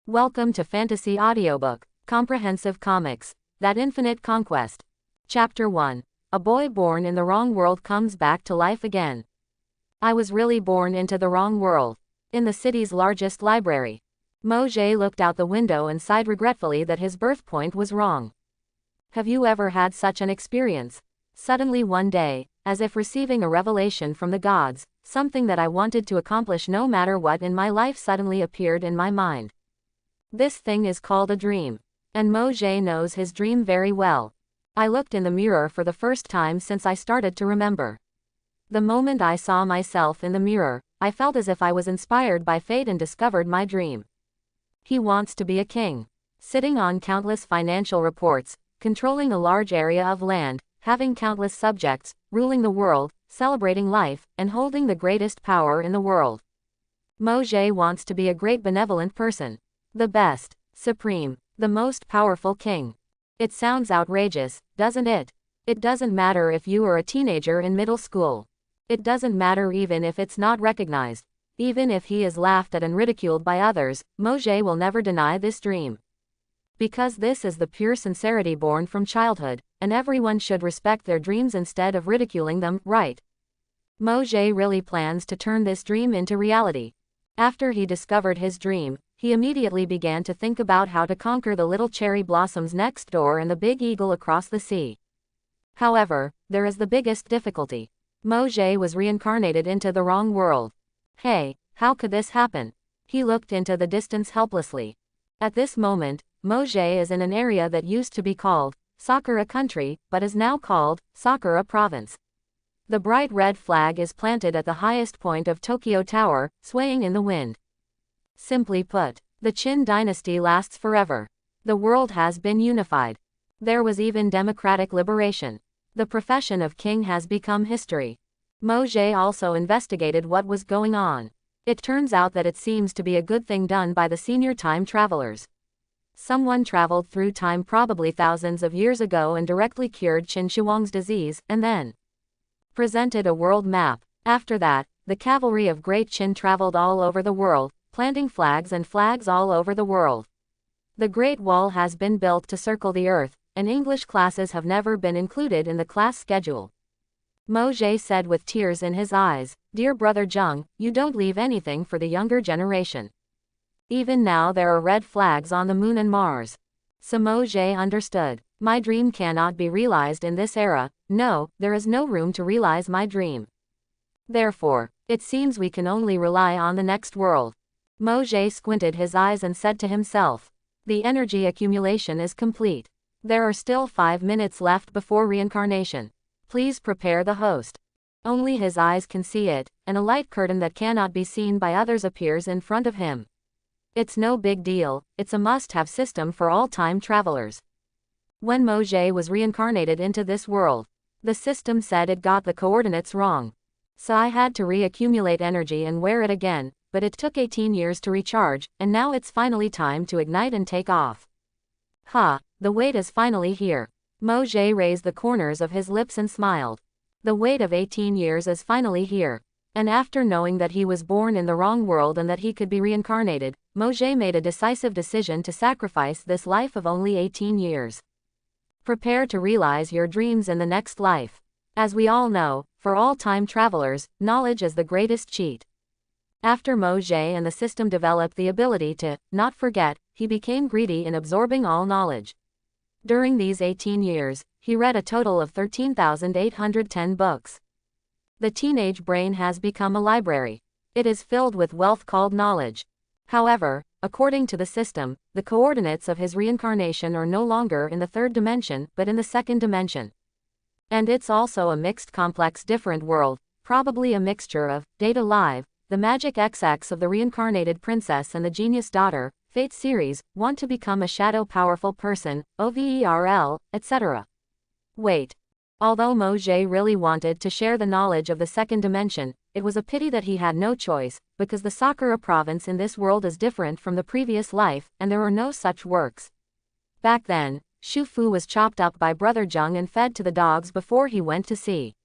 Welcome to Fantasy Audiobook, Comprehensive Comics, That Infinite Conquest. Chapter 1. A boy born in the wrong world comes back to life again. I was really born into the wrong world. In the city's largest library. Mojay looked out the window and sighed regretfully that his birth point was wrong. Have you ever had such an experience? Suddenly one day, as if receiving a revelation from the gods, something that I wanted to accomplish no matter what in my life suddenly appeared in my mind. This thing is called a dream. And Mojay knows his dream very well. I looked in the mirror for the first time since I started to remember. The moment I saw myself in the mirror, I felt as if I was inspired by fate and discovered my dream. He wants to be a king. Sitting on countless financial reports, controlling a large area of land, having countless subjects, ruling the world, celebrating life, and holding the greatest power in the world. Mojay wants to be a great benevolent person. The best, supreme, the most powerful king. It sounds outrageous, doesn't it? It doesn't matter if you are a teenager in middle school. It doesn't matter even if it's not recognized. Even if he is laughed at and ridiculed by others, Mojay will never deny this dream. Because this is the pure sincerity born from childhood, and everyone should respect their dreams instead of ridiculing them, right? Mojay really plans to turn this dream into reality. After he discovered his dream, he immediately began to think about how to conquer the little cherry blossoms next door and the big eagle across the sea. However, there is the biggest difficulty. Mojay was reincarnated into the wrong world. Hey, how could this happen? He looked into the distance helplessly. At this moment, Mojay is in an area that used to be called Sakura Country, but is now called Sakura Province. The bright red flag is planted at the highest point of Tokyo Tower, swaying in the wind. Simply put, the Qin dynasty lasts forever. The world has been unified. There was even democratic liberation. The profession of king has become history. Mojay also investigated what was going on. It turns out that it seems to be a good thing done by the senior time travelers. Someone traveled through time probably thousands of years ago and directly cured Qin Shi Huang's disease, and then presented a world map. After that, the cavalry of Great Qin traveled all over the world, planting flags and flags all over the world. The Great Wall has been built to circle the earth, and English classes have never been included in the class schedule. Mojay said with tears in his eyes, "Dear brother Jung, you don't leave anything for the younger generation. Even now there are red flags on the moon and Mars." So Mojay understood. My dream cannot be realized in this era. No, there is no room to realize my dream. Therefore, it seems we can only rely on the next world. Mojay squinted his eyes and said to himself, "The energy accumulation is complete. There are still 5 minutes left before reincarnation. Please prepare the host." Only his eyes can see it, and a light curtain that cannot be seen by others appears in front of him. It's no big deal, it's a must-have system for all time travelers. When Mojay was reincarnated into this world, the system said it got the coordinates wrong. So I had to reaccumulate energy and wear it again, but it took 18 years to recharge, and now it's finally time to ignite and take off. The wait is finally here. Mojay raised the corners of his lips and smiled. The wait of 18 years is finally here. And after knowing that he was born in the wrong world and that he could be reincarnated, Mojay made a decisive decision to sacrifice this life of only 18 years. Prepare to realize your dreams in the next life. As we all know, for all time travelers, knowledge is the greatest cheat. After Mojay and the system developed the ability to not forget, he became greedy in absorbing all knowledge. During these 18 years, he read a total of 13,810 books. The teenage brain has become a library. It is filled with wealth called knowledge. However, according to the system, the coordinates of his reincarnation are no longer in the third dimension, but in the second dimension. And it's also a mixed complex different world, probably a mixture of Data Live, the Magic XX of the Reincarnated Princess and the Genius Daughter, Fate series, Want to Become a Shadow Powerful Person, OVERL, etc. Wait. Although Mojay really wanted to share the knowledge of the second dimension, it was a pity that he had no choice, because the Sakura province in this world is different from the previous life, and there are no such works. Back then, Shu Fu was chopped up by brother Jung and fed to the dogs before he went to sea.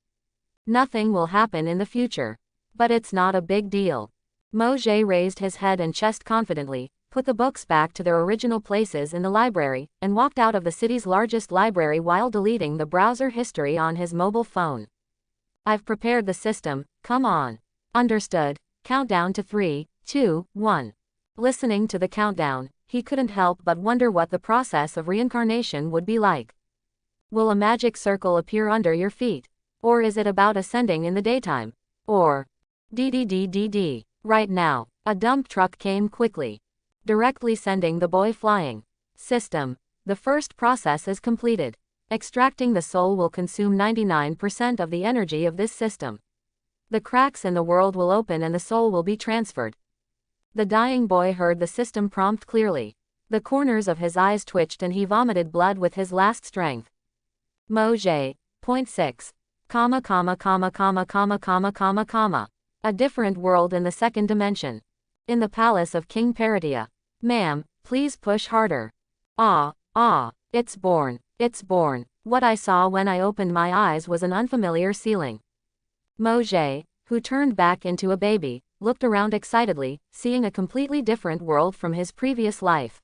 Nothing will happen in the future. But it's not a big deal. Mojay raised his head and chest confidently, put the books back to their original places in the library, and walked out of the city's largest library while deleting the browser history on his mobile phone. I've prepared the system, come on. Understood. Countdown to 3, 2, 1. Listening to the countdown, he couldn't help but wonder what the process of reincarnation would be like. Will a magic circle appear under your feet? Or is it about ascending in the daytime? Or DDDDD. Right now, a dump truck came quickly, directly sending the boy flying. System. The first process is completed. Extracting the soul will consume 99% of the energy of this system. The cracks in the world will open and the soul will be transferred. The dying boy heard the system prompt clearly. The corners of his eyes twitched and he vomited blood with his last strength. Moj. Point 6. Comma comma comma comma comma comma comma comma. A different world in the second dimension. In the palace of King Paratia. Ma'am, please push harder. It's born. It's born. What I saw when I opened my eyes was an unfamiliar ceiling. Moj, who turned back into a baby, looked around excitedly, seeing a completely different world from his previous life.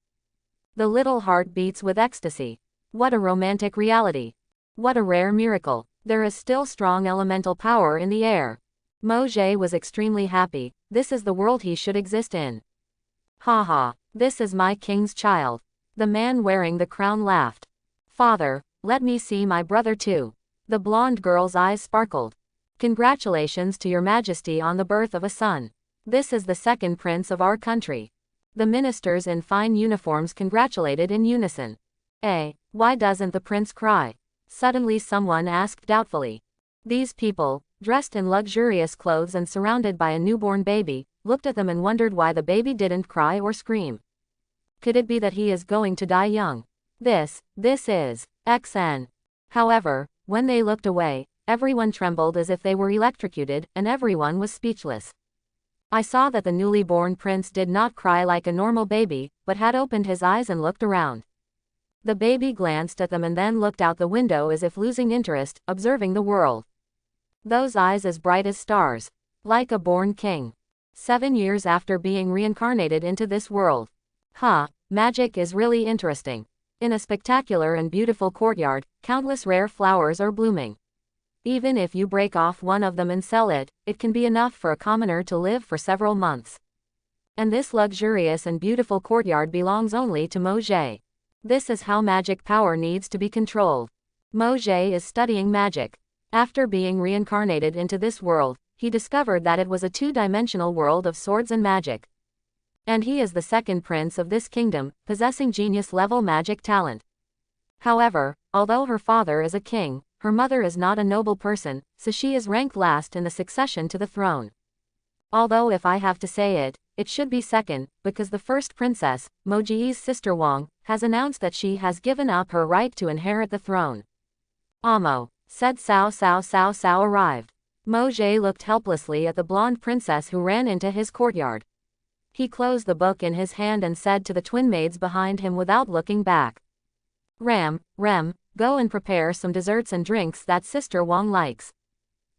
The little heart beats with ecstasy. What a romantic reality. What a rare miracle. There is still strong elemental power in the air. Moj was extremely happy. This is the world he should exist in. Haha, this is my king's child. The man wearing the crown laughed. Father, let me see my brother too. The blonde girl's eyes sparkled. Congratulations to your majesty on the birth of a son. This is the second prince of our country. The ministers in fine uniforms congratulated in unison. Why doesn't the prince cry? Suddenly someone asked doubtfully. These people, dressed in luxurious clothes and surrounded by a newborn baby, looked at them and wondered why the baby didn't cry or scream. Could it be that he is going to die young? This is XN. However, when they looked away, everyone trembled as if they were electrocuted, and everyone was speechless. I saw that the newly born prince did not cry like a normal baby, but had opened his eyes and looked around. The baby glanced at them and then looked out the window as if losing interest, observing the world. Those eyes as bright as stars. Like a born king. 7 years after being reincarnated into this world. Magic is really interesting. In a spectacular and beautiful courtyard, countless rare flowers are blooming. Even if you break off one of them and sell it, it can be enough for a commoner to live for several months. And this luxurious and beautiful courtyard belongs only to Moj. This is how magic power needs to be controlled. Moj is studying magic. After being reincarnated into this world, he discovered that it was a two-dimensional world of swords and magic. And he is the second prince of this kingdom, possessing genius-level magic talent. However, although her father is a king, her mother is not a noble person, so she is ranked last in the succession to the throne. Although if I have to say it, it should be second, because the first princess, Moji's sister Wang, has announced that she has given up her right to inherit the throne. Amo, said Cao arrived. Moj looked helplessly at the blonde princess who ran into his courtyard. He closed the book in his hand and said to the twin maids behind him without looking back. Rem, go and prepare some desserts and drinks that Sister Wang likes.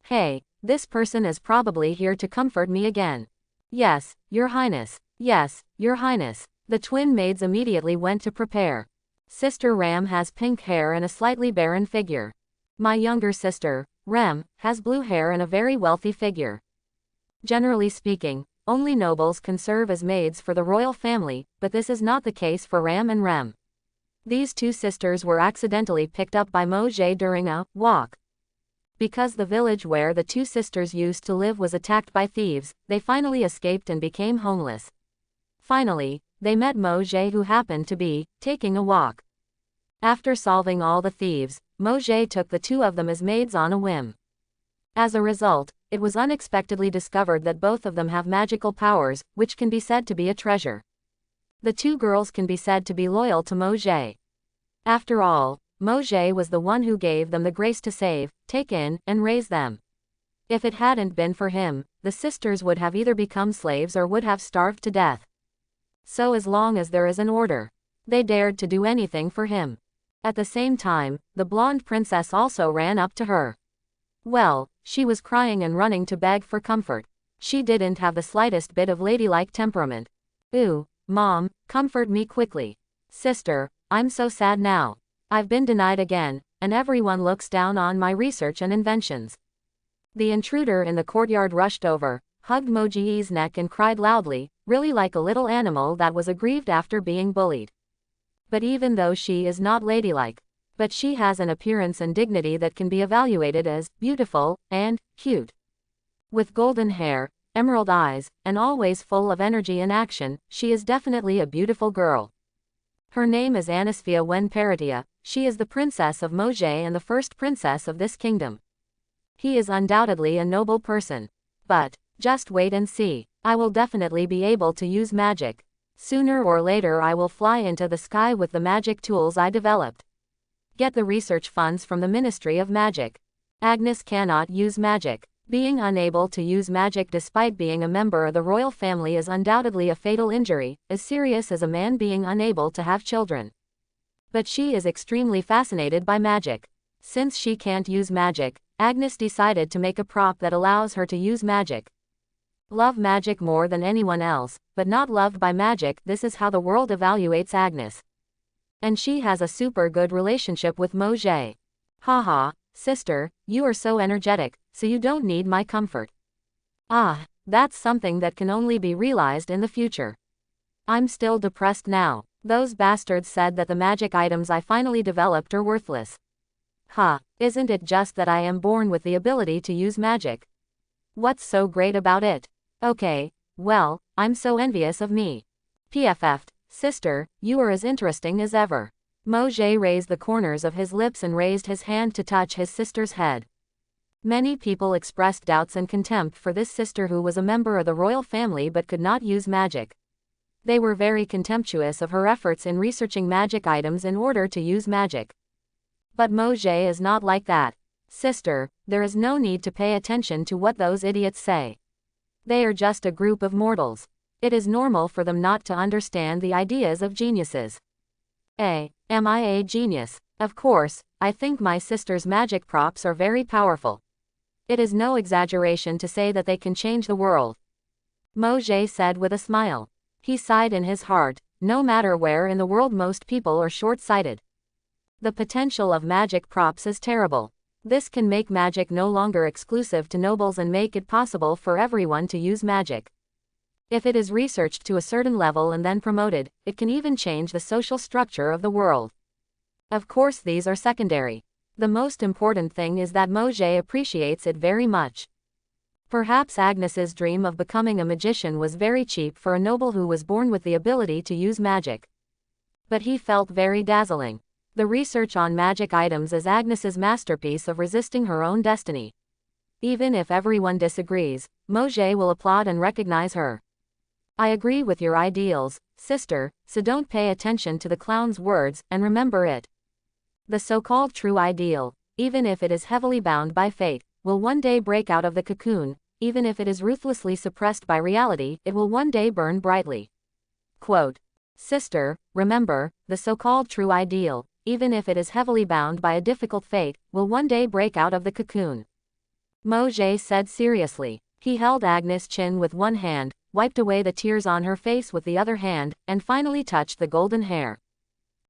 Hey, this person is probably here to comfort me again. Yes, Your Highness. Yes, Your Highness. The twin maids immediately went to prepare. Sister Ram has pink hair and a slightly barren figure. My younger sister, Rem, has blue hair and a very wealthy figure. Generally speaking, only nobles can serve as maids for the royal family, but this is not the case for Ram and Rem. These two sisters were accidentally picked up by Moj during a walk. Because the village where the two sisters used to live was attacked by thieves, they finally escaped and became homeless. Finally, they met Moj who happened to be taking a walk. After solving all the thieves, Moj took the two of them as maids on a whim. As a result, it was unexpectedly discovered that both of them have magical powers, which can be said to be a treasure. The two girls can be said to be loyal to Moj. After all, Moj was the one who gave them the grace to save, take in, and raise them. If it hadn't been for him, the sisters would have either become slaves or would have starved to death. So as long as there is an order, they dared to do anything for him. At the same time, the blonde princess also ran up to her. Well, she was crying and running to beg for comfort. She didn't have the slightest bit of ladylike temperament. Ooh, Mom, comfort me quickly. Sister, I'm so sad now. I've been denied again, and everyone looks down on my research and inventions. The intruder in the courtyard rushed over, hugged Moji's neck and cried loudly, really like a little animal that was aggrieved after being bullied. But even though she is not ladylike, but she has an appearance and dignity that can be evaluated as beautiful and cute. With golden hair, emerald eyes, and always full of energy and action, she is definitely a beautiful girl. Her name is Anisphia Wen Paratia. She is the princess of Mojay and the first princess of this kingdom. He is undoubtedly a noble person. But, just wait and see. I will definitely be able to use magic. Sooner or later I will fly into the sky with the magic tools I developed. Get the research funds from the Ministry of Magic. Agnes cannot use magic. Being unable to use magic despite being a member of the royal family is undoubtedly a fatal injury, as serious as a man being unable to have children. But she is extremely fascinated by magic. Since she can't use magic, Agnes decided to make a prop that allows her to use magic. Love magic more than anyone else, but not loved by magic. This is how the world evaluates Agnes. And she has a super good relationship with Mojay. Haha, sister, you are so energetic, so you don't need my comfort. Ah, that's something that can only be realized in the future. I'm still depressed now. Those bastards said that the magic items I finally developed are worthless. Ha, isn't it just that I am born with the ability to use magic? What's so great about it? Okay, well, I'm so envious of me. PFF'd, sister, you are as interesting as ever. Mojay raised the corners of his lips and raised his hand to touch his sister's head. Many people expressed doubts and contempt for this sister who was a member of the royal family but could not use magic. They were very contemptuous of her efforts in researching magic items in order to use magic. But Mojay is not like that. Sister, there is no need to pay attention to what those idiots say. They are just a group of mortals. It is normal for them not to understand the ideas of geniuses. Am I a genius? Of course, I think my sister's magic props are very powerful. It is no exaggeration to say that they can change the world. Mojay said with a smile. He sighed in his heart. No matter where in the world, most people are short-sighted. The potential of magic props is terrible. This can make magic no longer exclusive to nobles and make it possible for everyone to use magic. If it is researched to a certain level and then promoted, it can even change the social structure of the world. Of course, these are secondary. The most important thing is that Mojay appreciates it very much. Perhaps Agnes's dream of becoming a magician was very cheap for a noble who was born with the ability to use magic. But he felt very dazzling. The research on magic items is Agnes's masterpiece of resisting her own destiny. Even if everyone disagrees, Mojay will applaud and recognize her. I agree with your ideals, sister, so don't pay attention to the clown's words, and remember it. The so-called true ideal, even if it is heavily bound by fate, will one day break out of the cocoon. Even if it is ruthlessly suppressed by reality, it will one day burn brightly. Quote, sister, remember, the so-called true ideal, even if it is heavily bound by a difficult fate, will one day break out of the cocoon. Mojay said seriously. He held Agnes' chin with one hand, wiped away the tears on her face with the other hand, and finally touched the golden hair.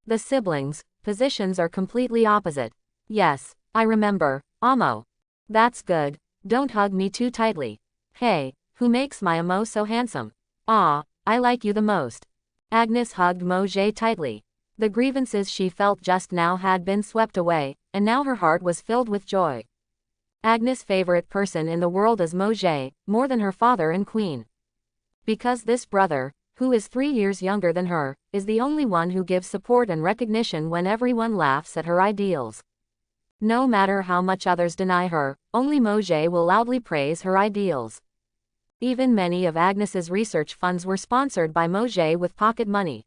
The siblings' positions are completely opposite. Yes, I remember, Amo. That's good. Don't hug me too tightly. Hey, who makes my Amo so handsome? Ah, I like you the most. Agnes hugged Mojay tightly. The grievances she felt just now had been swept away, and now her heart was filled with joy. Agnes' favorite person in the world is Mojay, more than her father and queen. Because this brother, who is 3 years younger than her, is the only one who gives support and recognition when everyone laughs at her ideals. No matter how much others deny her, only Mojay will loudly praise her ideals. Even many of Agnes's research funds were sponsored by Mojay with pocket money.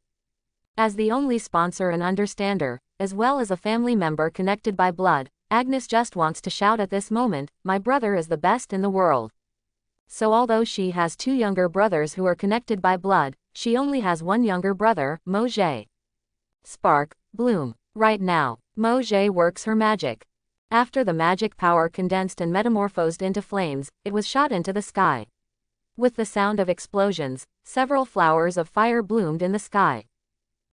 As the only sponsor and understander, as well as a family member connected by blood, Agnes just wants to shout at this moment, my brother is the best in the world. So although she has 2 younger brothers who are connected by blood, she only has one younger brother, Mojay. Spark, bloom. Right now, Mojay works her magic. After the magic power condensed and metamorphosed into flames, it was shot into the sky. With the sound of explosions, several flowers of fire bloomed in the sky.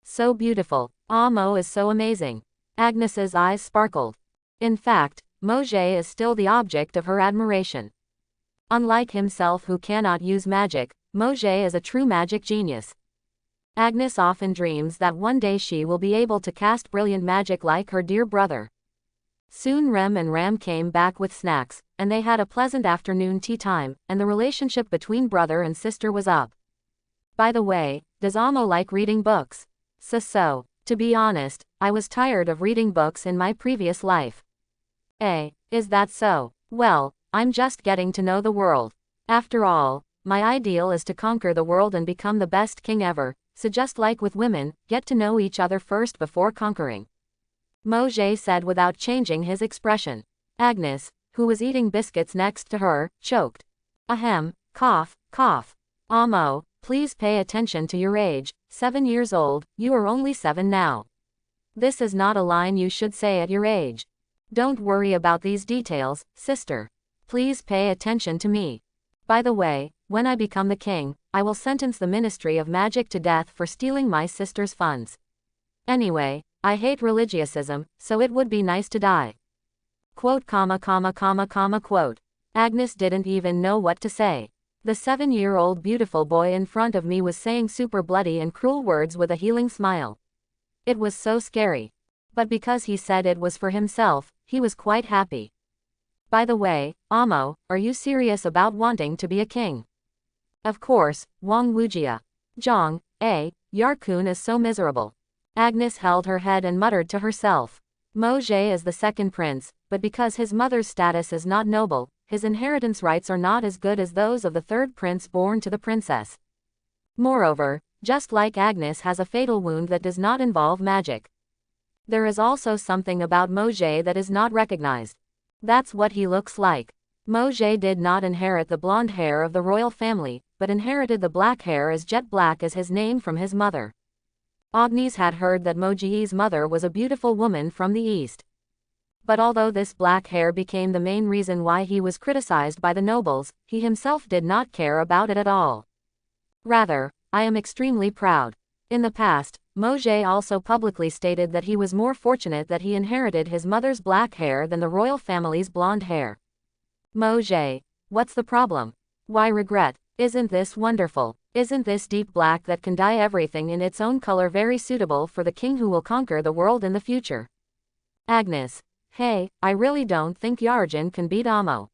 So beautiful. Amo is so amazing. Agnes's eyes sparkled. In fact, Mojay is still the object of her admiration. Unlike himself who cannot use magic, Mojay is a true magic genius. Agnes often dreams that one day she will be able to cast brilliant magic like her dear brother. Soon Rem and Ram came back with snacks, and they had a pleasant afternoon tea time, and the relationship between brother and sister was up. By the way, does Amo like reading books? So, to be honest, I was tired of reading books in my previous life. Is that so? Well, I'm just getting to know the world. After all, my ideal is to conquer the world and become the best king ever, so just like with women, get to know each other first before conquering. Mojay said without changing his expression. Agnes, who was eating biscuits next to her, choked. Ahem, cough, cough. Amo, please pay attention to your age, 7 years old, you are only 7 now. This is not a line you should say at your age. Don't worry about these details, sister. Please pay attention to me. By the way, when I become the king, I will sentence the Ministry of Magic to death for stealing my sister's funds. Anyway, I hate religiosism, so it would be nice to die. Quote, quote. Agnes didn't even know what to say. The 7-year-old beautiful boy in front of me was saying super bloody and cruel words with a healing smile. It was so scary. But because he said it was for himself, he was quite happy. By the way, Amo, are you serious about wanting to be a king? Of course, Wang Wujia. Zhang, Yarkun is so miserable. Agnes held her head and muttered to herself. Mojay is the second prince, but because his mother's status is not noble, his inheritance rights are not as good as those of the third prince born to the princess. Moreover, just like Agnes has a fatal wound that does not involve magic. There is also something about Mojay that is not recognized. That's what he looks like. Mojay did not inherit the blonde hair of the royal family, but inherited the black hair as jet black as his name from his mother. Agnes had heard that Mojay's mother was a beautiful woman from the east. But although this black hair became the main reason why he was criticized by the nobles, he himself did not care about it at all. Rather, I am extremely proud. In the past, Mojay also publicly stated that he was more fortunate that he inherited his mother's black hair than the royal family's blonde hair. Mojay, what's the problem? Why regret? Isn't this wonderful? Isn't this deep black that can dye everything in its own color very suitable for the king who will conquer the world in the future? Agnes, hey, I really don't think Yarjin can beat Amo.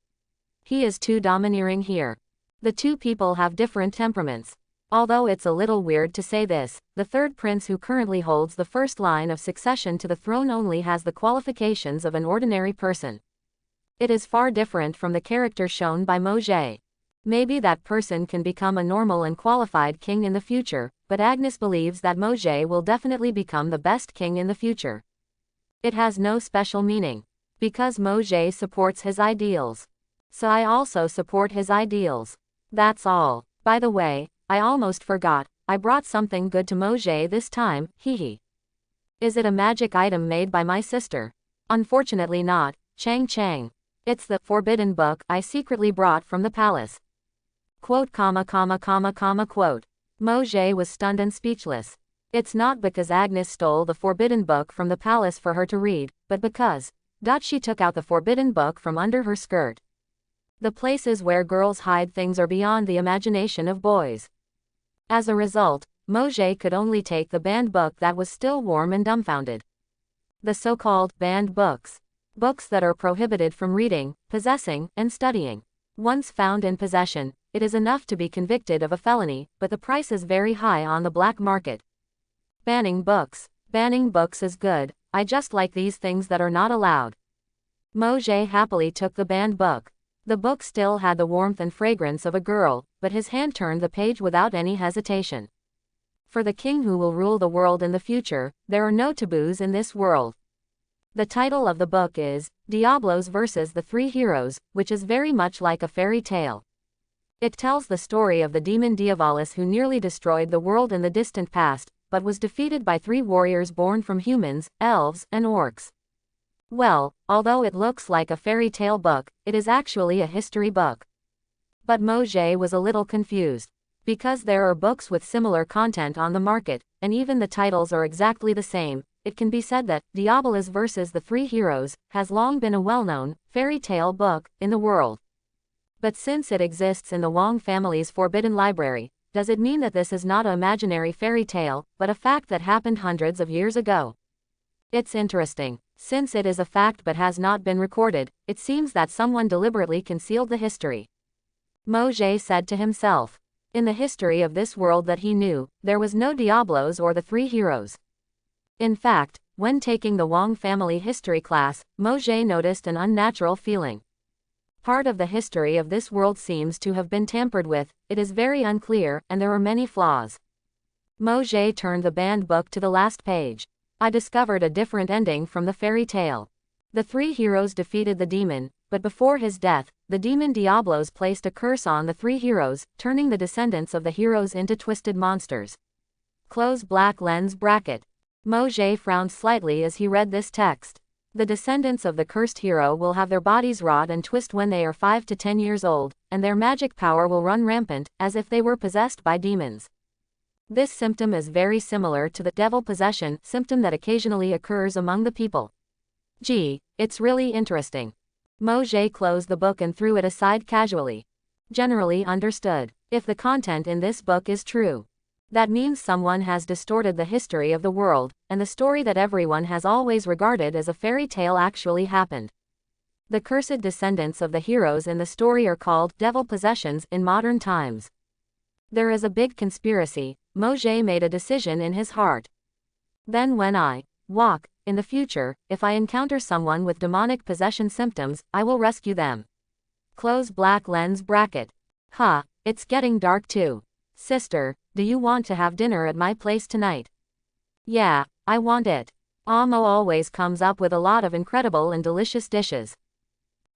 He is too domineering here. The two people have different temperaments. Although it's a little weird to say this, the third prince who currently holds the first line of succession to the throne only has the qualifications of an ordinary person. It is far different from the character shown by Mojay. Maybe that person can become a normal and qualified king in the future, but Agnes believes that Mojay will definitely become the best king in the future. It has no special meaning. Because Mojay supports his ideals. So I also support his ideals. That's all. By the way, I almost forgot, I brought something good to Mojay this time, hehe. Is it a magic item made by my sister? Unfortunately not, Chang Chang. It's the forbidden book I secretly brought from the palace. Quote, quote. Mojay was stunned and speechless. It's not because Agnes stole the forbidden book from the palace for her to read, but because she took out the forbidden book from under her skirt. The places where girls hide things are beyond the imagination of boys. As a result, Mojay could only take the banned book that was still warm and dumbfounded. The so-called banned books. Books that are prohibited from reading, possessing, and studying. Once found in possession, it is enough to be convicted of a felony, but the price is very high on the black market. Banning books. Banning books is good, I just like these things that are not allowed. Mojay happily took the banned book. The book still had the warmth and fragrance of a girl, but his hand turned the page without any hesitation. For the king who will rule the world in the future, there are no taboos in this world. The title of the book is Diablos vs. the Three Heroes, which is very much like a fairy tale. It tells the story of the demon Diabolus who nearly destroyed the world in the distant past, but was defeated by 3 warriors born from humans, elves, and orcs. Well, although it looks like a fairy tale book, it is actually a history book. But Mojay was a little confused. Because there are books with similar content on the market, and even the titles are exactly the same, it can be said that Diabolus versus the Three Heroes has long been a well-known fairy tale book in the world. But since it exists in the Wong family's forbidden library, does it mean that this is not an imaginary fairy tale, but a fact that happened hundreds of years ago? It's interesting. Since it is a fact but has not been recorded, it seems that someone deliberately concealed the history. Mojay said to himself. In the history of this world that he knew, there was no Diablos or the Three Heroes. In fact, when taking the Wong family history class, Mojay noticed an unnatural feeling. Part of the history of this world seems to have been tampered with, it is very unclear, and there are many flaws. Mojay turned the banned book to the last page. I discovered a different ending from the fairy tale. The Three Heroes defeated the demon, but before his death, the demon Diablos placed a curse on the Three Heroes, turning the descendants of the heroes into twisted monsters. Close black lens bracket. Mojay frowned slightly as he read this text. The descendants of the cursed hero will have their bodies rot and twist when they are 5 to 10 years old, and their magic power will run rampant, as if they were possessed by demons. This symptom is very similar to the devil possession symptom that occasionally occurs among the people. Gee, it's really interesting. Mojay closed the book and threw it aside casually. Generally understood. If the content in this book is true, that means someone has distorted the history of the world, and the story that everyone has always regarded as a fairy tale actually happened. The cursed descendants of the heroes in the story are called devil possessions in modern times. There is a big conspiracy. Mojay made a decision in his heart. Then when I walk, in the future, if I encounter someone with demonic possession symptoms, I will rescue them. Close black lens bracket. It's getting dark too. Sister, do you want to have dinner at my place tonight? Yeah, I want it. Amo always comes up with a lot of incredible and delicious dishes.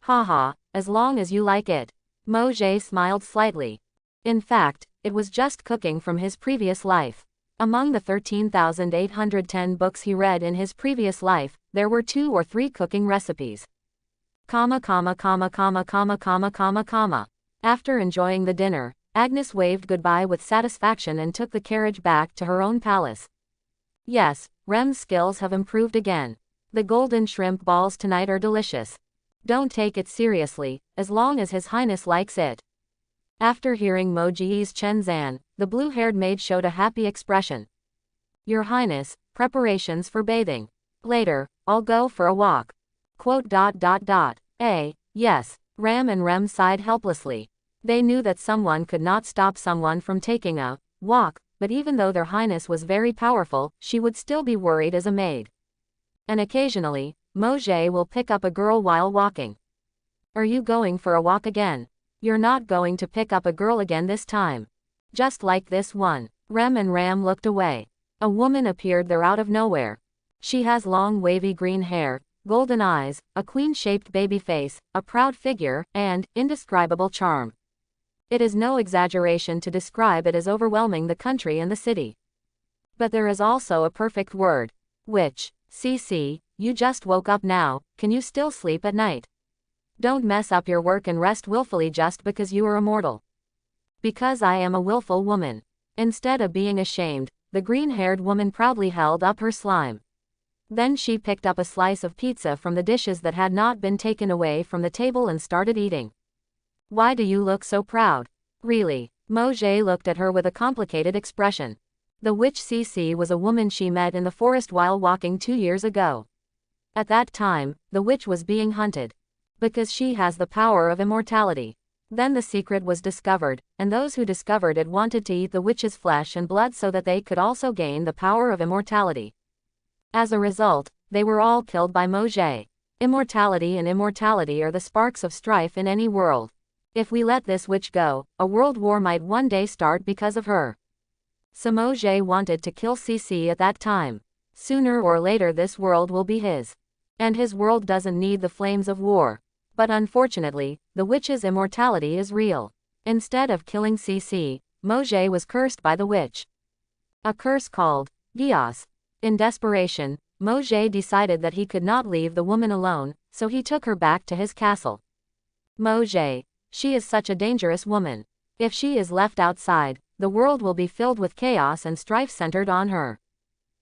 Haha, as long as you like it. Mojay smiled slightly. In fact, it was just cooking from his previous life. Among the 13,810 books he read in his previous life, there were 2 or 3 cooking recipes. After enjoying the dinner, Agnes waved goodbye with satisfaction and took the carriage back to her own palace. Yes, Rem's skills have improved again. The golden shrimp balls tonight are delicious. Don't take it seriously, as long as His Highness likes it. After hearing Mojay's Chenzan, the blue-haired maid showed a happy expression. Your Highness, preparations for bathing. Later, I'll go for a walk. Yes, Ram and Rem sighed helplessly. They knew that someone could not stop someone from taking a walk, but even though their Highness was very powerful, she would still be worried as a maid. And occasionally, Mojay will pick up a girl while walking. Are you going for a walk again? You're not going to pick up a girl again this time. Just like this one. Rem and Ram looked away. A woman appeared there out of nowhere. She has long wavy green hair, golden eyes, a queen-shaped baby face, a proud figure, and indescribable charm. It is no exaggeration to describe it as overwhelming the country and the city. But there is also a perfect word. Which, CC, you just woke up now, can you still sleep at night? Don't mess up your work and rest willfully just because you are immortal. Because I am a willful woman. Instead of being ashamed, the green-haired woman proudly held up her slime. Then she picked up a slice of pizza from the dishes that had not been taken away from the table and started eating. Why do you look so proud? Really? Mojay looked at her with a complicated expression. The witch CC was a woman she met in the forest while walking 2 years ago. At that time, the witch was being hunted. Because she has the power of immortality. Then the secret was discovered, and those who discovered it wanted to eat the witch's flesh and blood so that they could also gain the power of immortality. As a result, they were all killed by Mojay. Immortality and immortality are the sparks of strife in any world. If we let this witch go, a world war might one day start because of her. So Mojay wanted to kill CC at that time. Sooner or later this world will be his. And his world doesn't need the flames of war. But unfortunately, the witch's immortality is real. Instead of killing CC, Mojay was cursed by the witch. A curse called Gios. In desperation, Mojay decided that he could not leave the woman alone, so he took her back to his castle. Mojay, She is such a dangerous woman. If she is left outside, the world will be filled with chaos and strife centered on her.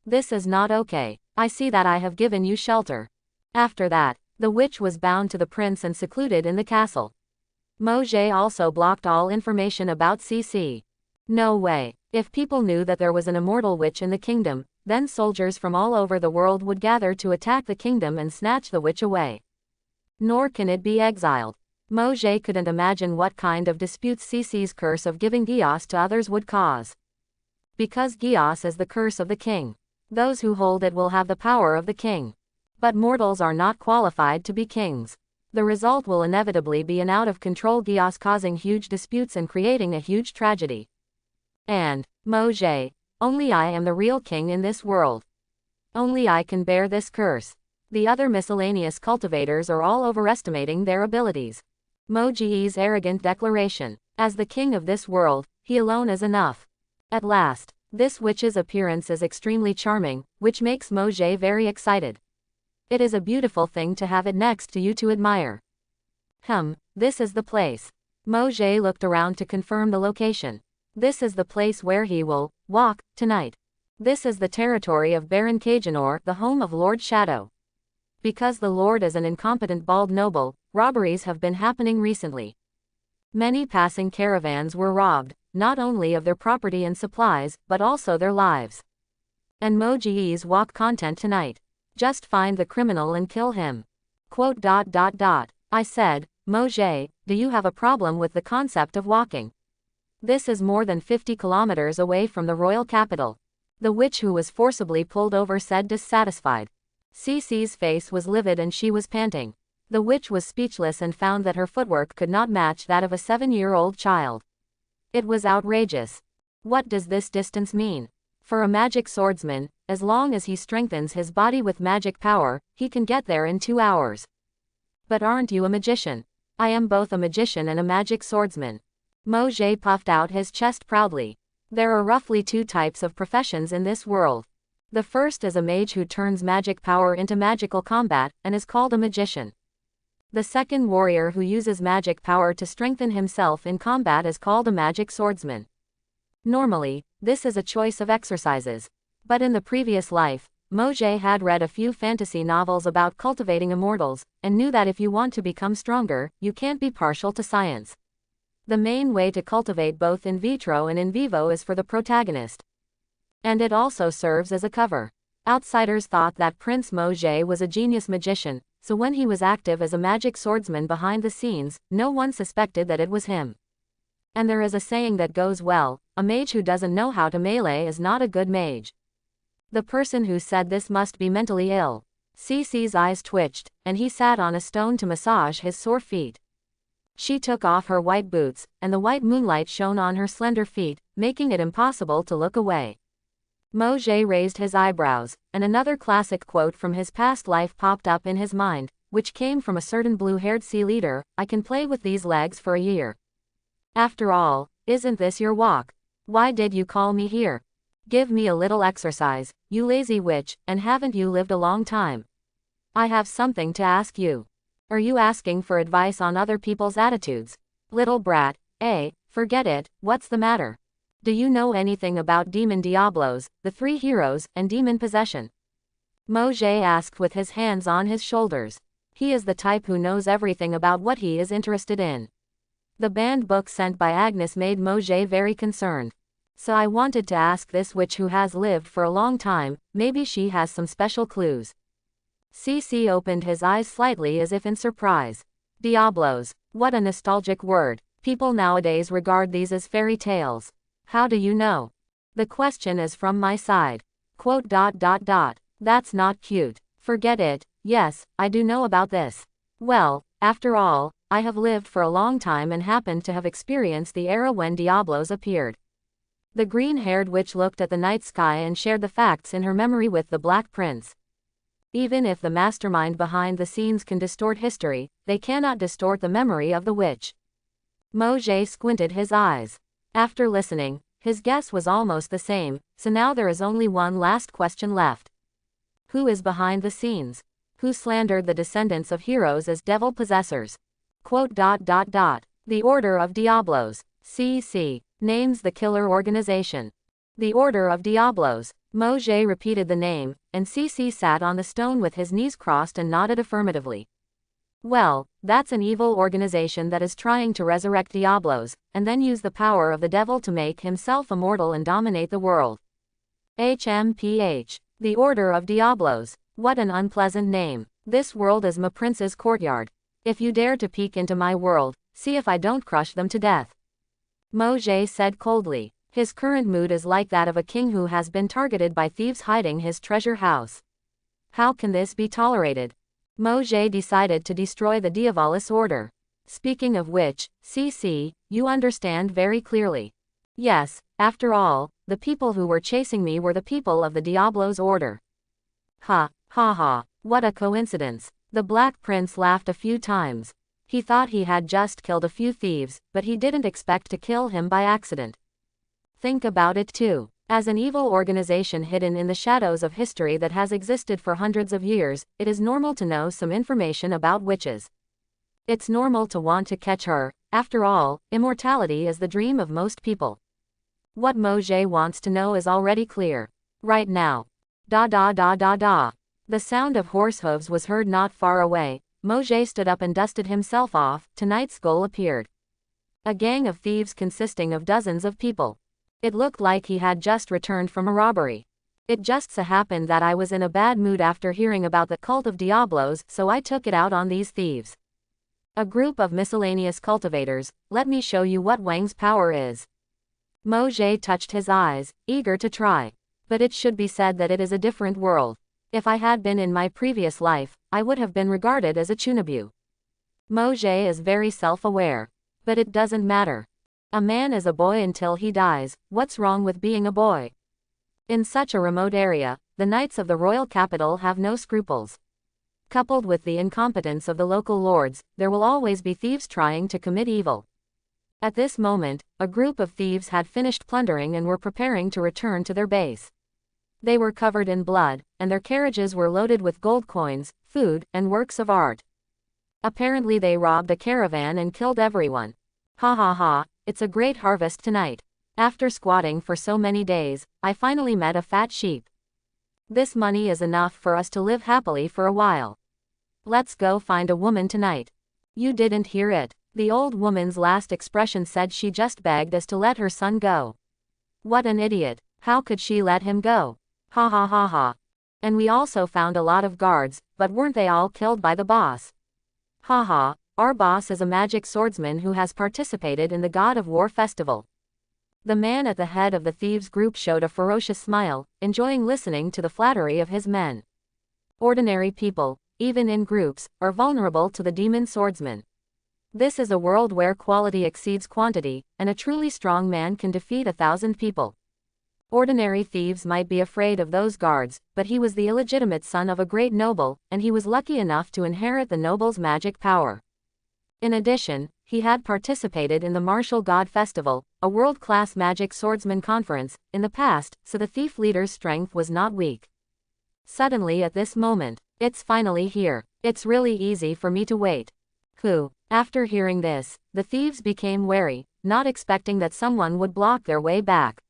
This is not okay. I see that I have given you shelter. After that, the witch was bound to the prince and secluded in the castle. Mojay also blocked all information about CC. No way. If people knew that there was an immortal witch in the kingdom, then soldiers from all over the world would gather to attack the kingdom and snatch the witch away. Nor can it be exiled. Mojay couldn't imagine what kind of disputes CC's curse of giving Gios to others would cause. Because Gios is the curse of the king. Those who hold it will have the power of the king. But mortals are not qualified to be kings. The result will inevitably be an out-of-control Gios causing huge disputes and creating a huge tragedy. And, Mojay, only I am the real king in this world. Only I can bear this curse. The other miscellaneous cultivators are all overestimating their abilities. Mojay's arrogant declaration. As the king of this world, he alone is enough. At last, this witch's appearance is extremely charming, which makes Mojay very excited. It is a beautiful thing to have it next to you to admire. This is the place. Mojay looked around to confirm the location. This is the place where he will walk tonight. This is the territory of Baron Kajanor, the home of Lord Shadow. Because the Lord is an incompetent bald noble, robberies have been happening recently. Many passing caravans were robbed, not only of their property and supplies, but also their lives. And Mojay's walk content tonight. Just find the criminal and kill him. I said, Mojay, do you have a problem with the concept of walking? This is more than 50 kilometers away from the royal capital. The witch who was forcibly pulled over said dissatisfied. CC's face was livid and she was panting. The witch was speechless and found that her footwork could not match that of a 7-year-old child. It was outrageous. What does this distance mean? For a magic swordsman, as long as he strengthens his body with magic power, he can get there in 2 hours. But aren't you a magician? I am both a magician and a magic swordsman. Mojay puffed out his chest proudly. There are roughly 2 types of professions in this world. The first is a mage who turns magic power into magical combat, and is called a magician. The second warrior who uses magic power to strengthen himself in combat is called a magic swordsman. Normally, this is a choice of exercises. But in the previous life, Mojay had read a few fantasy novels about cultivating immortals, and knew that if you want to become stronger, you can't be partial to science. The main way to cultivate both in vitro and in vivo is for the protagonist. And it also serves as a cover. Outsiders thought that Prince Mojay was a genius magician, so when he was active as a magic swordsman behind the scenes, no one suspected that it was him. And there is a saying that goes well, a mage who doesn't know how to melee is not a good mage. The person who said this must be mentally ill. CC's eyes twitched, and he sat on a stone to massage his sore feet. She took off her white boots, and the white moonlight shone on her slender feet, making it impossible to look away. Mojay raised his eyebrows, and another classic quote from his past life popped up in his mind, which came from a certain blue-haired sea leader: I can play with these legs for a year. After all, isn't this your walk? Why did you call me here? Give me a little exercise, you lazy witch, and haven't you lived a long time? I have something to ask you. Are you asking for advice on other people's attitudes? Little brat, forget it, what's the matter? Do you know anything about demon diablos, the 3 heroes, and demon possession? Mojay asked with his hands on his shoulders. He is the type who knows everything about what he is interested in. The banned book sent by Agnes made Mojay very concerned. So I wanted to ask this witch who has lived for a long time, maybe she has some special clues. CC opened his eyes slightly as if in surprise. Diablos, what a nostalgic word. People nowadays regard these as fairy tales. How do you know? The question is from my side. That's not cute. Forget it. Yes, I do know about this. Well, after all, I have lived for a long time and happened to have experienced the era when Diablos appeared. The green-haired witch looked at the night sky and shared the facts in her memory with the Black Prince. Even if the mastermind behind the scenes can distort history, they cannot distort the memory of the witch. Mojay squinted his eyes. After listening, his guess was almost the same, so now there is only one last question left. Who is behind the scenes? Who slandered the descendants of heroes as devil possessors? The Order of Diablos. CC. Names the killer organization. The Order of Diablos. Mojay repeated the name, and CC sat on the stone with his knees crossed and nodded affirmatively. Well, that's an evil organization that is trying to resurrect Diablos, and then use the power of the devil to make himself immortal and dominate the world. HMPH. The Order of Diablos. What an unpleasant name. This world is my prince's courtyard. If you dare to peek into my world, see if I don't crush them to death. Mojay said coldly. His current mood is like that of a king who has been targeted by thieves hiding his treasure house. How can this be tolerated? Mojay decided to destroy the Diabolus order. Speaking of which, CC, you understand very clearly. Yes, after all, the people who were chasing me were the people of the Diablos order. Ha, ha ha, what a coincidence. The Black Prince laughed a few times. He thought he had just killed a few thieves, but he didn't expect to kill him by accident. Think about it too. As an evil organization hidden in the shadows of history that has existed for hundreds of years, it is normal to know some information about witches. It's normal to want to catch her. After all, immortality is the dream of most people. What Mojay wants to know is already clear. Right now. Da da da da da. The sound of horse hooves was heard not far away. Mojay stood up and dusted himself off. Tonight's goal appeared. A gang of thieves consisting of dozens of people. It looked like he had just returned from a robbery. It just so happened that I was in a bad mood after hearing about the cult of Diablos, so I took it out on these thieves. A group of miscellaneous cultivators. Let me show you what Wang's power is. Mojay touched his eyes, eager to try. But it should be said that it is a different world. If I had been in my previous life, I would have been regarded as a chunabu. Mojay is very self-aware. But it doesn't matter. A man is a boy until he dies. What's wrong with being a boy? In such a remote area, the knights of the royal capital have no scruples. Coupled with the incompetence of the local lords, there will always be thieves trying to commit evil. At this moment, a group of thieves had finished plundering and were preparing to return to their base. They were covered in blood, and their carriages were loaded with gold coins, food, and works of art. Apparently they robbed a caravan and killed everyone. Ha ha ha, it's a great harvest tonight. After squatting for so many days, I finally met a fat sheep. This money is enough for us to live happily for a while. Let's go find a woman tonight. You didn't hear it. The old woman's last expression said she just begged us to let her son go. What an idiot. How could she let him go? Ha ha ha ha. And we also found a lot of guards, but weren't they all killed by the boss? Ha ha, our boss is a magic swordsman who has participated in the God of War festival. The man at the head of the thieves group showed a ferocious smile, enjoying listening to the flattery of his men. Ordinary people, even in groups, are vulnerable to the demon swordsman. This is a world where quality exceeds quantity, and a truly strong man can defeat 1,000 people. Ordinary thieves might be afraid of those guards, but he was the illegitimate son of a great noble, and he was lucky enough to inherit the noble's magic power. In addition, he had participated in the Martial God Festival, a world-class magic swordsman conference, in the past, so the thief leader's strength was not weak. Suddenly at this moment, it's finally here. It's really easy for me to wait. Who? After hearing this, the thieves became wary, not expecting that someone would block their way back.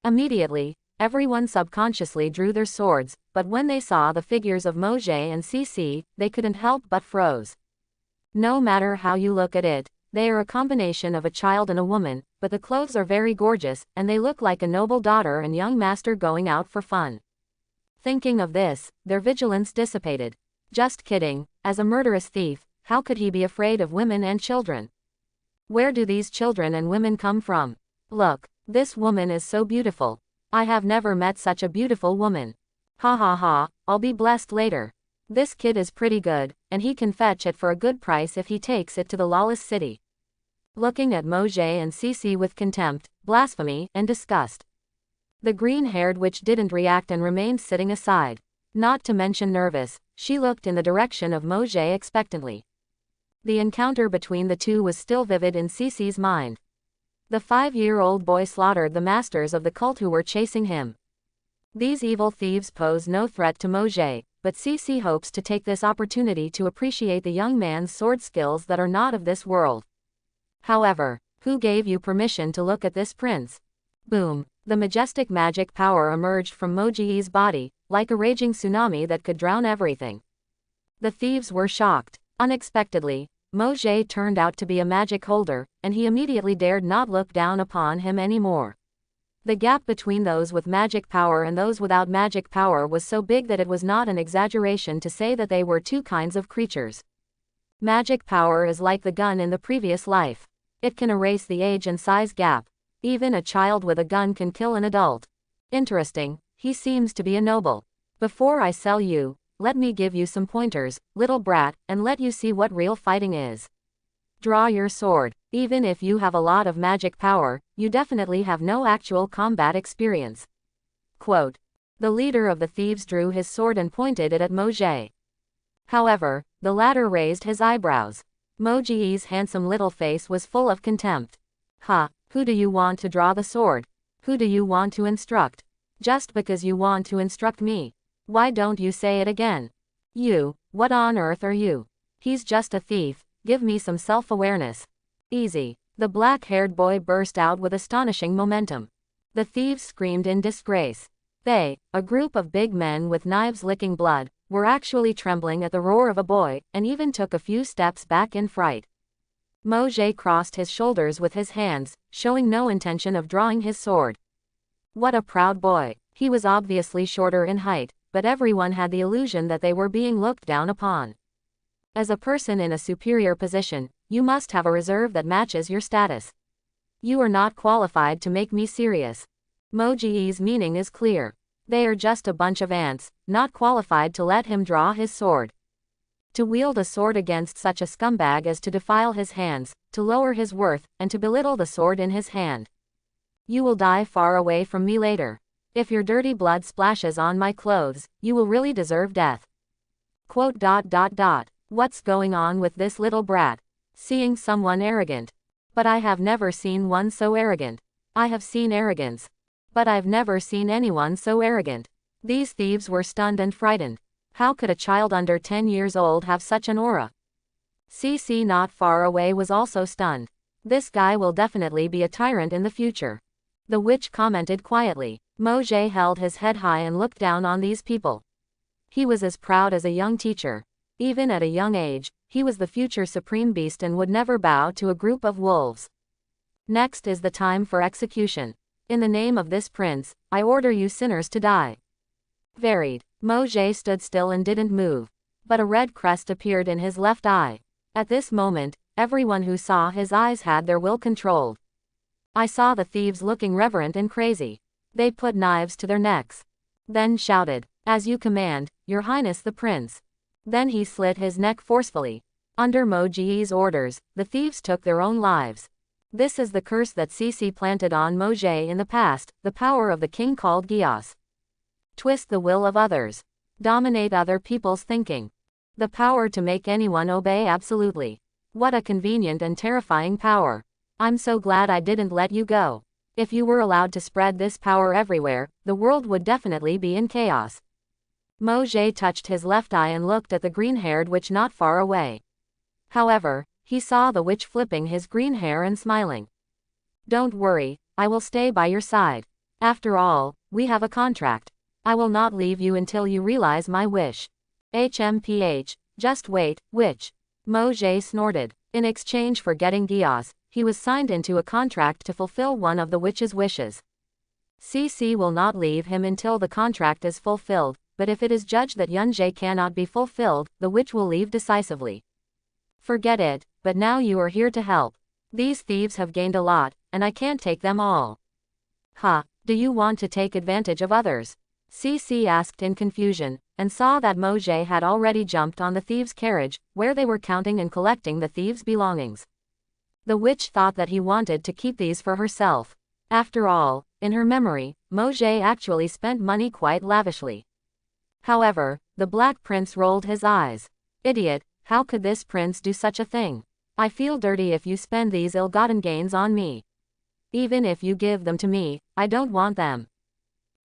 Immediately, everyone subconsciously drew their swords, but when they saw the figures of Mojay and CC, they couldn't help but froze. No matter how you look at it, they are a combination of a child and a woman, but the clothes are very gorgeous, and they look like a noble daughter and young master going out for fun. Thinking of this, their vigilance dissipated. Just kidding, as a murderous thief, how could he be afraid of women and children? Where do these children and women come from? Look, this woman is so beautiful. I have never met such a beautiful woman. Ha ha ha, I'll be blessed later. This kid is pretty good, and he can fetch it for a good price if he takes it to the lawless city. Looking at Mojay and CC with contempt, blasphemy, and disgust. The green-haired witch didn't react and remained sitting aside. Not to mention nervous, she looked in the direction of Mojay expectantly. The encounter between the two was still vivid in CC's mind. The 5-year-old boy slaughtered the masters of the cult who were chasing him. These evil thieves pose no threat to Mojay, but CC hopes to take this opportunity to appreciate the young man's sword skills that are not of this world. However, who gave you permission to look at this prince? Boom. The majestic magic power emerged from Moji's body, like a raging tsunami that could drown everything. The thieves were shocked. Unexpectedly, Moji turned out to be a magic holder, and he immediately dared not look down upon him anymore. The gap between those with magic power and those without magic power was so big that it was not an exaggeration to say that they were two kinds of creatures. Magic power is like the gun in the previous life. It can erase the age and size gap. Even a child with a gun can kill an adult. Interesting, he seems to be a noble. Before I sell you, let me give you some pointers, little brat, and let you see what real fighting is. Draw your sword. Even if you have a lot of magic power, you definitely have no actual combat experience. Quote. The leader of the thieves drew his sword and pointed it at Moji. However, the latter raised his eyebrows. Moji's handsome little face was full of contempt. Ha, who do you want to draw the sword? Who do you want to instruct? Just because you want to instruct me. Why don't you say it again? You, what on earth are you? He's just a thief, give me some self-awareness. Easy. The black-haired boy burst out with astonishing momentum. The thieves screamed in disgrace. They, a group of big men with knives licking blood, were actually trembling at the roar of a boy, and even took a few steps back in fright. Moji crossed his shoulders with his hands, showing no intention of drawing his sword. What a proud boy. He was obviously shorter in height, but everyone had the illusion that they were being looked down upon. As a person in a superior position, you must have a reserve that matches your status. You are not qualified to make me serious. Moji's meaning is clear. They are just a bunch of ants, not qualified to let him draw his sword. To wield a sword against such a scumbag is to defile his hands, to lower his worth, and to belittle the sword in his hand. You will die far away from me later. If your dirty blood splashes on my clothes, you will really deserve death. Quote. What's going on with this little brat? Seeing someone arrogant. But I have never seen one so arrogant. I have seen arrogance. But I've never seen anyone so arrogant. These thieves were stunned and frightened. How could a child under 10 years old have such an aura? CC not far away was also stunned. This guy will definitely be a tyrant in the future. The witch commented quietly. Moji held his head high and looked down on these people. He was as proud as a young teacher. Even at a young age, he was the future supreme beast and would never bow to a group of wolves. Next is the time for execution. In the name of this prince, I order you sinners to die. Varied. Moji stood still and didn't move. But a red crest appeared in his left eye. At this moment, everyone who saw his eyes had their will controlled. I saw the thieves looking reverent and crazy. They put knives to their necks. Then shouted, "As you command, Your Highness the Prince." Then he slit his neck forcefully. Under Moji's orders, the thieves took their own lives. This is the curse that CC planted on Moji in the past, the power of the king called Gios. Twist the will of others. Dominate other people's thinking. The power to make anyone obey absolutely. What a convenient and terrifying power. I'm so glad I didn't let you go. If you were allowed to spread this power everywhere, the world would definitely be in chaos. Moji touched his left eye and looked at the green-haired witch not far away. However, he saw the witch flipping his green hair and smiling. Don't worry, I will stay by your side. After all, we have a contract. I will not leave you until you realize my wish. HMPH, just wait, witch. Moji snorted. In exchange for getting Gios, he was signed into a contract to fulfill one of the witch's wishes. CC will not leave him until the contract is fulfilled, but if it is judged that Yunjie cannot be fulfilled, the witch will leave decisively. Forget it, but now you are here to help. These thieves have gained a lot, and I can't take them all. Ha, do you want to take advantage of others? CC asked in confusion, and saw that Moji had already jumped on the thieves' carriage, where they were counting and collecting the thieves' belongings. The witch thought that he wanted to keep these for herself. After all, in her memory, Moji actually spent money quite lavishly. However, the Black Prince rolled his eyes. Idiot, how could this prince do such a thing? I feel dirty if you spend these ill-gotten gains on me. Even if you give them to me, I don't want them.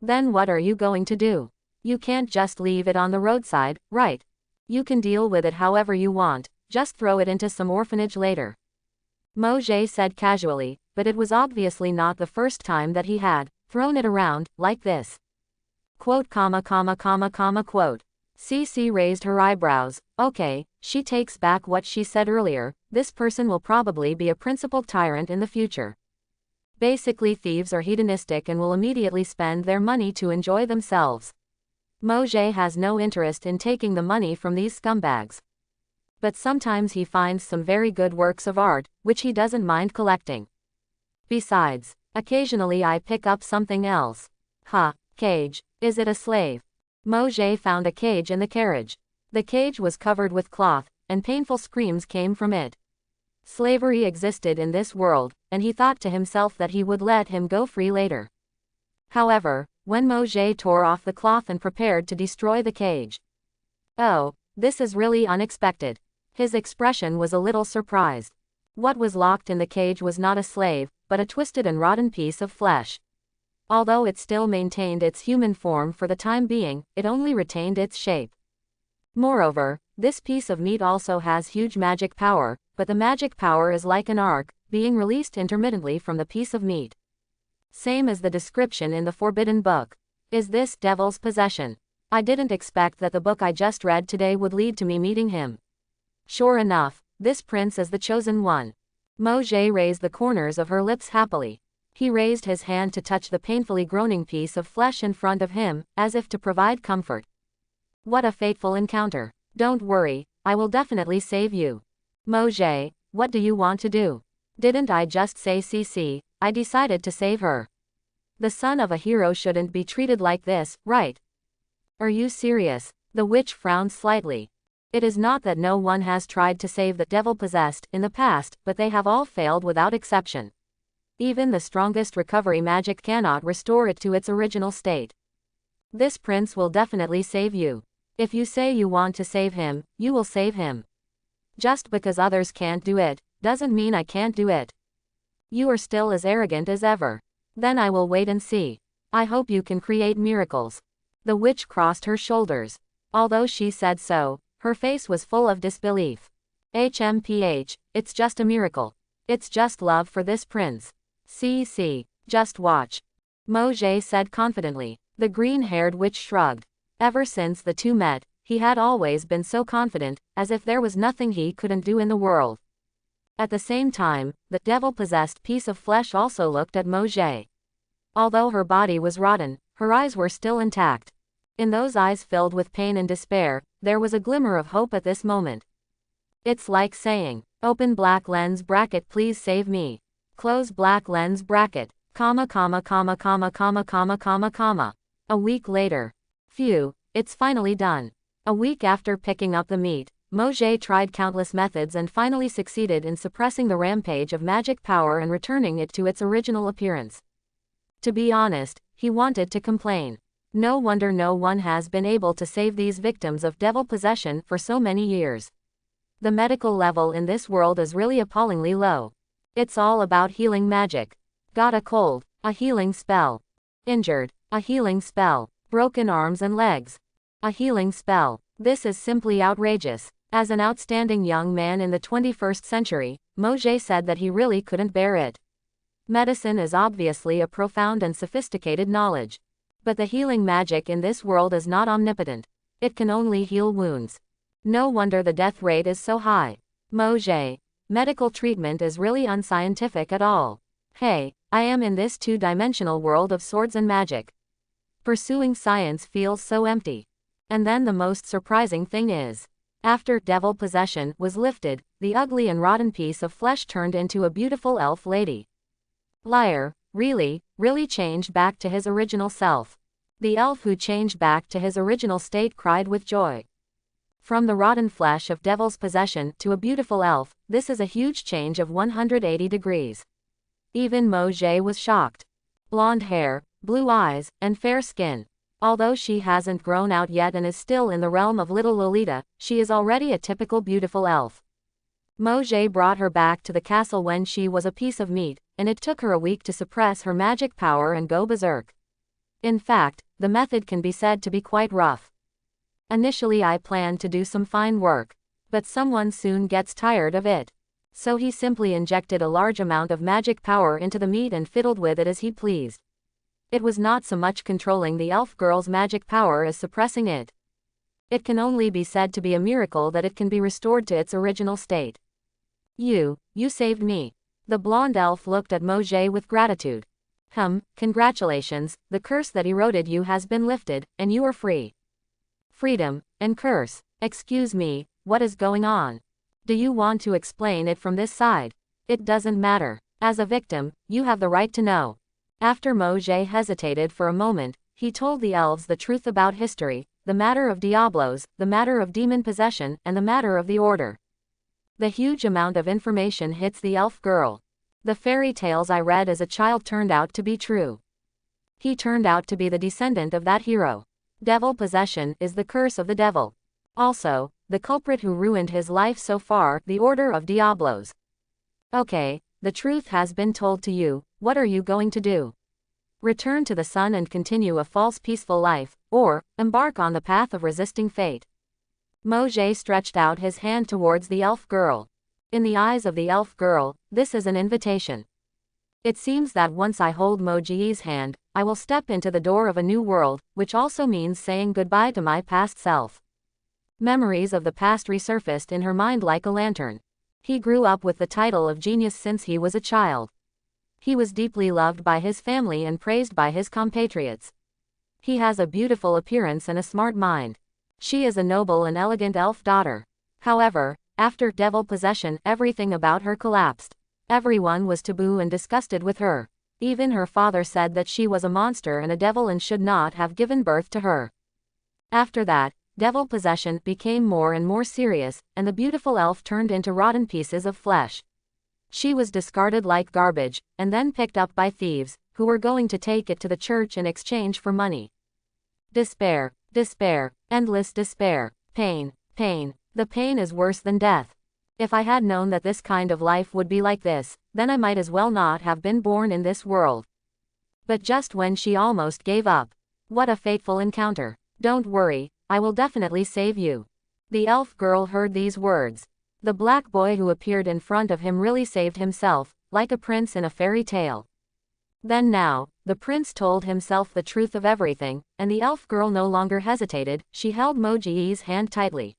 Then what are you going to do? You can't just leave it on the roadside, right? You can deal with it however you want, just throw it into some orphanage later. Mojay said casually, but it was obviously not the first time that he had thrown it around like this. Quote, quote. CC raised her eyebrows. Okay, she takes back what she said earlier, this person will probably be a principal tyrant in the future. Basically, thieves are hedonistic and will immediately spend their money to enjoy themselves. Mojay has no interest in taking the money from these scumbags. But sometimes he finds some very good works of art, which he doesn't mind collecting. Besides, occasionally I pick up something else. Cage. Is it a slave? Mojay found a cage in the carriage. The cage was covered with cloth, and painful screams came from it. Slavery existed in this world, and he thought to himself that he would let him go free later. However, when Mojay tore off the cloth and prepared to destroy the cage. Oh, this is really unexpected. His expression was a little surprised. What was locked in the cage was not a slave, but a twisted and rotten piece of flesh. Although it still maintained its human form for the time being, it only retained its shape. Moreover, this piece of meat also has huge magic power, but the magic power is like an arc, being released intermittently from the piece of meat. Same as the description in the Forbidden Book. Is this devil's possession? I didn't expect that the book I just read today would lead to me meeting him. Sure enough, this prince is the chosen one. Mojay raised the corners of her lips happily. He raised his hand to touch the painfully groaning piece of flesh in front of him, as if to provide comfort. What a fateful encounter. Don't worry, I will definitely save you. Mojay, what do you want to do? Didn't I just say CC, I decided to save her. The son of a hero shouldn't be treated like this, right? Are you serious? The witch frowned slightly. It is not that no one has tried to save the devil-possessed in the past, but they have all failed without exception. Even the strongest recovery magic cannot restore it to its original state. This prince will definitely save you. If you say you want to save him, you will save him. Just because others can't do it, doesn't mean I can't do it. You are still as arrogant as ever. Then I will wait and see. I hope you can create miracles. The witch crossed her shoulders. Although she said so, her face was full of disbelief. HMPH, it's just a miracle. It's just love for this prince. CC, just watch. Mojay said confidently. The green-haired witch shrugged. Ever since the two met, he had always been so confident, as if there was nothing he couldn't do in the world. At the same time, the devil-possessed piece of flesh also looked at Mojay. Although her body was rotten, her eyes were still intact. In those eyes filled with pain and despair, there was a glimmer of hope at this moment. It's like saying, open black lens bracket, please save me. Close black lens bracket, comma. A week later. Phew, it's finally done. A week after picking up the meat, Mojay tried countless methods and finally succeeded in suppressing the rampage of magic power and returning it to its original appearance. To be honest, he wanted to complain. No wonder no one has been able to save these victims of devil possession for so many years. The medical level in this world is really appallingly low. It's all about healing magic. Got a cold, a healing spell. Injured, a healing spell. Broken arms and legs, a healing spell. This is simply outrageous. As an outstanding young man in the 21st century, Mojay said that he really couldn't bear it. Medicine is obviously a profound and sophisticated knowledge. But the healing magic in this world is not omnipotent. It can only heal wounds. No wonder the death rate is so high. Mojay, medical treatment is really unscientific at all. Hey, I am in this two-dimensional world of swords and magic. Pursuing science feels so empty. And then the most surprising thing is, after devil possession was lifted, the ugly and rotten piece of flesh turned into a beautiful elf lady. Liar, really changed back to his original self. The elf who changed back to his original state cried with joy. From the rotten flesh of devil's possession to a beautiful elf, this is a huge change of 180 degrees. Even Mojay was shocked. Blonde hair, blue eyes, and fair skin. Although she hasn't grown out yet and is still in the realm of little Lolita, she is already a typical beautiful elf. Mojay brought her back to the castle when she was a piece of meat, and it took her a week to suppress her magic power and go berserk. In fact, the method can be said to be quite rough. Initially I planned to do some fine work, but someone soon gets tired of it. So he simply injected a large amount of magic power into the meat and fiddled with it as he pleased. It was not so much controlling the elf girl's magic power as suppressing it. It can only be said to be a miracle that it can be restored to its original state. You saved me. The blonde elf looked at Mojay with gratitude. Congratulations, the curse that eroded you has been lifted, and you are free. Freedom, and curse. Excuse me, what is going on? Do you want to explain it from this side? It doesn't matter. As a victim, you have the right to know. After Mojay hesitated for a moment, he told the elves the truth about history, the matter of Diablos, the matter of demon possession, and the matter of the order. The huge amount of information hits the elf girl. The fairy tales I read as a child turned out to be true. He turned out to be the descendant of that hero. Devil possession is the curse of the devil. Also, the culprit who ruined his life so far, the Order of Diablos. Okay, the truth has been told to you, what are you going to do? Return to the sun and continue a false peaceful life, or embark on the path of resisting fate. Mojay stretched out his hand towards the elf girl. In the eyes of the elf girl, this is an invitation. It seems that once I hold Mojay's hand, I will step into the door of a new world, which also means saying goodbye to my past self. Memories of the past resurfaced in her mind like a lantern. He grew up with the title of genius since he was a child. He was deeply loved by his family and praised by his compatriots. He has a beautiful appearance and a smart mind. She is a noble and elegant elf daughter. However, after devil possession, everything about her collapsed. Everyone was taboo and disgusted with her. Even her father said that she was a monster and a devil and should not have given birth to her. After that, devil possession became more and more serious, and the beautiful elf turned into rotten pieces of flesh. She was discarded like garbage, and then picked up by thieves, who were going to take it to the church in exchange for money. Despair, despair, endless despair, pain, pain. The pain is worse than death. If I had known that this kind of life would be like this, then I might as well not have been born in this world. But just when she almost gave up. What a fateful encounter. Don't worry, I will definitely save you. The elf girl heard these words. The black boy who appeared in front of him really saved himself, like a prince in a fairy tale. Then now, the prince told himself the truth of everything, and the elf girl no longer hesitated, she held Mojay's hand tightly.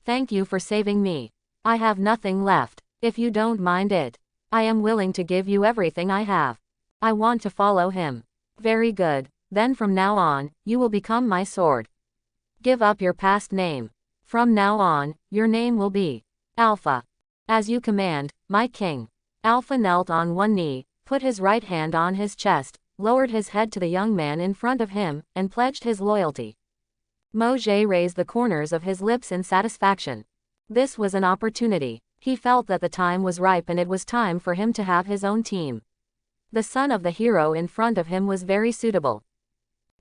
Thank you for saving me. I have nothing left. If you don't mind it, I am willing to give you everything I have. I want to follow him. Very good, then from now on, you will become my sword. Give up your past name. From now on, your name will be Alpha. As you command, my king. Alpha knelt on one knee, put his right hand on his chest, lowered his head to the young man in front of him, and pledged his loyalty. Mojay raised the corners of his lips in satisfaction. This was an opportunity. He felt that the time was ripe and it was time for him to have his own team. The son of the hero in front of him was very suitable.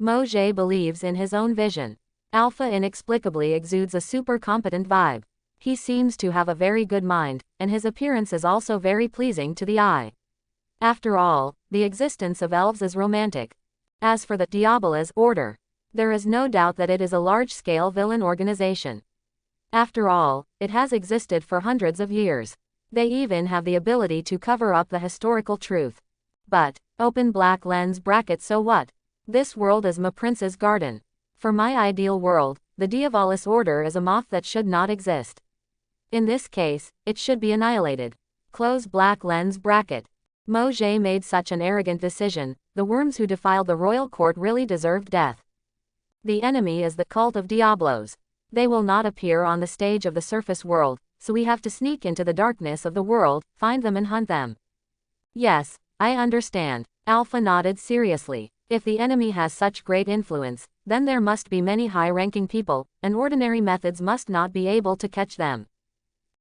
Mojay believes in his own vision. Alpha inexplicably exudes a super competent vibe. He seems to have a very good mind, and his appearance is also very pleasing to the eye. After all, the existence of elves is romantic. As for the Diablos Order, there is no doubt that it is a large-scale villain organization. After all, it has existed for hundreds of years. They even have the ability to cover up the historical truth. But, open black lens bracket, so what? This world is my prince's garden. For my ideal world, the Diablos Order is a moth that should not exist. In this case, it should be annihilated. Close black lens bracket. Mojay made such an arrogant decision. The worms who defiled the royal court really deserved death. The enemy is the cult of Diablos. They will not appear on the stage of the surface world, so we have to sneak into the darkness of the world, find them and hunt them. Yes, I understand. Alpha nodded seriously. If the enemy has such great influence, then there must be many high-ranking people, and ordinary methods must not be able to catch them.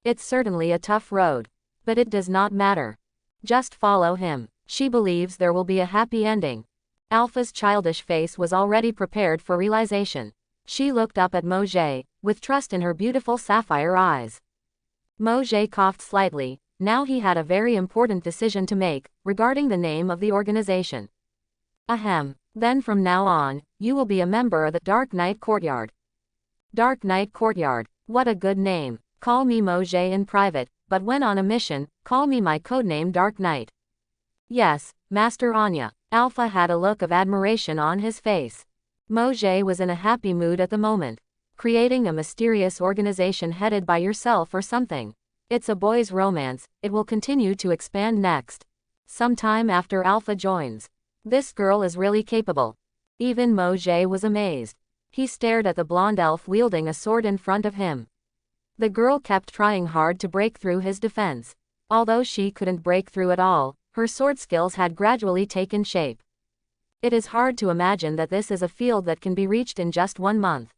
It's certainly a tough road. But it does not matter. Just follow him. She believes there will be a happy ending. Alpha's childish face was already prepared for realization. She looked up at Mojay, with trust in her beautiful sapphire eyes. Mojay coughed slightly. Now he had a very important decision to make, regarding the name of the organization. Ahem. Then from now on, you will be a member of the Dark Knight Courtyard. Dark Knight Courtyard. What a good name. Call me Mojay in private, but went on a mission. Call me my codename Dark Knight. Yes, Master Anya. Alpha had a look of admiration on his face. Mojay was in a happy mood at the moment. Creating a mysterious organization headed by yourself or something. It's a boys' romance, it will continue to expand next. Sometime after Alpha joins. This girl is really capable. Even Mojay was amazed. He stared at the blonde elf wielding a sword in front of him. The girl kept trying hard to break through his defense. Although she couldn't break through at all, her sword skills had gradually taken shape. It is hard to imagine that this is a field that can be reached in just 1 month.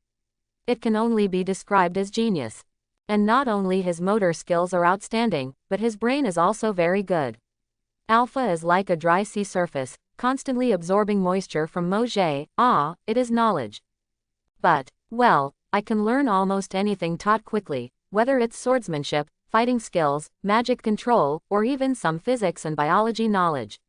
It can only be described as genius. And not only his motor skills are outstanding, but his brain is also very good. Alpha is like a dry sea surface, constantly absorbing moisture from Mojay. It is knowledge. But, well, I can learn almost anything taught quickly, whether it's swordsmanship, fighting skills, magic control, or even some physics and biology knowledge.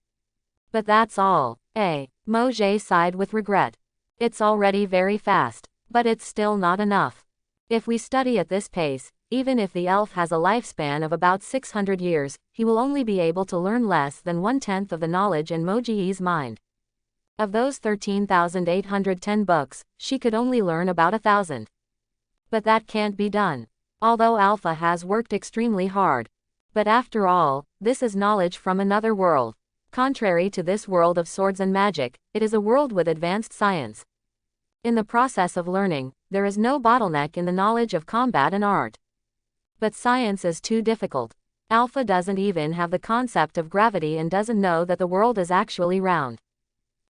But that's all. Mojay sighed with regret. It's already very fast, but it's still not enough. If we study at this pace, even if the elf has a lifespan of about 600 years, he will only be able to learn less than 1/10 of the knowledge in Mojay's mind. Of those 13,810 books, she could only learn about 1,000. But that can't be done. Although Alpha has worked extremely hard. But after all, this is knowledge from another world. Contrary to this world of swords and magic, it is a world with advanced science. In the process of learning, there is no bottleneck in the knowledge of combat and art. But science is too difficult. Alpha doesn't even have the concept of gravity and doesn't know that the world is actually round.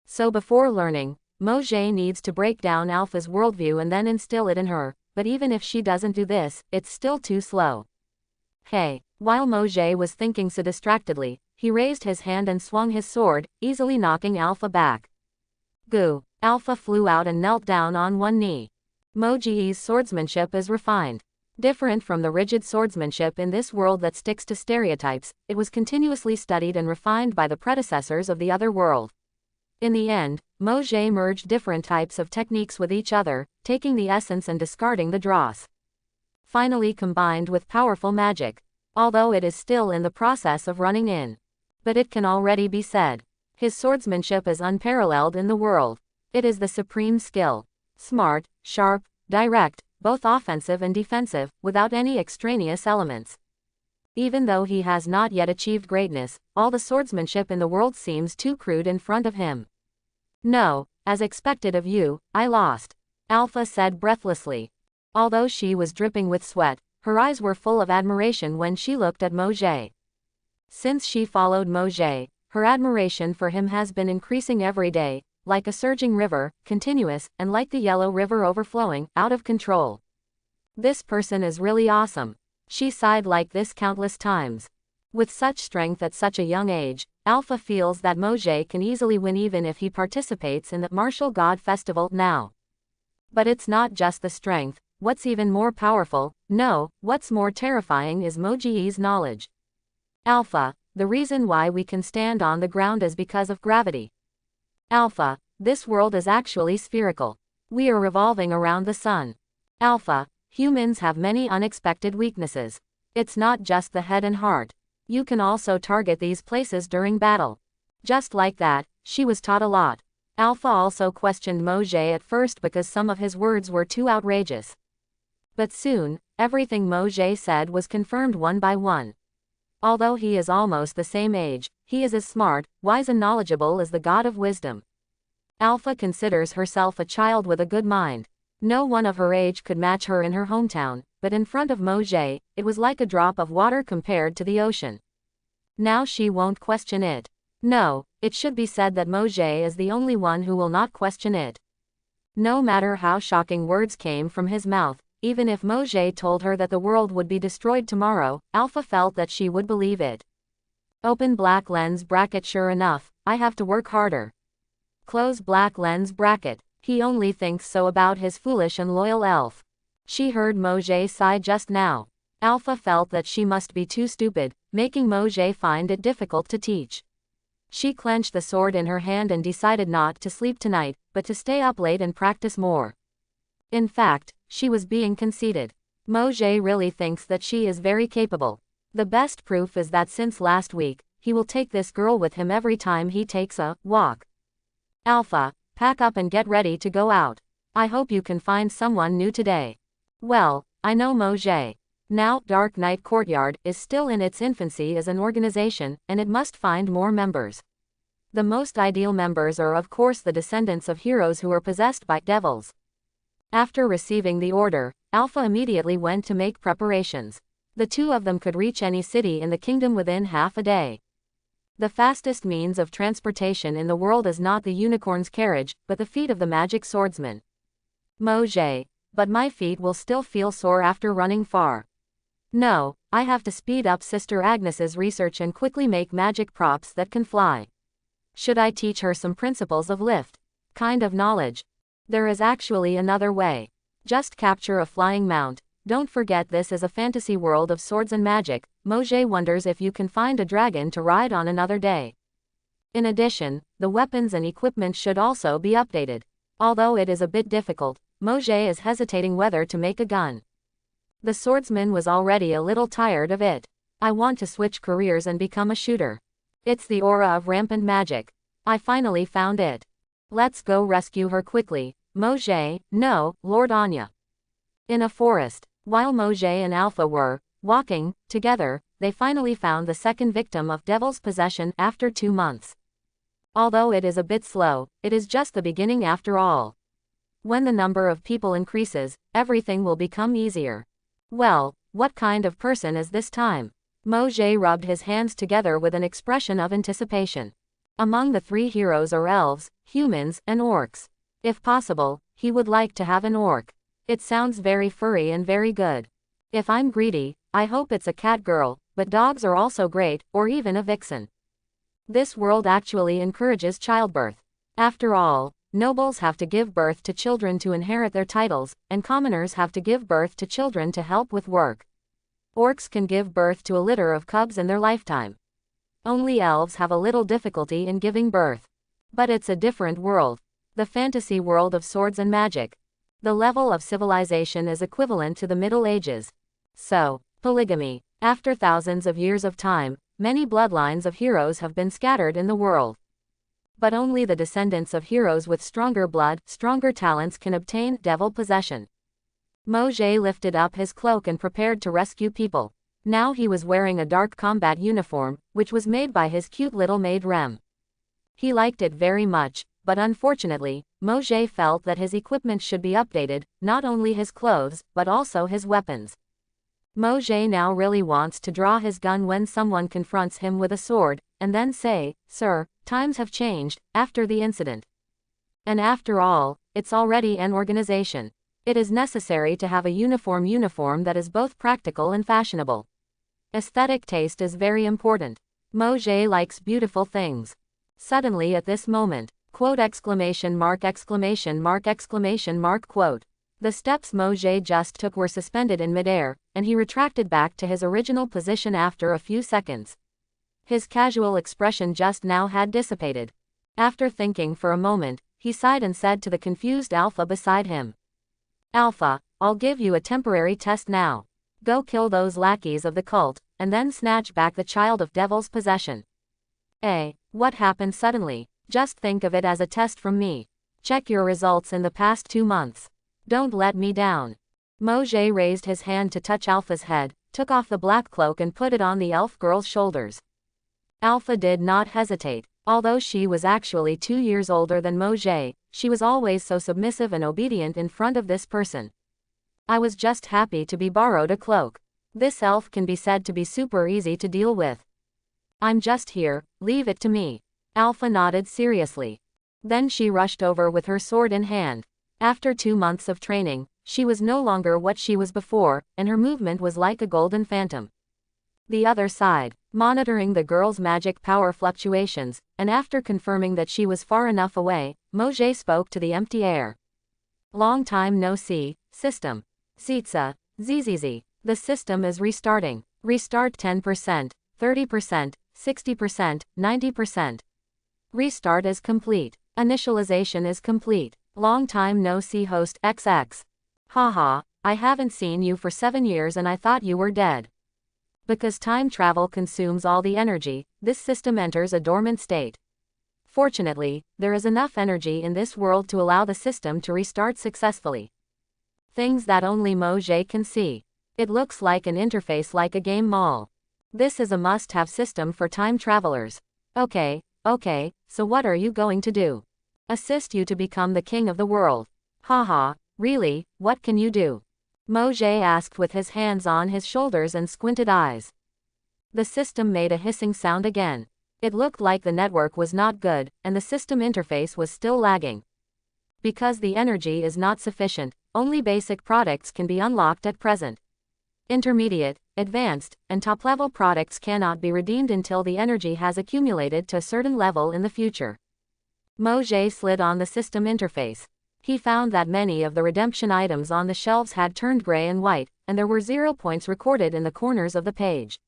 So before learning, Mojay needs to break down Alpha's worldview and then instill it in her, but even if she doesn't do this, it's still too slow. While Mojay was thinking so distractedly, he raised his hand and swung his sword, easily knocking Alpha back. Goo! Alpha flew out and knelt down on one knee. Mojay's swordsmanship is refined. Different from the rigid swordsmanship in this world that sticks to stereotypes, it was continuously studied and refined by the predecessors of the other world. In the end, Mojay merged different types of techniques with each other, taking the essence and discarding the dross. Finally combined with powerful magic. Although it is still in the process of running in. But it can already be said. His swordsmanship is unparalleled in the world. It is the supreme skill. Smart, sharp, direct, both offensive and defensive, without any extraneous elements. Even though he has not yet achieved greatness, all the swordsmanship in the world seems too crude in front of him. No, as expected of you, I lost. Alpha said breathlessly. Although she was dripping with sweat, her eyes were full of admiration when she looked at Mojay. Since she followed Mojay, her admiration for him has been increasing every day, like a surging river, continuous, and like the yellow river overflowing, out of control. This person is really awesome. She sighed like this countless times. With such strength at such a young age, Alpha feels that Mojay can easily win even if he participates in the martial god festival now. But it's not just the strength. What's even more powerful, no, what's more terrifying is Mojay's knowledge. Alpha, the reason why we can stand on the ground is because of gravity. Alpha, this world is actually spherical. We are revolving around the sun. Alpha, humans have many unexpected weaknesses. It's not just the head and heart. You can also target these places during battle. Just like that, she was taught a lot. Alpha also questioned Mojay at first because some of his words were too outrageous. But soon, everything Mojay said was confirmed one by one. Although he is almost the same age, he is as smart, wise and knowledgeable as the god of wisdom. Alpha considers herself a child with a good mind. No one of her age could match her in her hometown, but in front of Mojay, it was like a drop of water compared to the ocean. Now she won't question it. No, it should be said that Mojay is the only one who will not question it. No matter how shocking words came from his mouth, even if Mojay told her that the world would be destroyed tomorrow, Alpha felt that she would believe it. Open black lens bracket. Sure enough, I have to work harder. Close black lens bracket. He only thinks so about his foolish and loyal elf. She heard Mojay sigh just now. Alpha felt that she must be too stupid, making Mojay find it difficult to teach. She clenched the sword in her hand and decided not to sleep tonight, but to stay up late and practice more. In fact, she was being conceited. Mojay really thinks that she is very capable. The best proof is that since last week, he will take this girl with him every time he takes a walk. Alpha, pack up and get ready to go out. I hope you can find someone new today. Well, I know Mojay. Now, Dark Knight Courtyard is still in its infancy as an organization, and it must find more members. The most ideal members are of course the descendants of heroes who are possessed by devils. After receiving the order, Alpha immediately went to make preparations. The two of them could reach any city in the kingdom within half a day. The fastest means of transportation in the world is not the unicorn's carriage, but the feet of the magic swordsman. Mojay, but my feet will still feel sore after running far. No, I have to speed up Sister Agnes's research and quickly make magic props that can fly. Should I teach her some principles of lift? Kind of knowledge. There is actually another way. Just capture a flying mount. Don't forget this is a fantasy world of swords and magic. Mojay wonders if you can find a dragon to ride on another day. In addition, the weapons and equipment should also be updated. Although it is a bit difficult, Mojay is hesitating whether to make a gun. The swordsman was already a little tired of it. I want to switch careers and become a shooter. It's the aura of rampant magic. I finally found it. Let's go rescue her quickly. Mojay, no, Lord Anya. In a forest, while Mojay and Alpha were walking together, they finally found the second victim of devil's possession after 2 months. Although it is a bit slow, it is just the beginning after all. When the number of people increases, everything will become easier. Well, what kind of person is this time? Mojay rubbed his hands together with an expression of anticipation. Among the 3 heroes are elves, humans, and orcs. If possible, he would like to have an orc. It sounds very furry and very good. If I'm greedy, I hope it's a cat girl, but dogs are also great, or even a vixen. This world actually encourages childbirth. After all, nobles have to give birth to children to inherit their titles, and commoners have to give birth to children to help with work. Orcs can give birth to a litter of cubs in their lifetime. Only elves have a little difficulty in giving birth. But it's a different world. The fantasy world of swords and magic. The level of civilization is equivalent to the Middle Ages. So, polygamy. After thousands of years of time, many bloodlines of heroes have been scattered in the world. But only the descendants of heroes with stronger blood, stronger talents can obtain devil possession. Mojay lifted up his cloak and prepared to rescue people. Now he was wearing a dark combat uniform, which was made by his cute little maid Rem. He liked it very much, but unfortunately, Mojay felt that his equipment should be updated, not only his clothes, but also his weapons. Mojay now really wants to draw his gun when someone confronts him with a sword, and then say, "Sir, times have changed," after the incident. And after all, it's already an organization. It is necessary to have a uniform that is both practical and fashionable. Aesthetic taste is very important. Mojay likes beautiful things. Suddenly at this moment, quote exclamation mark exclamation mark exclamation mark quote. The steps Mojay just took were suspended in midair, and he retracted back to his original position after a few seconds. His casual expression just now had dissipated. After thinking for a moment, he sighed and said to the confused Alpha beside him. Alpha, I'll give you a temporary test now. Go kill those lackeys of the cult, and then snatch back the child of devil's possession. What happened suddenly? Just think of it as a test from me. Check your results in the past 2 months. Don't let me down. Mojay raised his hand to touch Alpha's head, took off the black cloak and put it on the elf girl's shoulders. Alpha did not hesitate. Although she was actually 2 years older than Mojay, she was always so submissive and obedient in front of this person. I was just happy to be borrowed a cloak. This elf can be said to be super easy to deal with. I'm just here, leave it to me. Alpha nodded seriously. Then she rushed over with her sword in hand. After 2 months of training, she was no longer what she was before, and her movement was like a golden phantom. The other side, monitoring the girl's magic power fluctuations, and after confirming that she was far enough away, Mojay spoke to the empty air. Long time no see, system. Zitsa, ZZZ. The system is restarting. Restart 10%, 30%, 60%, 90%. Restart is complete. Initialization is complete. Long time no see host XX. Haha, I haven't seen you for 7 years and I thought you were dead. Because time travel consumes all the energy, this system enters a dormant state. Fortunately, there is enough energy in this world to allow the system to restart successfully. Things that only Mojay can see. It looks like an interface like a game mall. This is a must-have system for time travelers. Okay, so what are you going to do? Assist you to become the king of the world. Haha, really, what can you do? Mojay asked with his hands on his shoulders and squinted eyes. The system made a hissing sound again. It looked like the network was not good, and the system interface was still lagging. Because the energy is not sufficient, only basic products can be unlocked at present. Intermediate, advanced, and top-level products cannot be redeemed until the energy has accumulated to a certain level in the future. Mojay slid on the system interface. He found that many of the redemption items on the shelves had turned gray and white, and there were 0 points recorded in the corners of the page.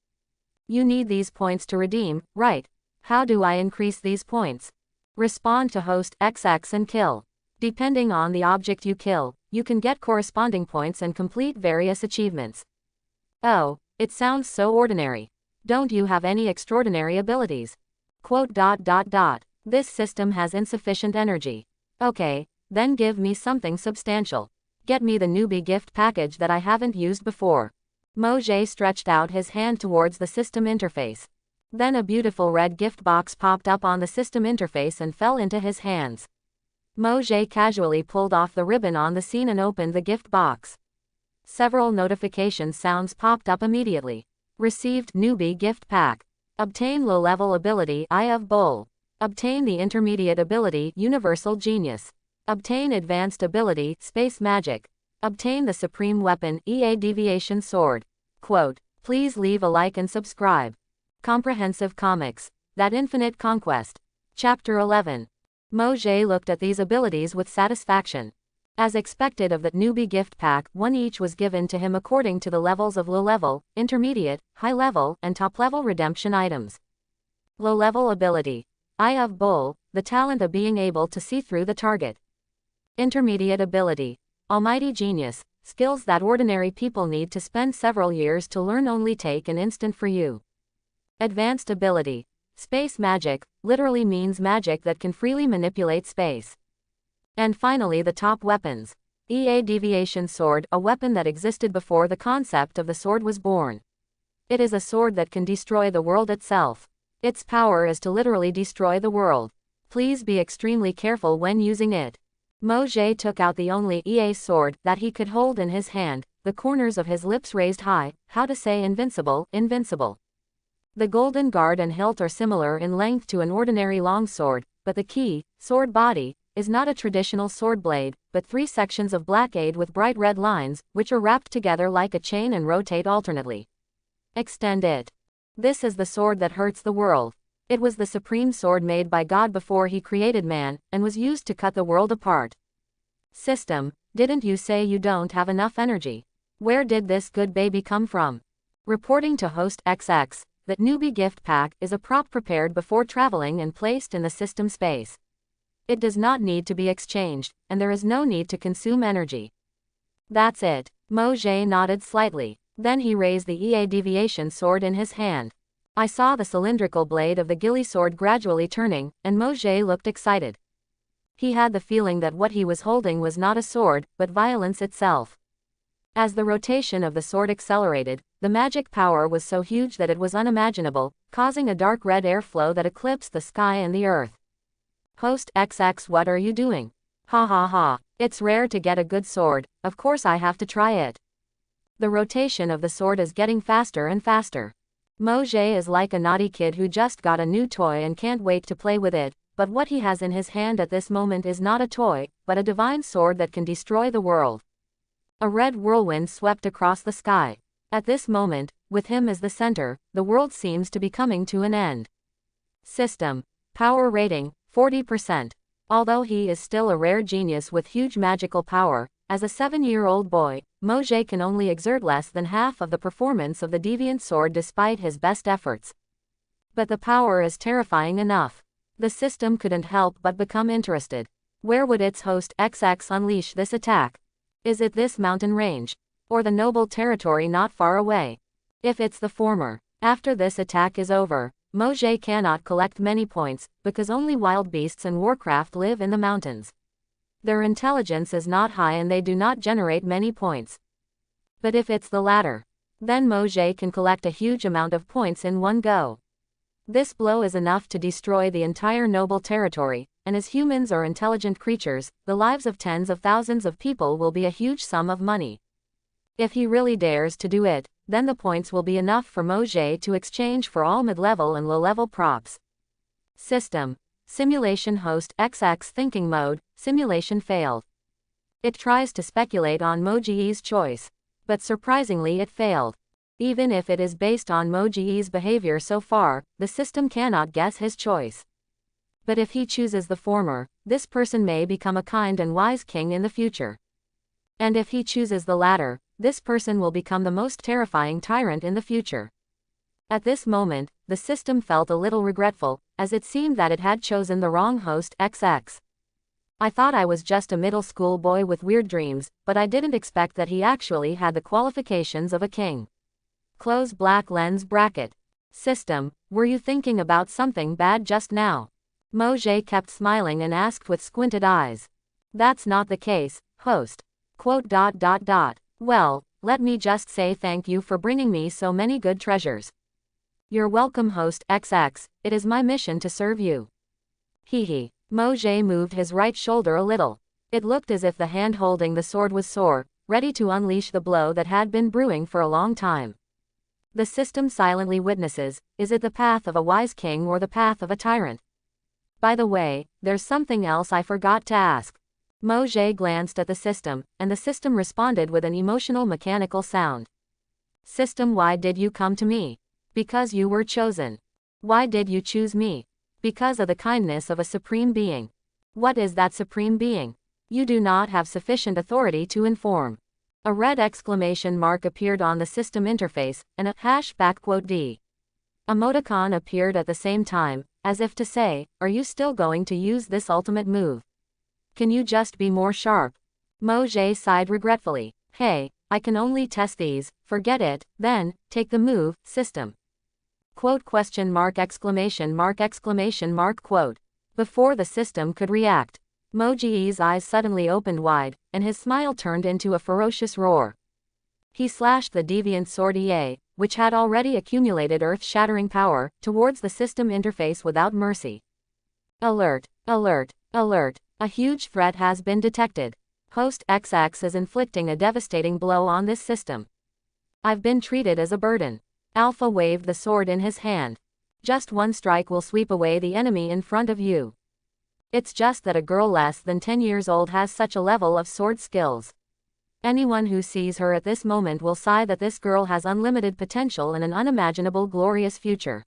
You need these points to redeem, right? How do I increase these points? Respond to host XX and kill. Depending on the object you kill, you can get corresponding points and complete various achievements. Oh, it sounds so ordinary. Don't you have any extraordinary abilities? This system has insufficient energy. Okay, then give me something substantial. Get me the newbie gift package that I haven't used before. Mojay stretched out his hand towards the system interface. Then a beautiful red gift box popped up on the system interface and fell into his hands. Mojay casually pulled off the ribbon on the scene and opened the gift box. Several notification sounds popped up immediately. Received newbie gift pack. Obtain low-level ability Eye of Bull. Obtain the intermediate ability Universal Genius. Obtain advanced ability Space Magic. Obtain the supreme weapon EA Deviation Sword. Quote, please leave a like and subscribe. Comprehensive Comics. That Infinite Conquest. Chapter 11. Mojay looked at these abilities with satisfaction. As expected of the newbie gift pack, one each was given to him according to the levels of low-level, intermediate, high-level, and top-level redemption items. Low-level ability. Eye of Bull, the talent of being able to see through the target. Intermediate ability. Almighty Genius, skills that ordinary people need to spend several years to learn only take an instant for you. Advanced ability. Space Magic, literally means magic that can freely manipulate space. And finally the top weapons. EA Deviation Sword, a weapon that existed before the concept of the sword was born. It is a sword that can destroy the world itself. Its power is to literally destroy the world. Please be extremely careful when using it. Mojay took out the only EA sword that he could hold in his hand, the corners of his lips raised high, how to say invincible. The golden guard and hilt are similar in length to an ordinary longsword, but the key, sword body, is not a traditional sword blade, but 3 sections of blackade with bright red lines, which are wrapped together like a chain and rotate alternately. Extend it. This is the sword that hurts the world. It was the supreme sword made by God before he created man, and was used to cut the world apart. System, didn't you say you don't have enough energy? Where did this good baby come from? Reporting to host XX, that newbie gift pack is a prop prepared before traveling and placed in the system space. It does not need to be exchanged, and there is no need to consume energy. That's it. Mojay nodded slightly. Then he raised the EA Deviation Sword in his hand. I saw the cylindrical blade of the ghillie sword gradually turning, and Mojay looked excited. He had the feeling that what he was holding was not a sword, but violence itself. As the rotation of the sword accelerated, the magic power was so huge that it was unimaginable, causing a dark red airflow that eclipsed the sky and the earth. Host XX, what are you doing? Ha ha ha, it's rare to get a good sword, of course I have to try it. The rotation of the sword is getting faster and faster. Mojay is like a naughty kid who just got a new toy and can't wait to play with it, but what he has in his hand at this moment is not a toy, but a divine sword that can destroy the world. A red whirlwind swept across the sky. At this moment, with him as the center, the world seems to be coming to an end. System. Power rating, 40%. Although he is still a rare genius with huge magical power, as a 7-year-old boy, Mojay can only exert less than half of the performance of the deviant sword despite his best efforts. But the power is terrifying enough. The system couldn't help but become interested. Where would its host XX unleash this attack? Is it this mountain range? Or the noble territory not far away? If it's the former, after this attack is over, Mojay cannot collect many points, because only wild beasts and warcraft live in the mountains. Their intelligence is not high and they do not generate many points. But if it's the latter, then Mojay can collect a huge amount of points in one go. This blow is enough to destroy the entire noble territory, and as humans are intelligent creatures, the lives of tens of thousands of people will be a huge sum of money. If he really dares to do it, then the points will be enough for Mojay to exchange for all mid-level and low-level props. System. Simulation host XX thinking mode, simulation failed. It tries to speculate on Mojay's choice. But surprisingly it failed. Even if it is based on Mojay's behavior so far, the system cannot guess his choice. But if he chooses the former, this person may become a kind and wise king in the future. And if he chooses the latter, this person will become the most terrifying tyrant in the future. At this moment, the system felt a little regretful, as it seemed that it had chosen the wrong host XX. I thought I was just a middle school boy with weird dreams, but I didn't expect that he actually had the qualifications of a king. Close black lens bracket. System, were you thinking about something bad just now? Mojay kept smiling and asked with squinted eyes. That's not the case, host. Quote. Well, let me just say thank you for bringing me so many good treasures. You're welcome host XX, it is my mission to serve you. Hee. Mojay moved his right shoulder a little. It looked as if the hand holding the sword was sore, ready to unleash the blow that had been brewing for a long time. The system silently witnesses, is it the path of a wise king or the path of a tyrant? By the way, there's something else I forgot to ask. Mojay glanced at the system, and the system responded with an emotional mechanical sound. System, why did you come to me? Because you were chosen. Why did you choose me? Because of the kindness of a supreme being. What is that supreme being? You do not have sufficient authority to inform. A red exclamation mark appeared on the system interface, and a #D emoticon appeared at the same time, as if to say, are you still going to use this ultimate move? Can you just be more sharp? Mojay sighed regretfully. Hey, I can only test these, forget it, then, take the move, system. Quote ? Quote. Before the system could react, Mojay's eyes suddenly opened wide, and his smile turned into a ferocious roar. He slashed the deviant sword EA, which had already accumulated earth-shattering power, towards the system interface without mercy. Alert, alert, alert, a huge threat has been detected. Host XX is inflicting a devastating blow on this system. I've been treated as a burden. Alpha waved the sword in his hand. Just one strike will sweep away the enemy in front of you. It's just that a girl less than 10 years old has such a level of sword skills. Anyone who sees her at this moment will sigh that this girl has unlimited potential and an unimaginable glorious future.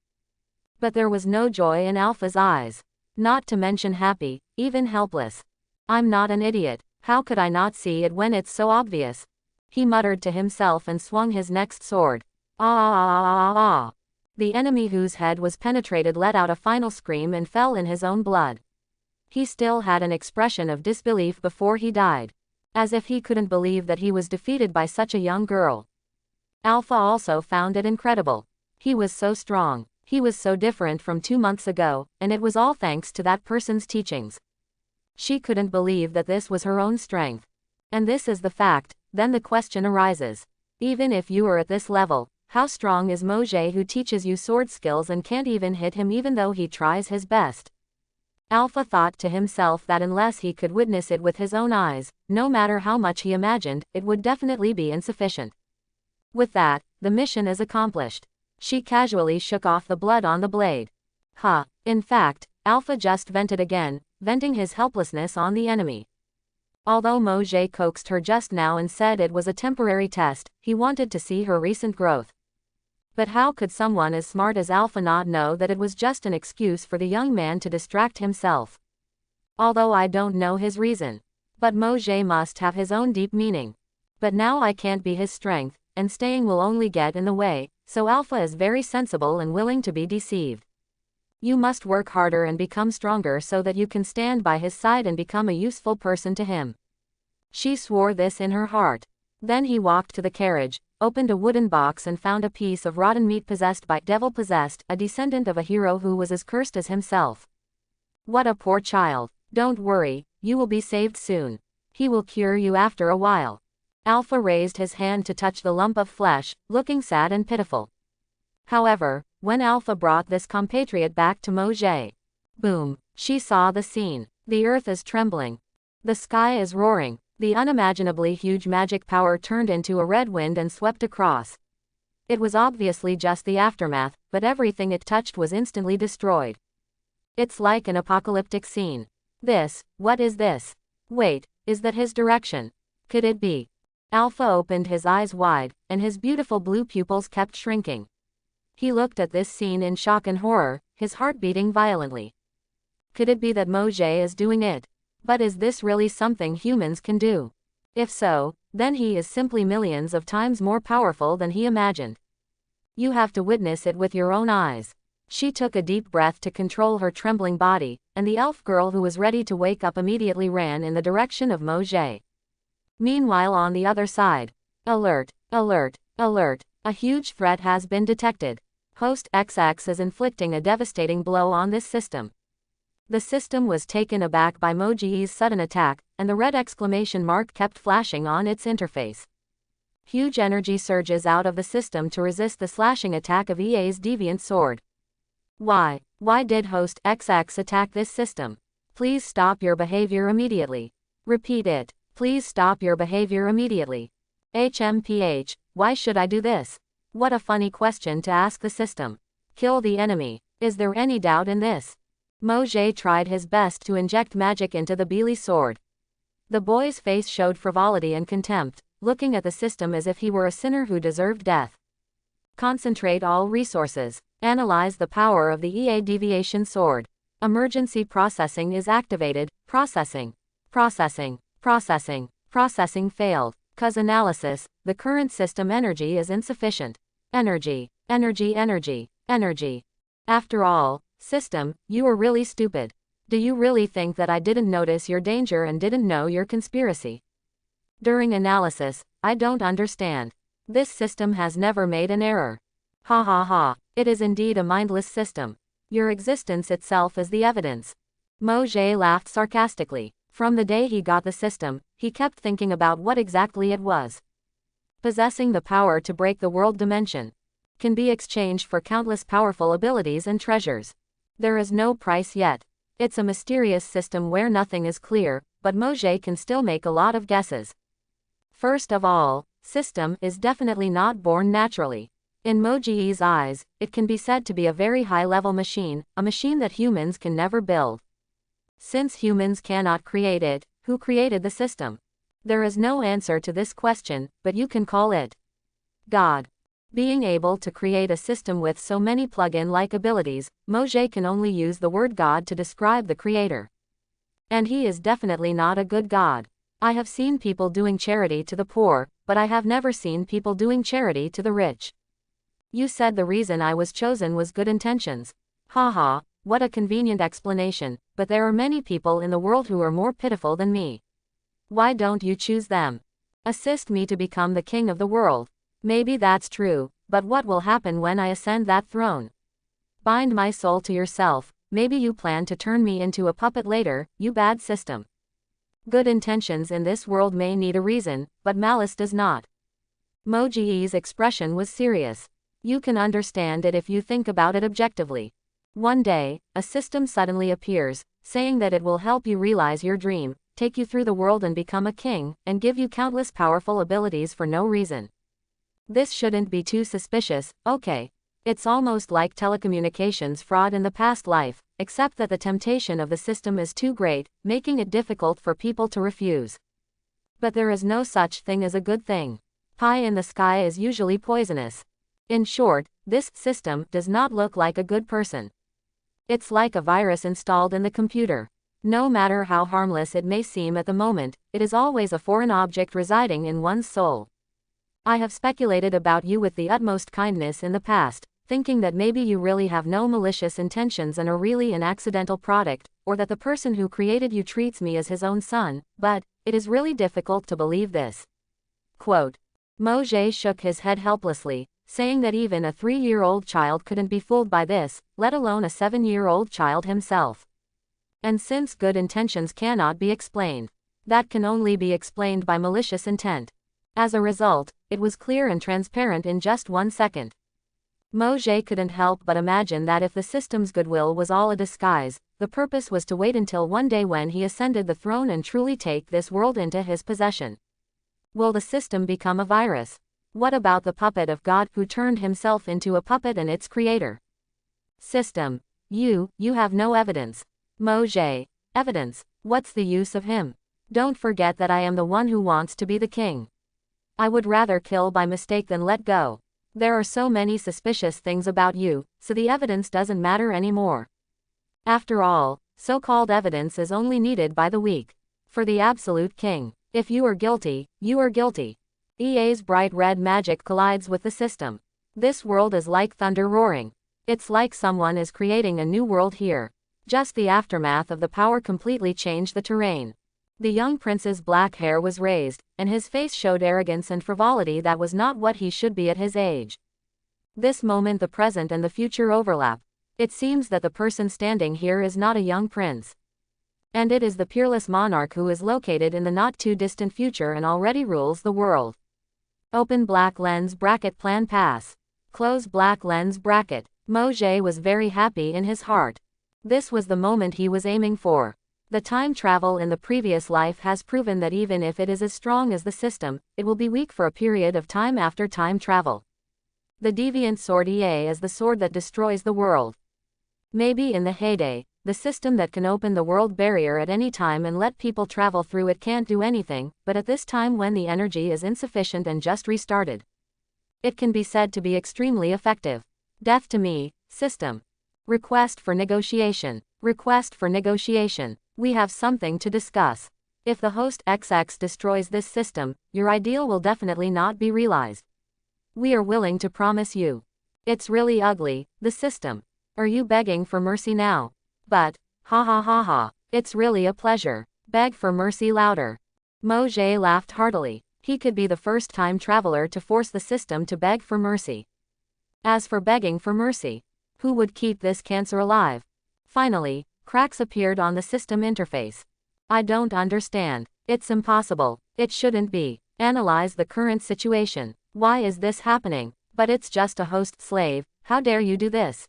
But there was no joy in Alpha's eyes. Not to mention happy, even helpless. I'm not an idiot, how could I not see it when it's so obvious? He muttered to himself and swung his next sword. Ah! The enemy whose head was penetrated let out a final scream and fell in his own blood. He still had an expression of disbelief before he died. As if he couldn't believe that he was defeated by such a young girl. Alpha also found it incredible. He was so strong. He was so different from 2 months ago, and it was all thanks to that person's teachings. She couldn't believe that this was her own strength. And this is the fact, then the question arises. Even if you are at this level, how strong is Mojay who teaches you sword skills and can't even hit him even though he tries his best? Alpha thought to himself that unless he could witness it with his own eyes, no matter how much he imagined, it would definitely be insufficient. With that, the mission is accomplished. She casually shook off the blood on the blade. In fact, Alpha just vented again, venting his helplessness on the enemy. Although Mojay coaxed her just now and said it was a temporary test, he wanted to see her recent growth. But how could someone as smart as Alpha not know that it was just an excuse for the young man to distract himself? Although I don't know his reason. But Mojay must have his own deep meaning. But now I can't be his strength, and staying will only get in the way, so Alpha is very sensible and willing to be deceived. You must work harder and become stronger so that you can stand by his side and become a useful person to him. She swore this in her heart. Then he walked to the carriage, opened a wooden box and found a piece of rotten meat possessed by devil possessed, a descendant of a hero who was as cursed as himself. What a poor child. Don't worry, you will be saved soon. He will cure you after a while. Alpha raised his hand to touch the lump of flesh, looking sad and pitiful. However, when Alpha brought this compatriot back to Mojay, boom, she saw the scene. The earth is trembling. The sky is roaring. The unimaginably huge magic power turned into a red wind and swept across. It was obviously just the aftermath, but everything it touched was instantly destroyed. It's like an apocalyptic scene. What is this? Wait, is that his direction? Could it be? Alpha opened his eyes wide, and his beautiful blue pupils kept shrinking. He looked at this scene in shock and horror, his heart beating violently. Could it be that Mojay is doing it? But is this really something humans can do? If so, then he is simply millions of times more powerful than he imagined. You have to witness it with your own eyes. She took a deep breath to control her trembling body, and the elf girl who was ready to wake up immediately ran in the direction of Mojay. Meanwhile on the other side, alert, alert, alert, a huge threat has been detected. Host XX is inflicting a devastating blow on this system. The system was taken aback by Mojay's sudden attack, and the red exclamation mark kept flashing on its interface. Huge energy surges out of the system to resist the slashing attack of EA's deviant sword. Why did Host XX attack this system? Please stop your behavior immediately. Repeat it. Please stop your behavior immediately. HMPH, why should I do this? What a funny question to ask the system. Kill the enemy. Is there any doubt in this? Mojay tried his best to inject magic into the Beely sword. The boy's face showed frivolity and contempt, looking at the system as if he were a sinner who deserved death. Concentrate all resources. Analyze the power of the EA deviation sword. Emergency processing is activated. Processing. Processing. Processing. Processing failed. Cause analysis, the current system energy is insufficient. Energy. Energy. Energy. Energy. After all, system, you are really stupid. Do you really think that I didn't notice your danger and didn't know your conspiracy? During analysis, I don't understand. This system has never made an error. Ha ha ha, it is indeed a mindless system. Your existence itself is the evidence. Mojay laughed sarcastically. From the day he got the system, he kept thinking about what exactly it was. Possessing the power to break the world dimension can be exchanged for countless powerful abilities and treasures. There is no price yet. It's a mysterious system where nothing is clear, but Mojay can still make a lot of guesses. First of all, system is definitely not born naturally. In Mojay's eyes, it can be said to be a very high-level machine, a machine that humans can never build. Since humans cannot create it, who created the system? There is no answer to this question, but you can call it God. Being able to create a system with so many plug-in-like abilities, Mojay can only use the word God to describe the creator. And he is definitely not a good God. I have seen people doing charity to the poor, but I have never seen people doing charity to the rich. You said the reason I was chosen was good intentions. Haha, what a convenient explanation, but there are many people in the world who are more pitiful than me. Why don't you choose them? Assist me to become the king of the world. Maybe that's true, but what will happen when I ascend that throne? Bind my soul to yourself. Maybe you plan to turn me into a puppet later, you bad system. Good intentions in this world may need a reason, but malice does not. Mojay's expression was serious. You can understand it if you think about it objectively. One day, a system suddenly appears, saying that it will help you realize your dream, take you through the world and become a king, and give you countless powerful abilities for no reason. This shouldn't be too suspicious, okay? It's almost like telecommunications fraud in the past life, except that the temptation of the system is too great, making it difficult for people to refuse. But there is no such thing as a good thing. Pie in the sky is usually poisonous. In short, this system does not look like a good person. It's like a virus installed in the computer. No matter how harmless it may seem at the moment, it is always a foreign object residing in one's soul. I have speculated about you with the utmost kindness in the past, thinking that maybe you really have no malicious intentions and are really an accidental product, or that the person who created you treats me as his own son, but it is really difficult to believe this. Quote. Mojay shook his head helplessly, saying that even a 3-year-old child couldn't be fooled by this, let alone a 7-year-old child himself. And since good intentions cannot be explained, that can only be explained by malicious intent. As a result, it was clear and transparent in just 1 second. Mojay couldn't help but imagine that if the system's goodwill was all a disguise, the purpose was to wait until one day when he ascended the throne and truly take this world into his possession. Will the system become a virus? What about the puppet of God who turned himself into a puppet and its creator? System. You have no evidence. Mojay. Evidence. What's the use of him? Don't forget that I am the one who wants to be the king. I would rather kill by mistake than let go. There are so many suspicious things about you, so the evidence doesn't matter anymore. After all, so-called evidence is only needed by the weak. For the absolute king. If you are guilty, you are guilty. EA's bright red magic collides with the system. This world is like thunder roaring. It's like someone is creating a new world here. Just the aftermath of the power completely changed the terrain. The young prince's black hair was raised, and his face showed arrogance and frivolity that was not what he should be at his age. This moment the present and the future overlap. It seems that the person standing here is not a young prince. And it is the peerless monarch who is located in the not-too-distant future and already rules the world. Open black lens bracket plan pass. Close black lens bracket. Mojay was very happy in his heart. This was the moment he was aiming for. The time travel in the previous life has proven that even if it is as strong as the system, it will be weak for a period of time after time travel. The deviant sword EA is the sword that destroys the world. Maybe in the heyday, the system that can open the world barrier at any time and let people travel through it can't do anything, but at this time when the energy is insufficient and just restarted, it can be said to be extremely effective. Death to me, system. Request for negotiation. Request for negotiation. We have something to discuss. If the host XX destroys this system, your ideal will definitely not be realized. We are willing to promise you. It's really ugly, the system. Are you begging for mercy now? But, ha ha ha ha, it's really a pleasure. Beg for mercy louder. Mojay laughed heartily. He could be the first time traveler to force the system to beg for mercy. As for begging for mercy, who would keep this cancer alive? Finally, cracks appeared on the system interface. I don't understand. It's impossible. It shouldn't be. Analyze the current situation. Why is this happening? But it's just a host slave. How dare you do this?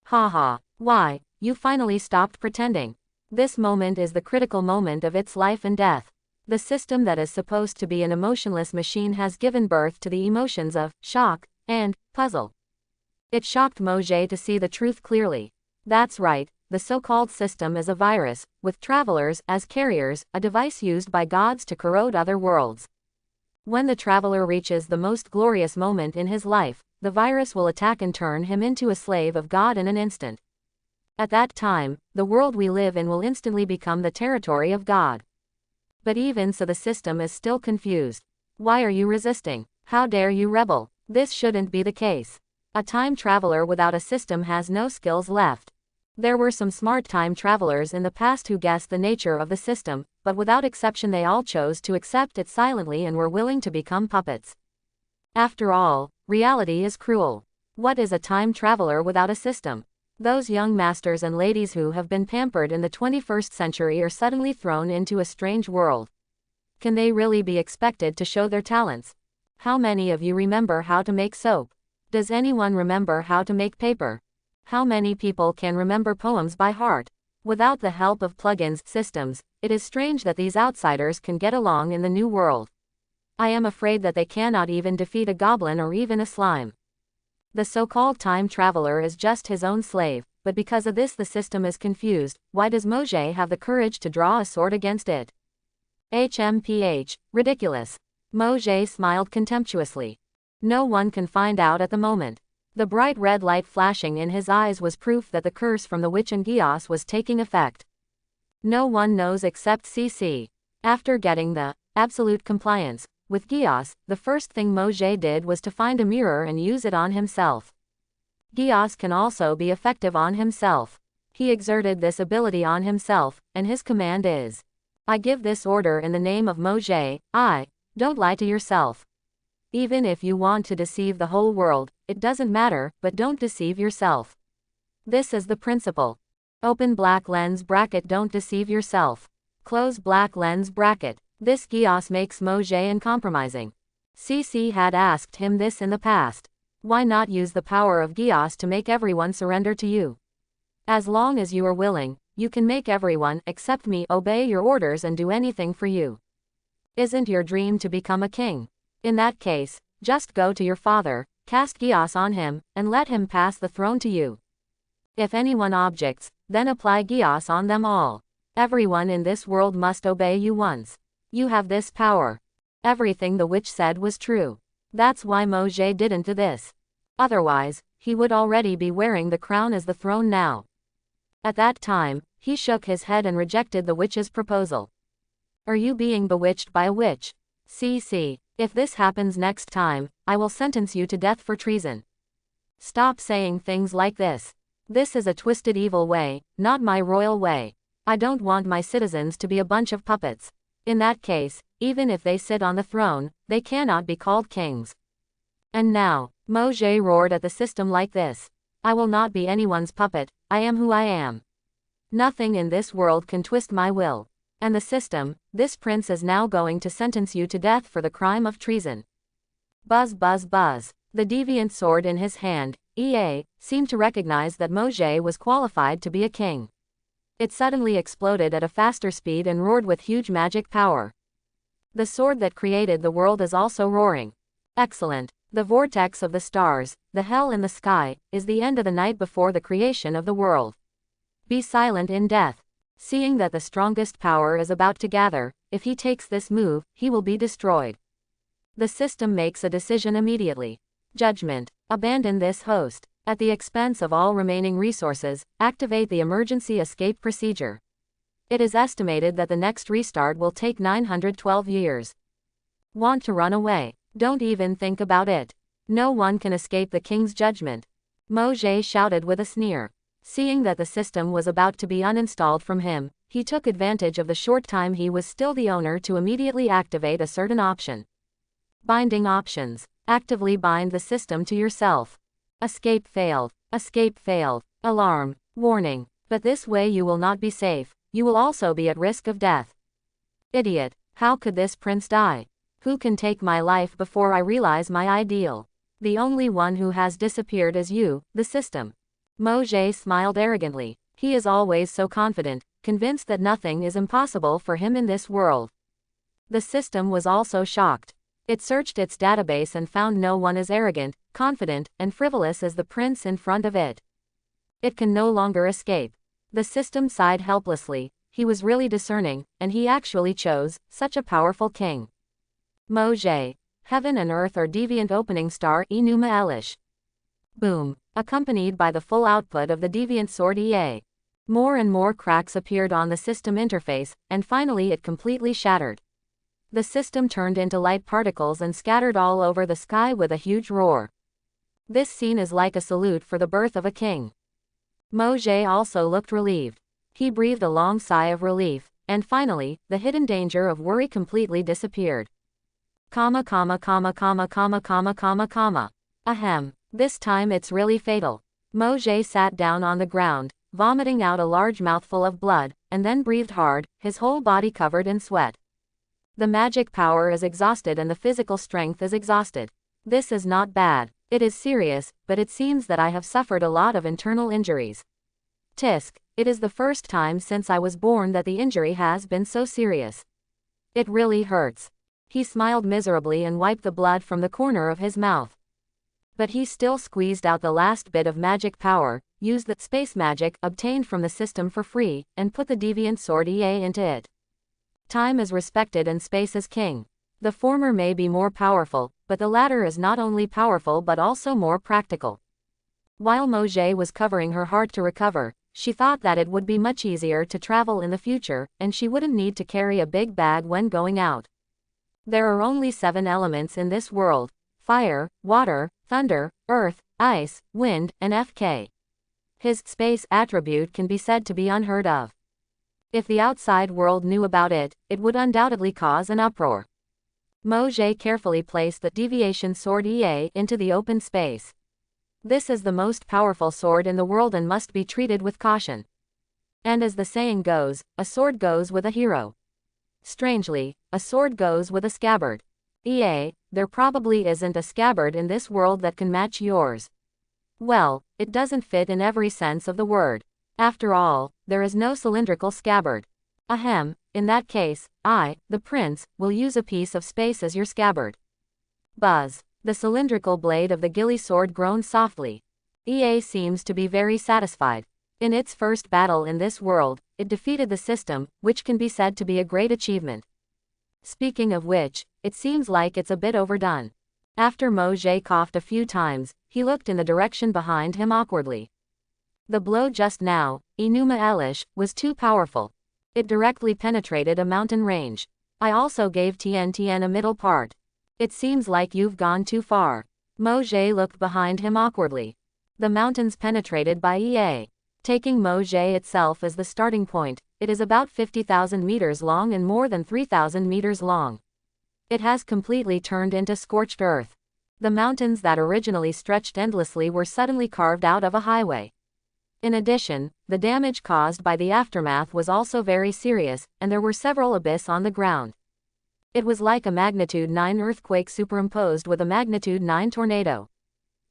Haha. Why? You finally stopped pretending. This moment is the critical moment of its life and death. The system that is supposed to be an emotionless machine has given birth to the emotions of shock and puzzle. It shocked Mojay to see the truth clearly. That's right. The so-called system is a virus, with travelers as carriers, a device used by gods to corrode other worlds. When the traveler reaches the most glorious moment in his life, the virus will attack and turn him into a slave of God in an instant. At that time, the world we live in will instantly become the territory of God. But even so, the system is still confused. Why are you resisting? How dare you rebel? This shouldn't be the case. A time traveler without a system has no skills left. There were some smart time travelers in the past who guessed the nature of the system, but without exception they all chose to accept it silently and were willing to become puppets. After all, reality is cruel. What is a time traveler without a system? Those young masters and ladies who have been pampered in the 21st century are suddenly thrown into a strange world. Can they really be expected to show their talents? How many of you remember how to make soap? Does anyone remember how to make paper? How many people can remember poems by heart? Without the help of plugins, systems, it is strange that these outsiders can get along in the new world. I am afraid that they cannot even defeat a goblin or even a slime. The so-called time traveler is just his own slave, but because of this the system is confused. Why does Mojay have the courage to draw a sword against it? HMPH, ridiculous. Mojay smiled contemptuously. No one can find out at the moment. The bright red light flashing in his eyes was proof that the curse from the witch and Gios was taking effect. No one knows except CC. After getting the absolute compliance with Gios, the first thing Mojay did was to find a mirror and use it on himself. Gios can also be effective on himself. He exerted this ability on himself, and his command is, I give this order in the name of Mojay, Don't lie to yourself. Even if you want to deceive the whole world, it doesn't matter, but don't deceive yourself. This is the principle. Open black lens bracket. Don't deceive yourself. Close black lens bracket. This Gios makes Mojay uncompromising. CC had asked him this in the past. Why not use the power of Gios to make everyone surrender to you? As long as you are willing, you can make everyone, except me, obey your orders and do anything for you. Isn't your dream to become a king? In that case, just go to your father, cast Gios on him, and let him pass the throne to you. If anyone objects, then apply Gios on them all. Everyone in this world must obey you once. You have this power. Everything the witch said was true. That's why Mojay didn't do this. Otherwise, he would already be wearing the crown as the throne now. At that time, he shook his head and rejected the witch's proposal. Are you being bewitched by a witch? CC, if this happens next time, I will sentence you to death for treason. Stop saying things like this. This is a twisted evil way, not my royal way. I don't want my citizens to be a bunch of puppets. In that case, even if they sit on the throne, they cannot be called kings. And now, Mojay roared at the system like this. I will not be anyone's puppet, I am who I am. Nothing in this world can twist my will. And the system, this prince is now going to sentence you to death for the crime of treason. Buzz buzz buzz. The deviant sword in his hand, EA, seemed to recognize that Mojay was qualified to be a king. It suddenly exploded at a faster speed and roared with huge magic power. The sword that created the world is also roaring. Excellent. The vortex of the stars, the hell in the sky, is the end of the night before the creation of the world. Be silent in death. Seeing that the strongest power is about to gather, if he takes this move, he will be destroyed. The system makes a decision immediately. Judgment. Abandon this host. At the expense of all remaining resources, activate the emergency escape procedure. It is estimated that the next restart will take 912 years. Want to run away? Don't even think about it. No one can escape the king's judgment. Mojay shouted with a sneer. Seeing that the system was about to be uninstalled from him, he took advantage of the short time he was still the owner to immediately activate a certain option. Binding options. Actively bind the system to yourself. Escape failed. Escape failed. Alarm. Warning. But this way you will not be safe. You will also be at risk of death. Idiot. How could this prince die? Who can take my life before I realize my ideal? The only one who has disappeared is you, the system. Mojay smiled arrogantly. He is always so confident, convinced that nothing is impossible for him in this world. The system was also shocked. It searched its database and found no one as arrogant, confident, and frivolous as the prince in front of it. It can no longer escape. The system sighed helplessly. He was really discerning, and he actually chose such a powerful king. Mojay. Heaven and earth are deviant opening star Enuma Elish. Boom. Accompanied by the full output of the deviant sword EA. More and more cracks appeared on the system interface, and finally it completely shattered. The system turned into light particles and scattered all over the sky with a huge roar. This scene is like a salute for the birth of a king. Mojay also looked relieved. He breathed a long sigh of relief, and finally, the hidden danger of worry completely disappeared. Ahem. This time it's really fatal. Mojay sat down on the ground, vomiting out a large mouthful of blood, and then breathed hard, his whole body covered in sweat. The magic power is exhausted and the physical strength is exhausted. This is not bad. It is serious, but it seems that I have suffered a lot of internal injuries. Tisk, it is the first time since I was born that the injury has been so serious. It really hurts. He smiled miserably and wiped the blood from the corner of his mouth. But he still squeezed out the last bit of magic power, used the space magic obtained from the system for free, and put the deviant sword EA into it. Time is respected and space is king. The former may be more powerful, but the latter is not only powerful but also more practical. While Mojay was covering her heart to recover, she thought that it would be much easier to travel in the future, and she wouldn't need to carry a big bag when going out. There are only 7 elements in this world: fire, water, thunder, earth, ice, wind, and FK. His space attribute can be said to be unheard of. If the outside world knew about it, it would undoubtedly cause an uproar. Mojay carefully placed the deviation sword EA into the open space. This is the most powerful sword in the world and must be treated with caution. And as the saying goes, a sword goes with a hero. Strangely, a sword goes with a scabbard. EA, there probably isn't a scabbard in this world that can match yours. Well, it doesn't fit in every sense of the word. After all, there is no cylindrical scabbard. Ahem, in that case, I, the prince, will use a piece of space as your scabbard. Buzz. The cylindrical blade of the ghillie sword groaned softly. EA seems to be very satisfied. In its first battle in this world, it defeated the system, which can be said to be a great achievement. Speaking of which, it seems like it's a bit overdone. After Mojay coughed a few times, he looked in the direction behind him awkwardly. The blow just now, Enuma Elish, was too powerful. It directly penetrated a mountain range. I also gave Tien a middle part. It seems like you've gone too far. Mojay looked behind him awkwardly. The mountains penetrated by EA. Taking Mojay itself as the starting point, it is about 50,000 meters long and more than 3,000 meters long. It has completely turned into scorched earth. The mountains that originally stretched endlessly were suddenly carved out of a highway. In addition, the damage caused by the aftermath was also very serious, and there were several abysses on the ground. It was like a magnitude 9 earthquake superimposed with a magnitude 9 tornado.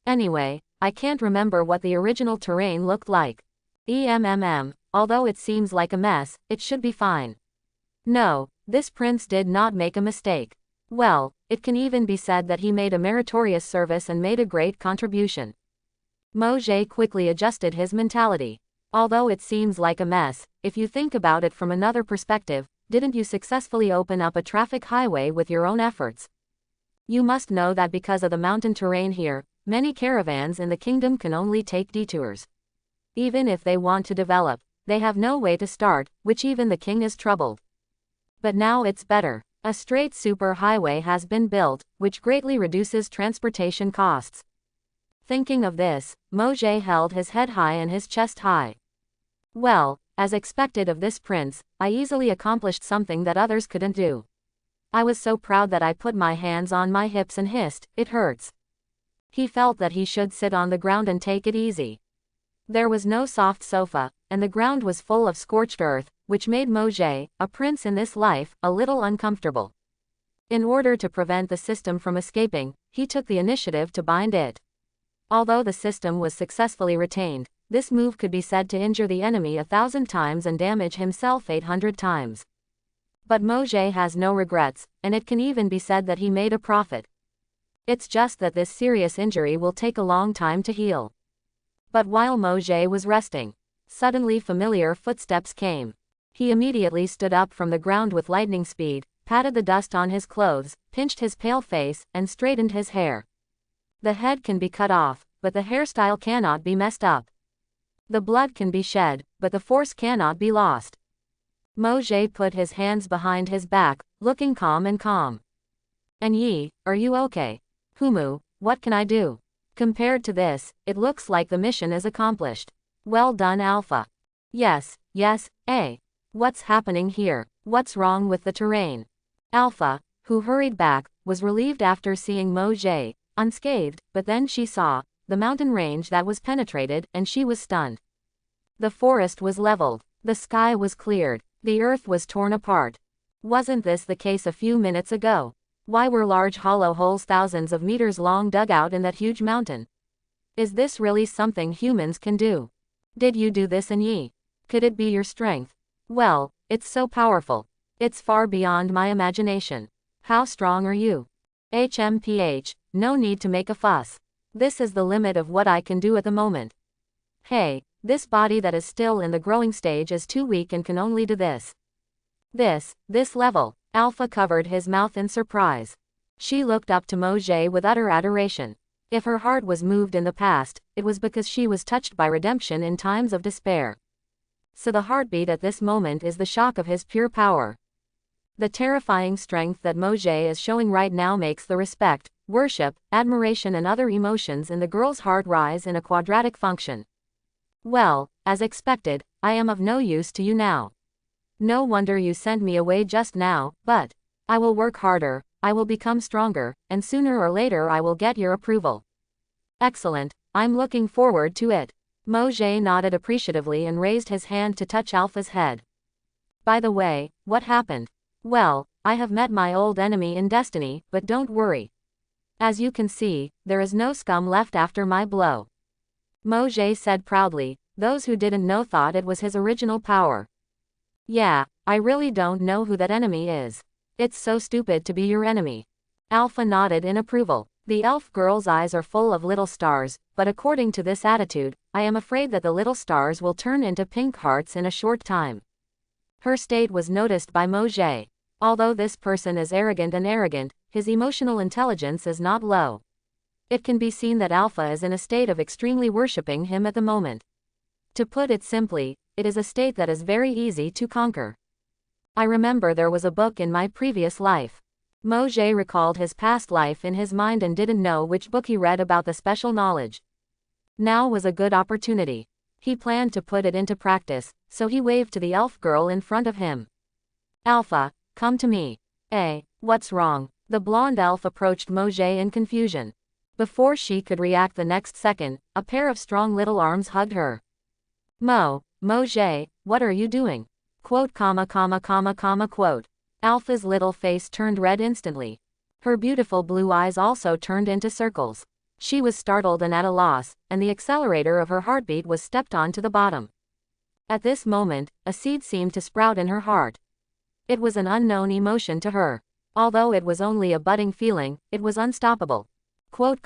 Anyway, I can't remember what the original terrain looked like. Although it seems like a mess, it should be fine. No, this prince did not make a mistake. Well, it can even be said that he made a meritorious service and made a great contribution. Mojay quickly adjusted his mentality. Although it seems like a mess, if you think about it from another perspective, didn't you successfully open up a traffic highway with your own efforts? You must know that because of the mountain terrain here, many caravans in the kingdom can only take detours. Even if they want to develop, they have no way to start, which even the king is troubled. But now it's better. A straight super highway has been built, which greatly reduces transportation costs. Thinking of this, Mojay held his head high and his chest high. Well, as expected of this prince, I easily accomplished something that others couldn't do. I was so proud that I put my hands on my hips and hissed, "It hurts." He felt that he should sit on the ground and take it easy. There was no soft sofa, and the ground was full of scorched earth, which made Mojay, a prince in this life, a little uncomfortable. In order to prevent the system from escaping, he took the initiative to bind it. Although the system was successfully retained, this move could be said to injure the enemy 1,000 times and damage himself 800 times. But Mojay has no regrets, and it can even be said that he made a profit. It's just that this serious injury will take a long time to heal. But while Mojay was resting, suddenly familiar footsteps came. He immediately stood up from the ground with lightning speed, patted the dust on his clothes, pinched his pale face, and straightened his hair. The head can be cut off, but the hairstyle cannot be messed up. The blood can be shed, but the force cannot be lost. Mojay put his hands behind his back, looking calm and calm. "And Yi, are you okay?" "Humu, what can I do?" "Compared to this, it looks like the mission is accomplished." "Well done, Alpha." Yes, what's happening here? What's wrong with the terrain?" Alpha, who hurried back, was relieved after seeing Mojay, unscathed, but then she saw the mountain range that was penetrated, and she was stunned. The forest was leveled. The sky was cleared. The earth was torn apart. Wasn't this the case a few minutes ago? Why were large hollow holes thousands of meters long dug out in that huge mountain? Is this really something humans can do? Did you do this, Yi? Could it be your strength? Well, it's so powerful. It's far beyond my imagination. How strong are you? HMPH, no need to make a fuss. This is the limit of what I can do at the moment. Hey, this body that is still in the growing stage is too weak and can only do this. This level. Alpha covered his mouth in surprise. She looked up to Mojay with utter adoration. If her heart was moved in the past, it was because she was touched by redemption in times of despair. So the heartbeat at this moment is the shock of his pure power. The terrifying strength that Mojay is showing right now makes the respect, worship, admiration and other emotions in the girl's heart rise in a quadratic function. Well, as expected, I am of no use to you now. No wonder you sent me away just now, but I will work harder. I will become stronger, and sooner or later I will get your approval. Excellent, I'm looking forward to it. Mojay nodded appreciatively and raised his hand to touch Alpha's head. By the way, what happened? Well, I have met my old enemy in destiny, but don't worry. As you can see, there is no scum left after my blow. Mojay said proudly. Those who didn't know thought it was his original power. Yeah, I really don't know who that enemy is. It's so stupid to be your enemy. Alpha nodded in approval. The elf girl's eyes are full of little stars, but according to this attitude, I am afraid that the little stars will turn into pink hearts in a short time. Her state was noticed by Mojay. Although this person is arrogant, his emotional intelligence is not low. It can be seen that Alpha is in a state of extremely worshipping him at the moment. To put it simply, it is a state that is very easy to conquer. I remember there was a book in my previous life. Mojay recalled his past life in his mind and didn't know which book he read about the special knowledge. Now was a good opportunity. He planned to put it into practice, so he waved to the elf girl in front of him. Alpha, come to me. What's wrong? The blonde elf approached Mojay in confusion. Before she could react the next second, a pair of strong little arms hugged her. Mojay, what are you doing? Quote. Alpha's little face turned red instantly. Her beautiful blue eyes also turned into circles. She was startled and at a loss, and the accelerator of her heartbeat was stepped on to the bottom. At this moment, a seed seemed to sprout in her heart. It was an unknown emotion to her. Although it was only a budding feeling, it was unstoppable. Quote.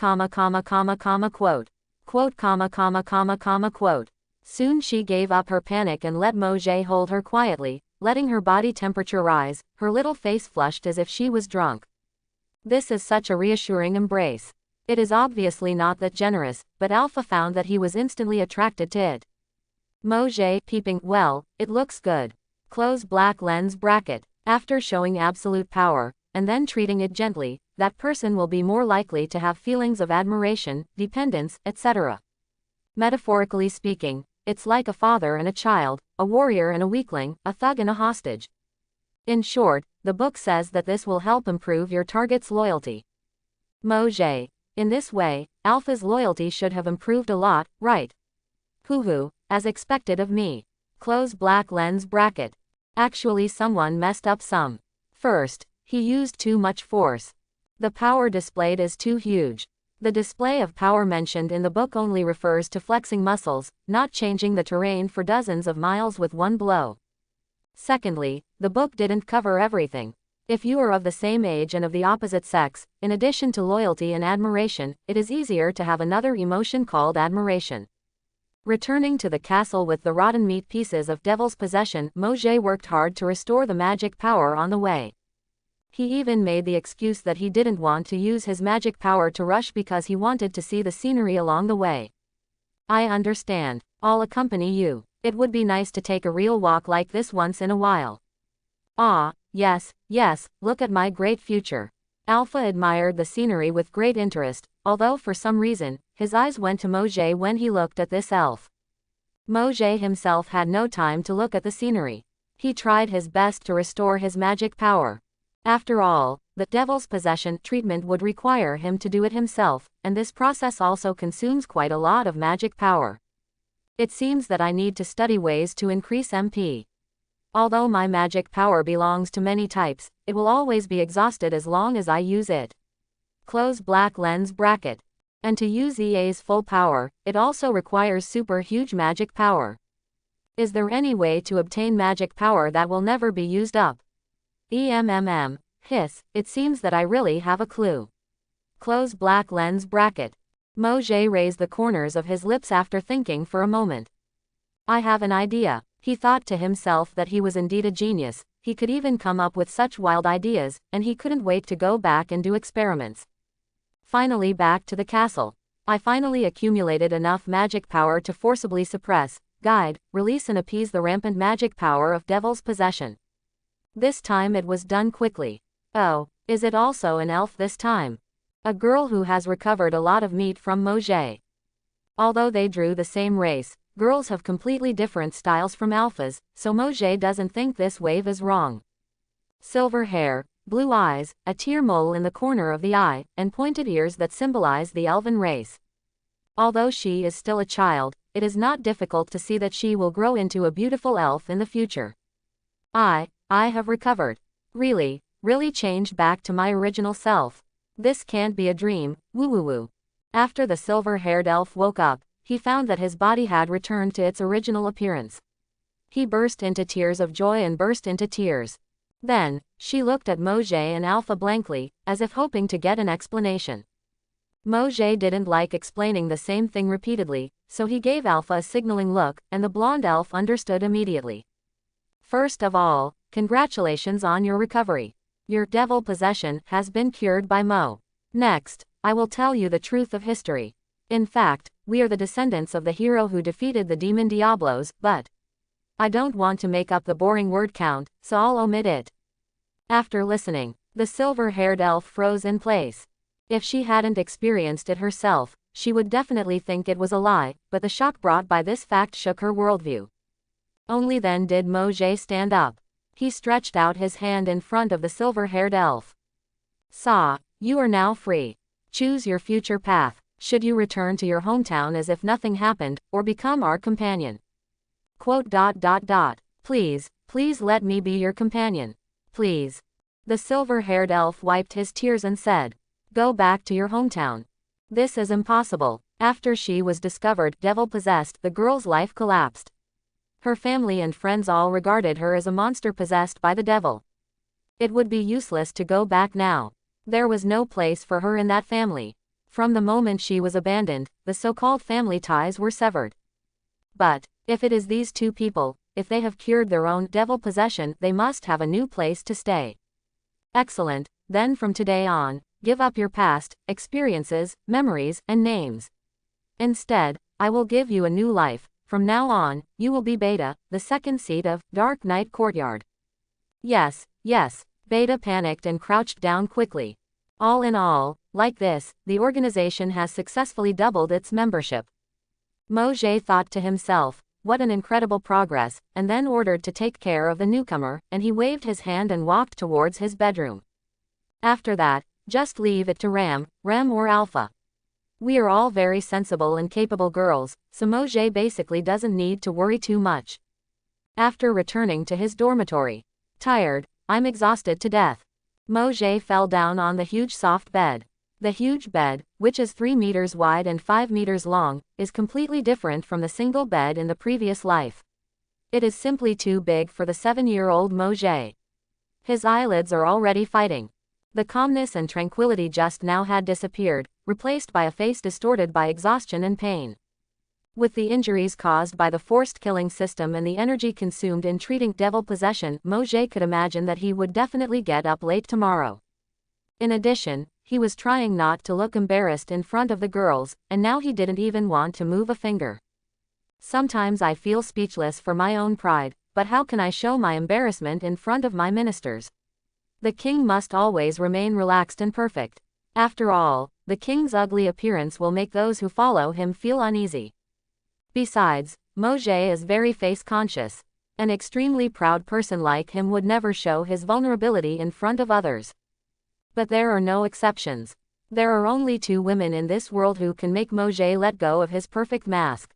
Quote. Soon she gave up her panic and let Mojay hold her quietly, letting her body temperature rise, her little face flushed as if she was drunk. This is such a reassuring embrace. It is obviously not that generous, but Alpha found that he was instantly attracted to it. Mojay, peeping, well, it looks good. Close black lens bracket. After showing absolute power, and then treating it gently, that person will be more likely to have feelings of admiration, dependence, etc. Metaphorically speaking, it's like a father and a child, a warrior and a weakling, a thug and a hostage. In short, the book says that this will help improve your target's loyalty. Mojay. In this way, Alpha's loyalty should have improved a lot, right? Hoo-hoo, as expected of me. Close black lens bracket. Actually someone messed up some. First, he used too much force. The power displayed is too huge. The display of power mentioned in the book only refers to flexing muscles, not changing the terrain for dozens of miles with one blow. Secondly, the book didn't cover everything. If you are of the same age and of the opposite sex, in addition to loyalty and admiration, it is easier to have another emotion called admiration. Returning to the castle with the rotten meat pieces of Devil's Possession, Mojay worked hard to restore the magic power on the way. He even made the excuse that he didn't want to use his magic power to rush because he wanted to see the scenery along the way. I understand. I'll accompany you. It would be nice to take a real walk like this once in a while. Ah, yes, look at my great future. Alpha admired the scenery with great interest, although for some reason, his eyes went to Mojay when he looked at this elf. Mojay himself had no time to look at the scenery. He tried his best to restore his magic power. After all, the Devil's Possession treatment would require him to do it himself, and this process also consumes quite a lot of magic power. It seems that I need to study ways to increase MP. Although my magic power belongs to many types, it will always be exhausted as long as I use it. Close black lens bracket. And to use EA's full power, it also requires super huge magic power. Is there any way to obtain magic power that will never be used up? Hiss, it seems that I really have a clue. Close black lens bracket. Mojay raised the corners of his lips after thinking for a moment. I have an idea. He thought to himself that he was indeed a genius, he could even come up with such wild ideas, and he couldn't wait to go back and do experiments. Finally back to the castle. I finally accumulated enough magic power to forcibly suppress, guide, release and appease the rampant magic power of Devil's Possession. This time it was done quickly. Oh, is it also an elf this time? A girl who has recovered a lot of meat from Mojay. Although they drew the same race, girls have completely different styles from alphas, so Mojay doesn't think this wave is wrong. Silver hair, blue eyes, a tear mole in the corner of the eye, and pointed ears that symbolize the elven race. Although she is still a child, it is not difficult to see that she will grow into a beautiful elf in the future. I have recovered. Really changed back to my original self. This can't be a dream, woo woo woo. After the silver-haired elf woke up, he found that his body had returned to its original appearance. He burst into tears of joy and burst into tears. Then, she looked at Moj and Alpha blankly, as if hoping to get an explanation. Moj didn't like explaining the same thing repeatedly, so he gave Alpha a signaling look, and the blonde elf understood immediately. First of all, congratulations on your recovery. Your devil possession has been cured by Mo. Next, I will tell you the truth of history. In fact, we are the descendants of the hero who defeated the demon Diablos, but I don't want to make up the boring word count, so I'll omit it. After listening, the silver-haired elf froze in place. If she hadn't experienced it herself, she would definitely think it was a lie, but the shock brought by this fact shook her worldview. Only then did Moj stand up. He stretched out his hand in front of the silver-haired elf. Saw, you are now free. Choose your future path. Should you return to your hometown as if nothing happened, or become our companion? Quote. Please let me be your companion. Please. The silver-haired elf wiped his tears and said, go back to your hometown. This is impossible. After she was discovered devil-possessed, the girl's life collapsed. Her family and friends all regarded her as a monster possessed by the devil. It would be useless to go back now. There was no place for her in that family. From the moment she was abandoned, the so-called family ties were severed. But, if it is these two people, if they have cured their own devil possession, they must have a new place to stay. Excellent, then from today on, give up your past, experiences, memories, and names. Instead, I will give you a new life. From now on, you will be Beta, the second seat of Dark Knight Courtyard. Yes, Beta panicked and crouched down quickly. All in all, like this, the organization has successfully doubled its membership. Moj thought to himself, what an incredible progress, and then ordered to take care of the newcomer, and he waved his hand and walked towards his bedroom. After that, just leave it to Rem or Alpha. We are all very sensible and capable girls, so Moj basically doesn't need to worry too much. After returning to his dormitory, tired, I'm exhausted to death. Moj fell down on the huge soft bed. The huge bed, which is 3 meters wide and 5 meters long, is completely different from the single bed in the previous life. It is simply too big for the 7-year-old Moj. His eyelids are already fighting. The calmness and tranquility just now had disappeared, replaced by a face distorted by exhaustion and pain. With the injuries caused by the forced killing system and the energy consumed in treating devil possession, Moj could imagine that he would definitely get up late tomorrow. In addition, he was trying not to look embarrassed in front of the girls, and now he didn't even want to move a finger. Sometimes I feel speechless for my own pride, but how can I show my embarrassment in front of my ministers? The king must always remain relaxed and perfect. After all, the king's ugly appearance will make those who follow him feel uneasy. Besides, Moj is very face-conscious. An extremely proud person like him would never show his vulnerability in front of others. But there are no exceptions. There are only 2 women in this world who can make Moj let go of his perfect mask.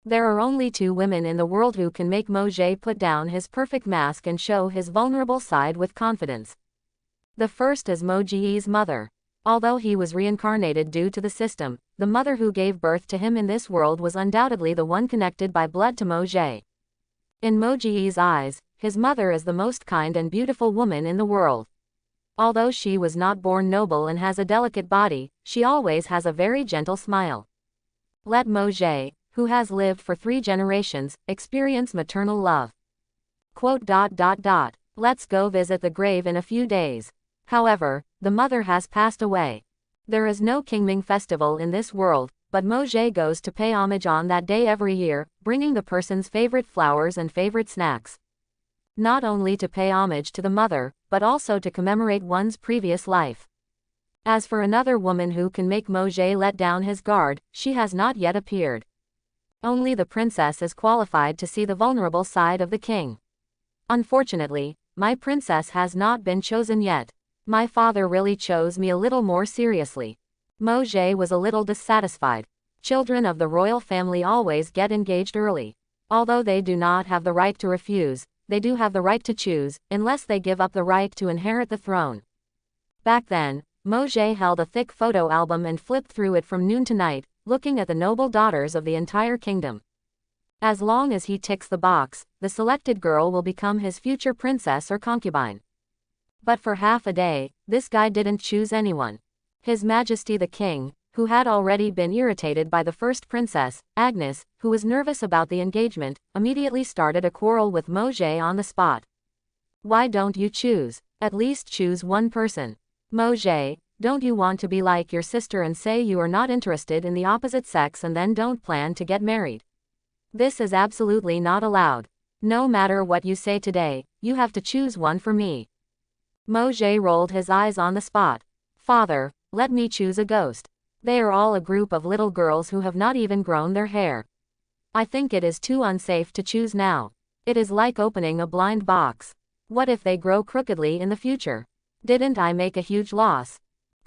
There are only 2 women in the world who can make Moj put down his perfect mask and show his vulnerable side with confidence. The first is Moji's mother. Although he was reincarnated due to the system, the mother who gave birth to him in this world was undoubtedly the one connected by blood to Moj. In Moji's eyes, his mother is the most kind and beautiful woman in the world. Although she was not born noble and has a delicate body, she always has a very gentle smile. Let Moj, who has lived for 3 generations, experience maternal love. Quote. Let's go visit the grave in a few days. However, the mother has passed away. There is no Qingming festival in this world, but Moj goes to pay homage on that day every year, bringing the person's favorite flowers and favorite snacks. Not only to pay homage to the mother, but also to commemorate one's previous life. As for another woman who can make Moj let down his guard, she has not yet appeared. Only the princess is qualified to see the vulnerable side of the king. Unfortunately, my princess has not been chosen yet. My father really chose me a little more seriously. Mojay was a little dissatisfied. Children of the royal family always get engaged early. Although they do not have the right to refuse, they do have the right to choose, unless they give up the right to inherit the throne. Back then, Mojay held a thick photo album and flipped through it from noon to night, looking at the noble daughters of the entire kingdom. As long as he ticks the box, the selected girl will become his future princess or concubine. But for half a day, this guy didn't choose anyone. His Majesty the King, who had already been irritated by the first princess, Agnes, who was nervous about the engagement, immediately started a quarrel with Mojay on the spot. Why don't you choose? At least choose one person. Mojay, don't you want to be like your sister and say you are not interested in the opposite sex and then don't plan to get married? This is absolutely not allowed. No matter what you say today, you have to choose one for me. Mojay rolled his eyes on the spot. Father, let me choose a ghost. They are all a group of little girls who have not even grown their hair. I think it is too unsafe to choose now. It is like opening a blind box. What if they grow crookedly in the future? Didn't I make a huge loss?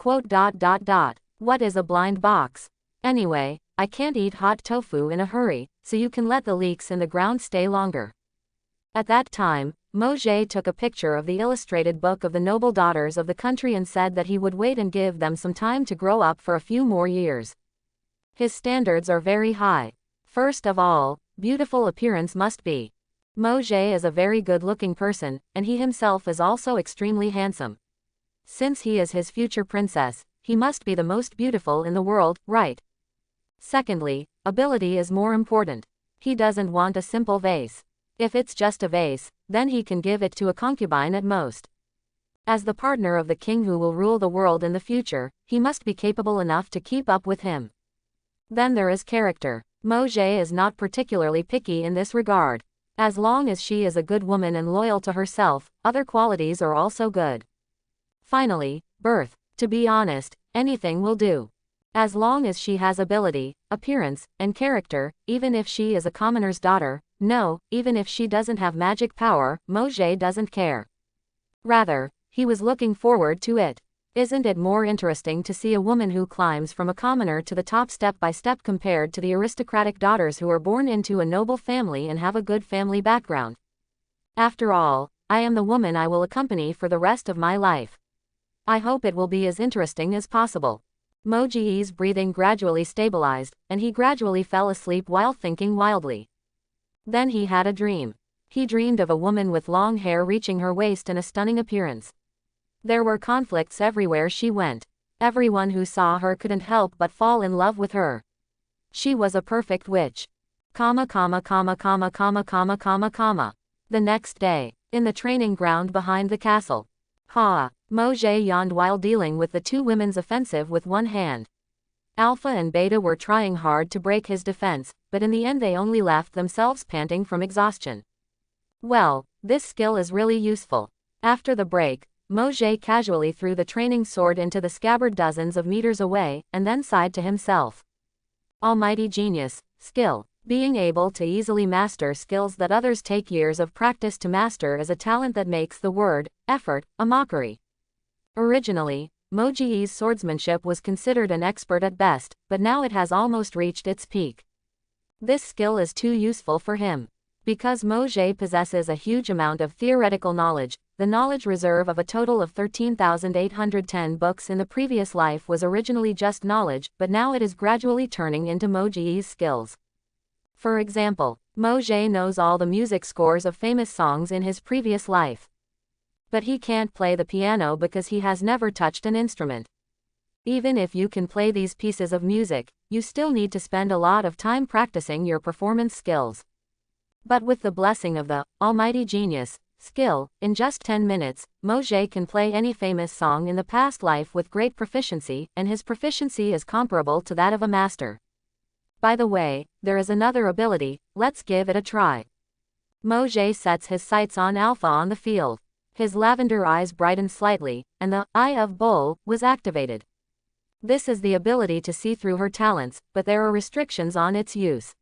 What is a blind box? Anyway, I can't eat hot tofu in a hurry, so you can let the leeks in the ground stay longer. At that time, Mojay took a picture of the illustrated book of the noble daughters of the country and said that he would wait and give them some time to grow up for a few more years. His standards are very high. First of all, beautiful appearance must be. Mojay is a very good-looking person, and he himself is also extremely handsome. Since he is his future princess, he must be the most beautiful in the world, right? Secondly, ability is more important. He doesn't want a simple vase. If it's just a vase, then he can give it to a concubine at most. As the partner of the king who will rule the world in the future, he must be capable enough to keep up with him. Then there is character. Mojay is not particularly picky in this regard. As long as she is a good woman and loyal to herself, other qualities are also good. Finally, birth. To be honest, anything will do. As long as she has ability, appearance, and character, even if she is a commoner's daughter, no, even if she doesn't have magic power, Mojay doesn't care. Rather, he was looking forward to it. Isn't it more interesting to see a woman who climbs from a commoner to the top step by step compared to the aristocratic daughters who are born into a noble family and have a good family background? After all, I am the woman I will accompany for the rest of my life. I hope it will be as interesting as possible. Mojay's breathing gradually stabilized, and he gradually fell asleep while thinking wildly. Then he had a dream. He dreamed of a woman with long hair reaching her waist and a stunning appearance. There were conflicts everywhere she went. Everyone who saw her couldn't help but fall in love with her. She was a perfect witch. The next day, in the training ground behind the castle. Mojay yawned while dealing with the two women's offensive with one hand. Alpha and Beta were trying hard to break his defense, but in the end they only left themselves panting from exhaustion. Well, this skill is really useful. After the break, Mojay casually threw the training sword into the scabbard dozens of meters away, and then sighed to himself. Almighty genius, skill. Being able to easily master skills that others take years of practice to master is a talent that makes the word, effort, a mockery. Originally, Mojay's swordsmanship was considered an expert at best, but now it has almost reached its peak. This skill is too useful for him. Because Mojay possesses a huge amount of theoretical knowledge, the knowledge reserve of a total of 13,810 books in the previous life was originally just knowledge, but now it is gradually turning into Mojay's skills. For example, Mojay knows all the music scores of famous songs in his previous life. But he can't play the piano because he has never touched an instrument. Even if you can play these pieces of music, you still need to spend a lot of time practicing your performance skills. But with the blessing of the almighty genius, skill, in just 10 minutes, Mojay can play any famous song in the past life with great proficiency, and his proficiency is comparable to that of a master. By the way, there is another ability, let's give it a try. Mojay sets his sights on Alpha on the field. His lavender eyes brightened slightly, and the Eye of Bull was activated. This is the ability to see through her talents, but there are restrictions on its use.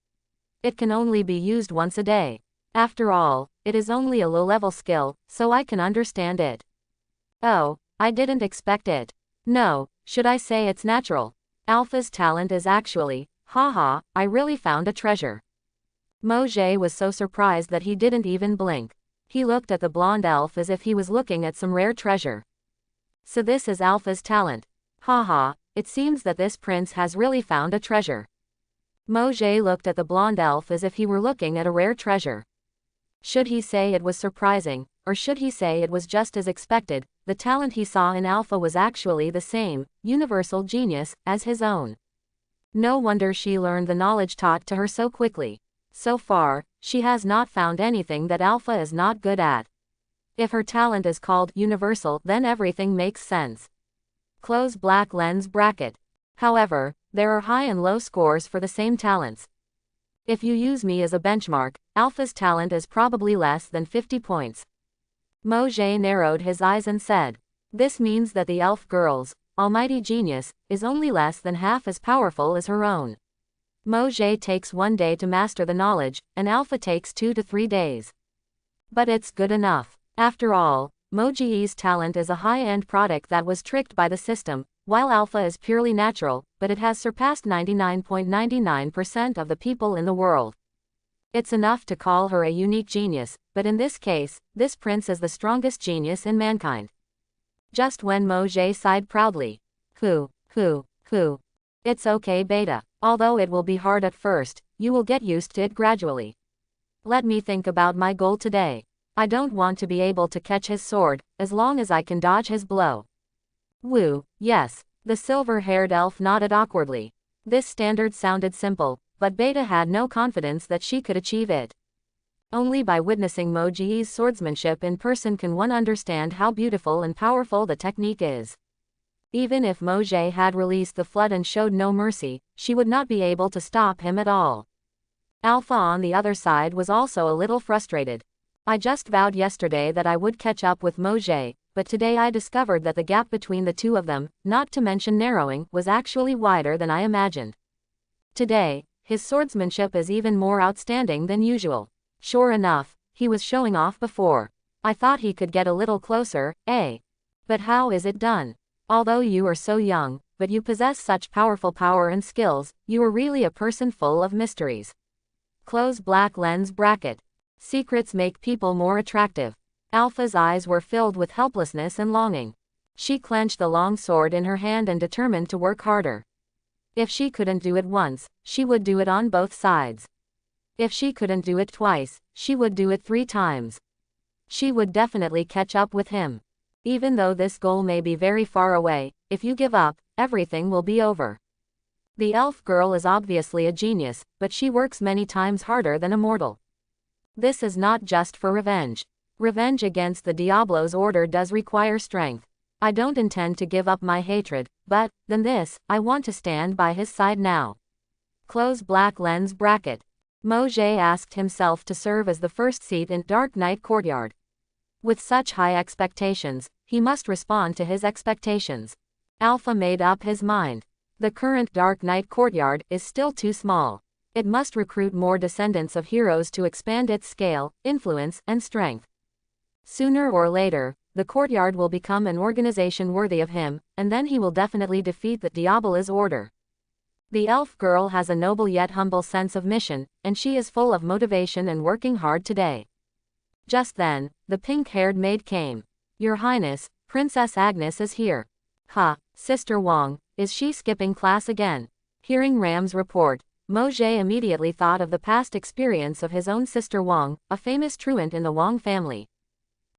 It can only be used once a day. After all, it is only a low-level skill, so I can understand it. Oh, I didn't expect it. No, should I say it's natural? Alpha's talent is actually, haha, I really found a treasure. Mojay was so surprised that he didn't even blink. He looked at the blonde elf as if he was looking at some rare treasure. So this is Alpha's talent. Haha, it seems that this prince has really found a treasure. Mojay looked at the blonde elf as if he were looking at a rare treasure. Should he say it was surprising, or should he say it was just as expected? The talent he saw in Alpha was actually the same, universal genius, as his own. No wonder she learned the knowledge taught to her so quickly. So far, she has not found anything that Alpha is not good at. If her talent is called universal, then everything makes sense. Close black lens bracket. However, there are high and low scores for the same talents. If you use me as a benchmark, Alpha's talent is probably less than 50 points. Mojay narrowed his eyes and said, this means that the elf girl's almighty genius is only less than half as powerful as her own. Mojay takes 1 day to master the knowledge, and Alpha takes 2 to 3 days. But it's good enough. After all, Mojay's talent is a high-end product that was tricked by the system, while Alpha is purely natural, but it has surpassed 99.99% of the people in the world. It's enough to call her a unique genius, but in this case, this prince is the strongest genius in mankind. Just when Mojay sighed proudly. Who. It's okay, Beta. Although it will be hard at first, you will get used to it gradually. Let me think about my goal today. I don't want to be able to catch his sword, as long as I can dodge his blow. Woo, yes. The silver-haired elf nodded awkwardly. This standard sounded simple, but Beta had no confidence that she could achieve it. Only by witnessing Mojay's swordsmanship in person can one understand how beautiful and powerful the technique is. Even if Mojay had released the flood and showed no mercy, she would not be able to stop him at all. Alpha on the other side was also a little frustrated. I just vowed yesterday that I would catch up with Mojay, but today I discovered that the gap between the two of them, not to mention narrowing, was actually wider than I imagined. Today, his swordsmanship is even more outstanding than usual. Sure enough, he was showing off before. I thought he could get a little closer, eh? But how is it done? Although you are so young, but you possess such powerful power and skills, you are really a person full of mysteries. Close black lens bracket. Secrets make people more attractive. Alpha's eyes were filled with helplessness and longing. She clenched the long sword in her hand and determined to work harder. If she couldn't do it once, she would do it on both sides. If she couldn't do it twice, she would do it 3 times. She would definitely catch up with him. Even though this goal may be very far away, if you give up, everything will be over. The elf girl is obviously a genius, but she works many times harder than a mortal. This is not just for revenge. Revenge against the Diablo's order does require strength. I don't intend to give up my hatred, but, than this, I want to stand by his side now. Close black lens bracket. Mojay asked himself to serve as the first seat in Dark Knight Courtyard. With such high expectations, he must respond to his expectations. Alpha made up his mind. The current Dark Knight Courtyard is still too small. It must recruit more descendants of heroes to expand its scale, influence, and strength. Sooner or later, the courtyard will become an organization worthy of him, and then he will definitely defeat the Diablo's order. The elf girl has a noble yet humble sense of mission, and she is full of motivation and working hard today. Just then, the pink-haired maid came. Your Highness, Princess Agnes is here. Ha, Sister Wong, is she skipping class again? Hearing Ram's report, Mojay immediately thought of the past experience of his own sister Wong, a famous truant in the Wong family.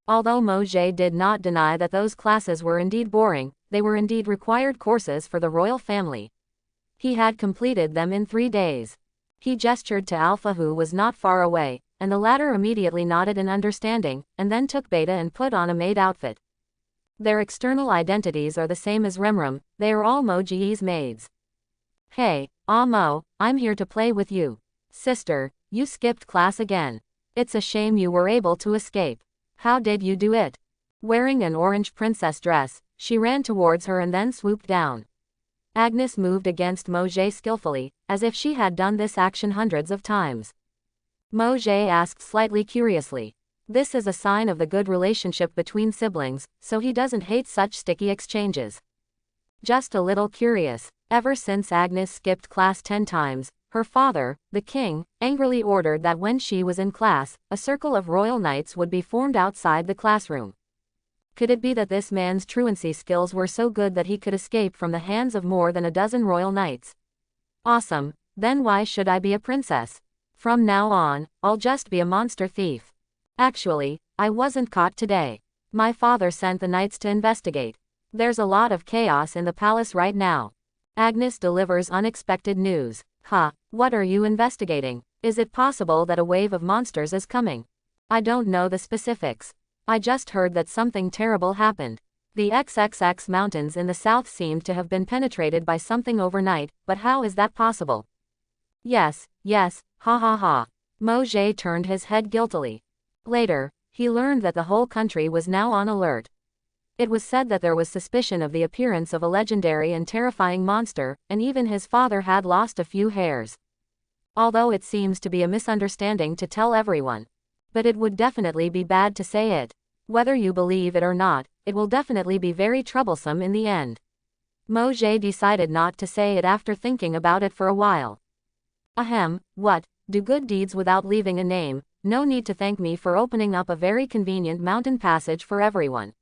Although Mojay did not deny that those classes were indeed boring, they were indeed required courses for the royal family. He had completed them in 3 days. He gestured to Alpha, who was not far away, and the latter immediately nodded in understanding, and then took Beta and put on a maid outfit. Their external identities are the same as Remram, they are all Mojay's maids. Hey, Mo, I'm here to play with you. Sister, you skipped class again. It's a shame you were able to escape. How did you do it? Wearing an orange princess dress, she ran towards her and then swooped down. Agnes moved against Mojay skillfully, as if she had done this action hundreds of times. Mojay asked slightly curiously. This is a sign of the good relationship between siblings, so he doesn't hate such sticky exchanges. Just a little curious. Ever since Agnes skipped class 10 times, her father, the king, angrily ordered that when she was in class, a circle of royal knights would be formed outside the classroom. Could it be that this man's truancy skills were so good that he could escape from the hands of more than a dozen royal knights? Awesome, then why should I be a princess? From now on, I'll just be a monster thief. Actually, I wasn't caught today. My father sent the knights to investigate. There's a lot of chaos in the palace right now. Agnes delivers unexpected news. What are you investigating? Is it possible that a wave of monsters is coming? I don't know the specifics. I just heard that something terrible happened. The XXX mountains in the south seemed to have been penetrated by something overnight, but how is that possible? Yes, ha ha ha. Mojay turned his head guiltily. Later, he learned that the whole country was now on alert. It was said that there was suspicion of the appearance of a legendary and terrifying monster, and even his father had lost a few hairs. Although it seems to be a misunderstanding to tell everyone. But it would definitely be bad to say it. Whether you believe it or not, it will definitely be very troublesome in the end. Mojay decided not to say it after thinking about it for a while. What? Do good deeds without leaving a name. No need to thank me for opening up a very convenient mountain passage for everyone.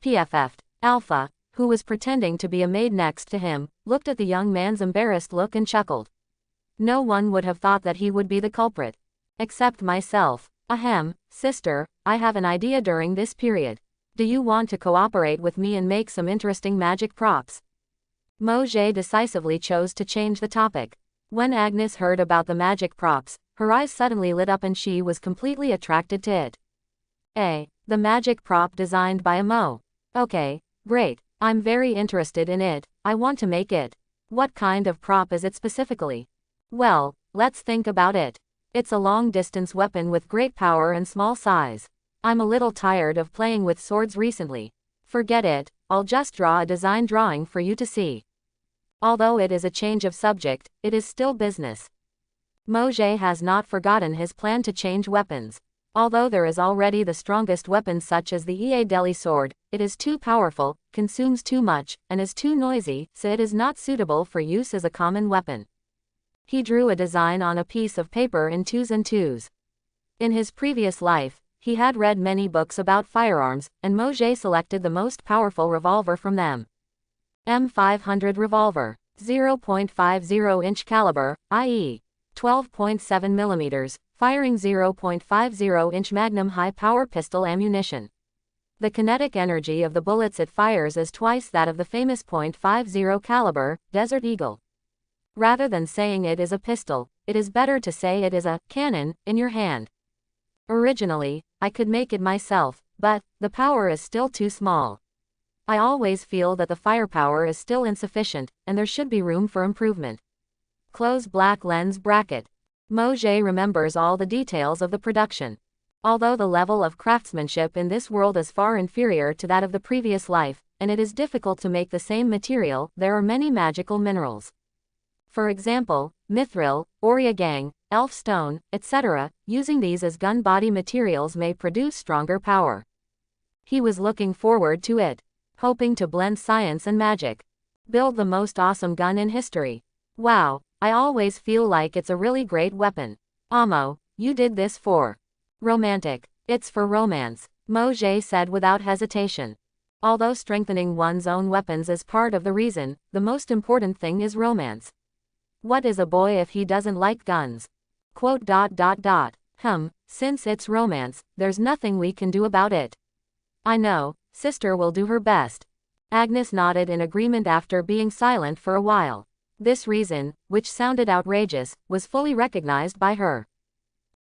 PFF'd. Alpha, who was pretending to be a maid next to him, looked at the young man's embarrassed look and chuckled. No one would have thought that he would be the culprit. Except myself. Sister, I have an idea during this period. Do you want to cooperate with me and make some interesting magic props? Mojay decisively chose to change the topic. When Agnes heard about the magic props, her eyes suddenly lit up and she was completely attracted to it. The magic prop designed by a Mo. Okay, great. I'm very interested in it. I want to make it. What kind of prop is it specifically? Well, let's think about it. It's a long-distance weapon with great power and small size. I'm a little tired of playing with swords recently. Forget it, I'll just draw a design drawing for you to see. Although it is a change of subject, it is still business. Mojay has not forgotten his plan to change weapons. Although there is already the strongest weapon such as the Isekai sword, it is too powerful, consumes too much, and is too noisy, so it is not suitable for use as a common weapon. He drew a design on a piece of paper in 2s and 2s. In his previous life, he had read many books about firearms, and Mojay selected the most powerful revolver from them. M500 revolver, 0.50-inch caliber, i.e. 12.7 mm, firing 0.50-inch magnum high-power pistol ammunition. The kinetic energy of the bullets it fires is twice that of the famous .50 caliber, Desert Eagle. Rather than saying it is a pistol, it is better to say it is a cannon in your hand. Originally, I could make it myself, but the power is still too small. I always feel that the firepower is still insufficient, and there should be room for improvement. Close black lens bracket. Mojay remembers all the details of the production. Although the level of craftsmanship in this world is far inferior to that of the previous life, and it is difficult to make the same material, there are many magical minerals. For example, mithril, oriegang, elf stone, etc., using these as gun body materials may produce stronger power. He was looking forward to it, hoping to blend science and magic. Build the most awesome gun in history. Wow, I always feel like it's a really great weapon. Amo, you did this for romantic. It's for romance, Mojay said without hesitation. Although strengthening one's own weapons is part of the reason, the most important thing is romance. What is a boy if he doesn't like guns? Since it's romance, there's nothing we can do about it. I know, sister will do her best. Agnes nodded in agreement after being silent for a while. This reason, which sounded outrageous, was fully recognized by her.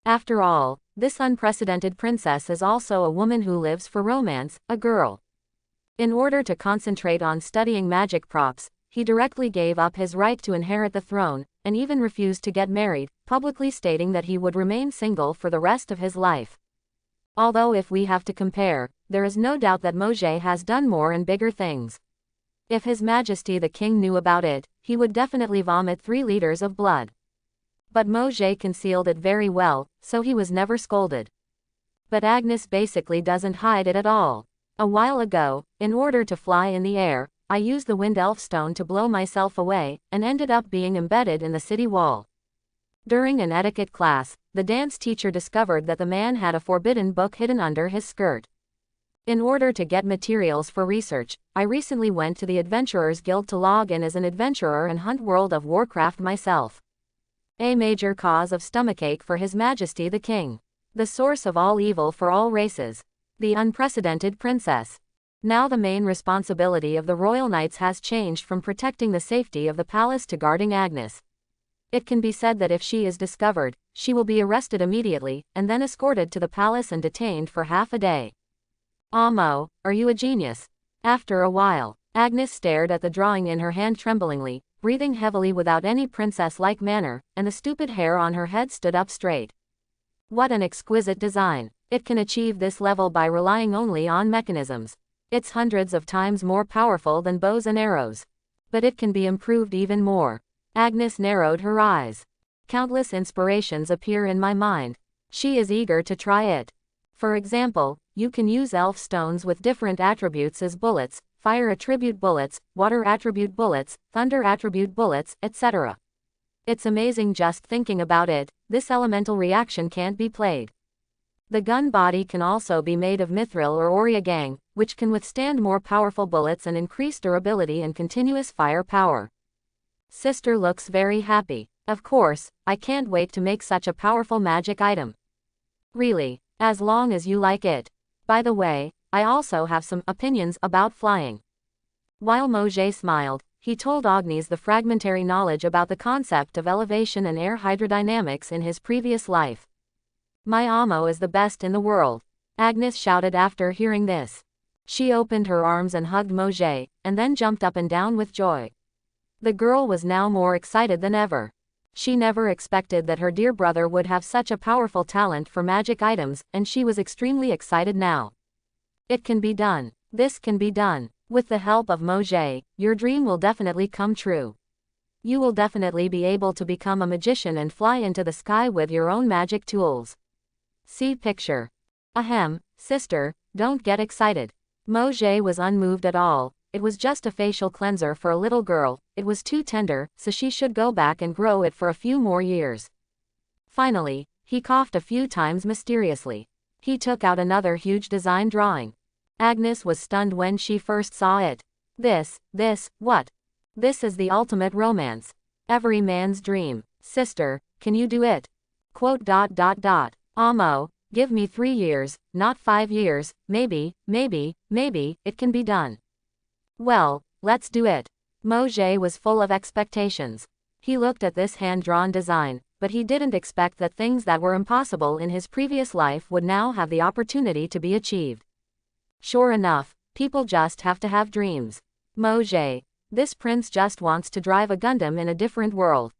After all, this unprecedented princess is also a woman who lives for romance, a girl. In order to concentrate on studying magic props, he directly gave up his right to inherit the throne, and even refused to get married, publicly stating that he would remain single for the rest of his life. Although if we have to compare, there is no doubt that Mojay has done more and bigger things. If His Majesty the King knew about it, he would definitely vomit 3 liters of blood. But Mojay concealed it very well, so he was never scolded. But Agnes basically doesn't hide it at all. A while ago, in order to fly in the air, I used the wind elf stone to blow myself away, and ended up being embedded in the city wall. During an etiquette class, the dance teacher discovered that the man had a forbidden book hidden under his skirt. In order to get materials for research, I recently went to the Adventurers Guild to log in as an adventurer and hunt World of Warcraft myself. A major cause of stomachache for His Majesty the King. The source of all evil for all races. The unprecedented princess. Now the main responsibility of the royal knights has changed from protecting the safety of the palace to guarding Agnes. It can be said that if she is discovered, she will be arrested immediately, and then escorted to the palace and detained for half a day. Amo, are you a genius? After a while, Agnes stared at the drawing in her hand tremblingly, breathing heavily without any princess-like manner, and the stupid hair on her head stood up straight. What an exquisite design. It can achieve this level by relying only on mechanisms. It's hundreds of times more powerful than bows and arrows. But it can be improved even more. Agnes narrowed her eyes. Countless inspirations appear in my mind. She is eager to try it. For example, you can use elf stones with different attributes as bullets, fire attribute bullets, water attribute bullets, thunder attribute bullets, etc. It's amazing just thinking about it. This elemental reaction can't be played. The gun body can also be made of mithril or oriegang, which can withstand more powerful bullets and increase durability and continuous fire power. Sister looks very happy. Of course, I can't wait to make such a powerful magic item. Really, as long as you like it. By the way, I also have some opinions about flying. While Mojay smiled, he told Agnes the fragmentary knowledge about the concept of elevation and air hydrodynamics in his previous life. My Amo is the best in the world, Agnes shouted after hearing this. She opened her arms and hugged Mojay, and then jumped up and down with joy. The girl was now more excited than ever. She never expected that her dear brother would have such a powerful talent for magic items, and she was extremely excited now. It can be done. This can be done. With the help of Mojay, your dream will definitely come true. You will definitely be able to become a magician and fly into the sky with your own magic tools. See picture. Ahem, sister, don't get excited. Mojay was unmoved at all. It was just a facial cleanser for a little girl. It was too tender, so she should go back and grow it for a few more years. Finally, he coughed a few times mysteriously. He took out another huge design drawing. Agnes was stunned when she first saw it. What? This is the ultimate romance. Every man's dream. Sister, can you do it? Amo, give me 3 years, not 5 years, maybe, it can be done. Well, let's do it. Mojay was full of expectations. He looked at this hand-drawn design, but he didn't expect that things that were impossible in his previous life would now have the opportunity to be achieved. Sure enough, people just have to have dreams. Mojay, this prince just wants to drive a Gundam in a different world.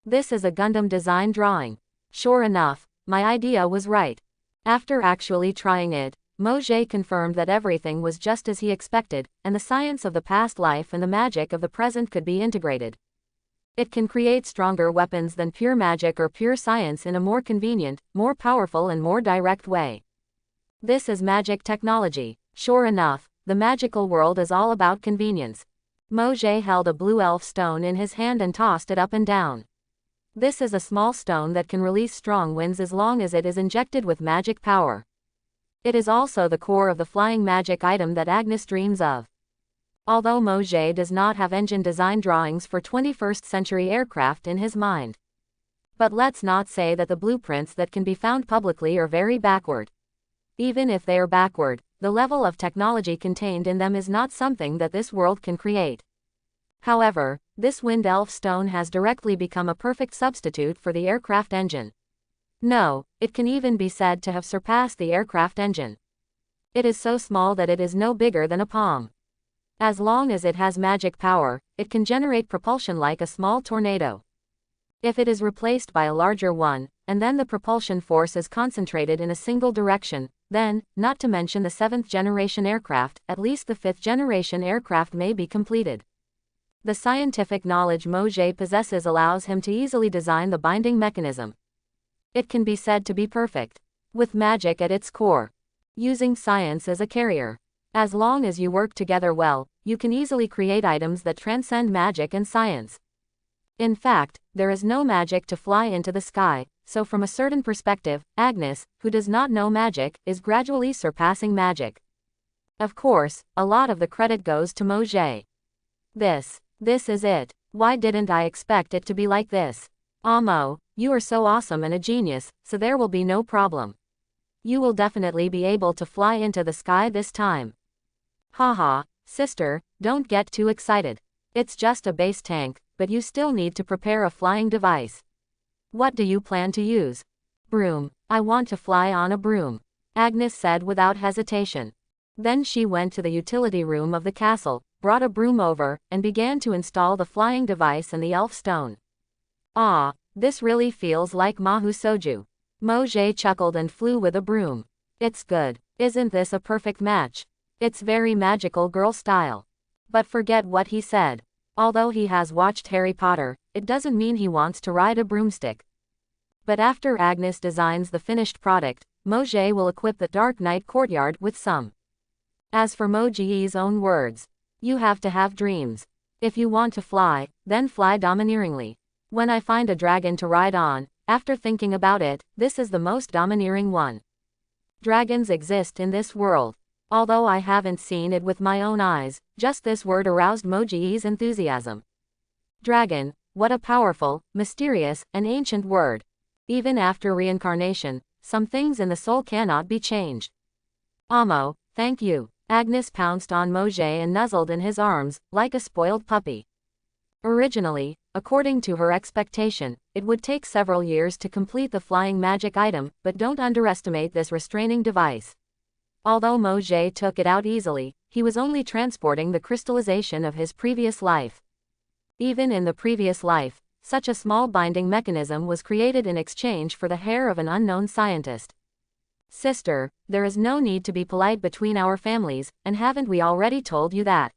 This is a Gundam design drawing. Sure enough, my idea was right. After actually trying it, Mojay confirmed that everything was just as he expected, and the science of the past life and the magic of the present could be integrated. It can create stronger weapons than pure magic or pure science in a more convenient, more powerful and more direct way. This is magic technology. Sure enough, the magical world is all about convenience. Mojay held a blue elf stone in his hand and tossed it up and down. This is a small stone that can release strong winds as long as it is injected with magic power. It is also the core of the flying magic item that Agnes dreams of. Although Mojay does not have engine design drawings for 21st century aircraft in his mind. But let's not say that the blueprints that can be found publicly are very backward. Even if they are backward, the level of technology contained in them is not something that this world can create. However, this wind elf stone has directly become a perfect substitute for the aircraft engine. No, it can even be said to have surpassed the aircraft engine. It is so small that it is no bigger than a palm. As long as it has magic power, it can generate propulsion like a small tornado. If it is replaced by a larger one, and then the propulsion force is concentrated in a single direction, then, not to mention the 7th generation aircraft, at least the 5th generation aircraft may be completed. The scientific knowledge Mojay possesses allows him to easily design the binding mechanism. It can be said to be perfect, with magic at its core. Using science as a carrier. As long as you work together well, you can easily create items that transcend magic and science. In fact, there is no magic to fly into the sky, so from a certain perspective, Agnes, who does not know magic, is gradually surpassing magic. Of course, a lot of the credit goes to Mojay. This is it. Why didn't I expect it to be like this? Mo, you are so awesome and a genius, so there will be no problem. You will definitely be able to fly into the sky this time. Haha, sister, don't get too excited. It's just a base tank, but you still need to prepare a flying device. What do you plan to use? Broom. I want to fly on a broom, Agnes said without hesitation. Then she went to the utility room of the castle, brought a broom over, and began to install the flying device and the elf stone. Ah, this really feels like Mahu Soju. Mojay chuckled and flew with a broom. It's good. Isn't this a perfect match? It's very magical girl style. But forget what he said. Although he has watched Harry Potter, it doesn't mean he wants to ride a broomstick. But after Agnes designs the finished product, Mojay will equip the Dark Knight courtyard with some. As for Mojay's own words, you have to have dreams. If you want to fly, then fly domineeringly. When I find a dragon to ride on, after thinking about it, this is the most domineering one. Dragons exist in this world. Although I haven't seen it with my own eyes, just this word aroused Mojay's enthusiasm. Dragon, what a powerful, mysterious, and ancient word. Even after reincarnation, some things in the soul cannot be changed. Amo, thank you. Agnes pounced on Mojay and nuzzled in his arms, like a spoiled puppy. Originally, according to her expectation, it would take several years to complete the flying magic item, but don't underestimate this restraining device. Although Mojay took it out easily, he was only transporting the crystallization of his previous life. Even in the previous life, such a small binding mechanism was created in exchange for the hair of an unknown scientist. Sister, there is no need to be polite between our families, and haven't we already told you that?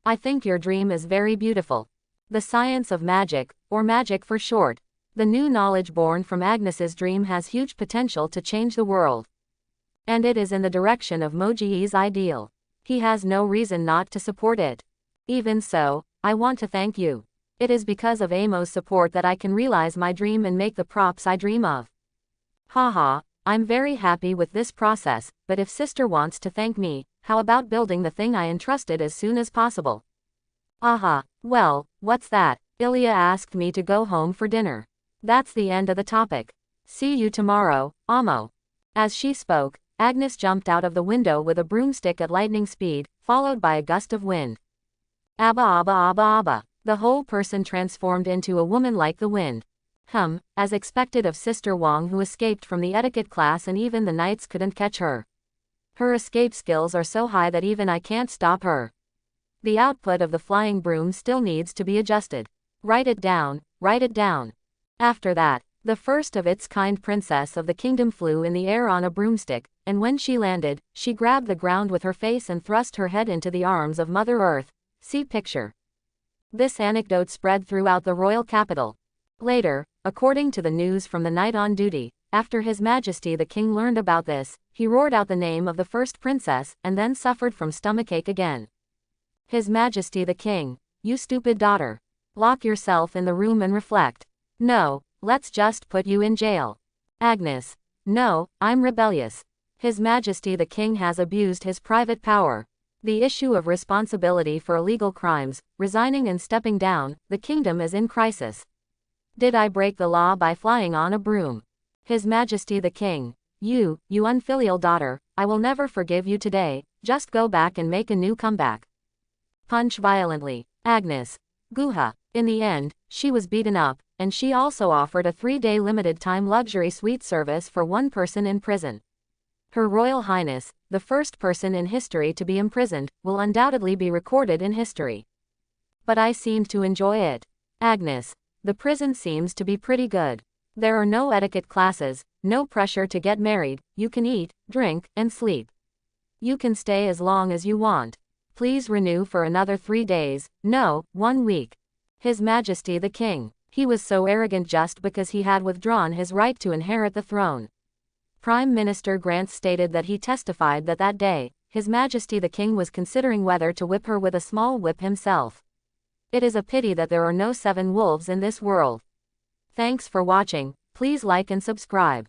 I think your dream is very beautiful. The science of magic, or magic for short. The new knowledge born from Agnes's dream has huge potential to change the world. And it is in the direction of Mojay's ideal. He has no reason not to support it. Even so, I want to thank you. It is because of Amo's support that I can realize my dream and make the props I dream of. Haha, I'm very happy with this process, but if sister wants to thank me, how about building the thing I entrusted as soon as possible? Aha, well, what's that? Ilya asked me to go home for dinner. That's the end of the topic. See you tomorrow, Amo. As she spoke, Agnes jumped out of the window with a broomstick at lightning speed, followed by a gust of wind. Abba abba abba abba. The whole person transformed into a woman like the wind. As expected of Sister Wang, who escaped from the etiquette class, and even the knights couldn't catch her. Her escape skills are so high that even I can't stop her. The output of the flying broom still needs to be adjusted. Write it down, write it down. After that, the first of its kind princess of the kingdom flew in the air on a broomstick, and when she landed, she grabbed the ground with her face and thrust her head into the arms of Mother Earth. See picture. This anecdote spread throughout the royal capital. Later, according to the news from the knight on duty, after His Majesty the King learned about this, he roared out the name of the first princess, and then suffered from stomachache again. His Majesty the King, you stupid daughter. Lock yourself in the room and reflect. No, let's just put you in jail. Agnes. No, I'm rebellious. His Majesty the King has abused his private power. The issue of responsibility for illegal crimes, resigning and stepping down, the kingdom is in crisis. Did I break the law by flying on a broom? His Majesty the King. You unfilial daughter, I will never forgive you today, just go back and make a new comeback. Punch violently. Agnes. Guha. In the end, she was beaten up, and she also offered a 3-day limited-time luxury suite service for one person in prison. Her Royal Highness, the first person in history to be imprisoned, will undoubtedly be recorded in history. But I seemed to enjoy it. Agnes. The prison seems to be pretty good. There are no etiquette classes, no pressure to get married, you can eat, drink, and sleep. You can stay as long as you want. Please renew for another 3 days, no, 1 week. His Majesty the King. He was so arrogant just because he had withdrawn his right to inherit the throne. Prime Minister Grant stated that he testified that that day, His Majesty the King was considering whether to whip her with a small whip himself. It is a pity that there are no 7 wolves in this world. Thanks for watching, please like and subscribe.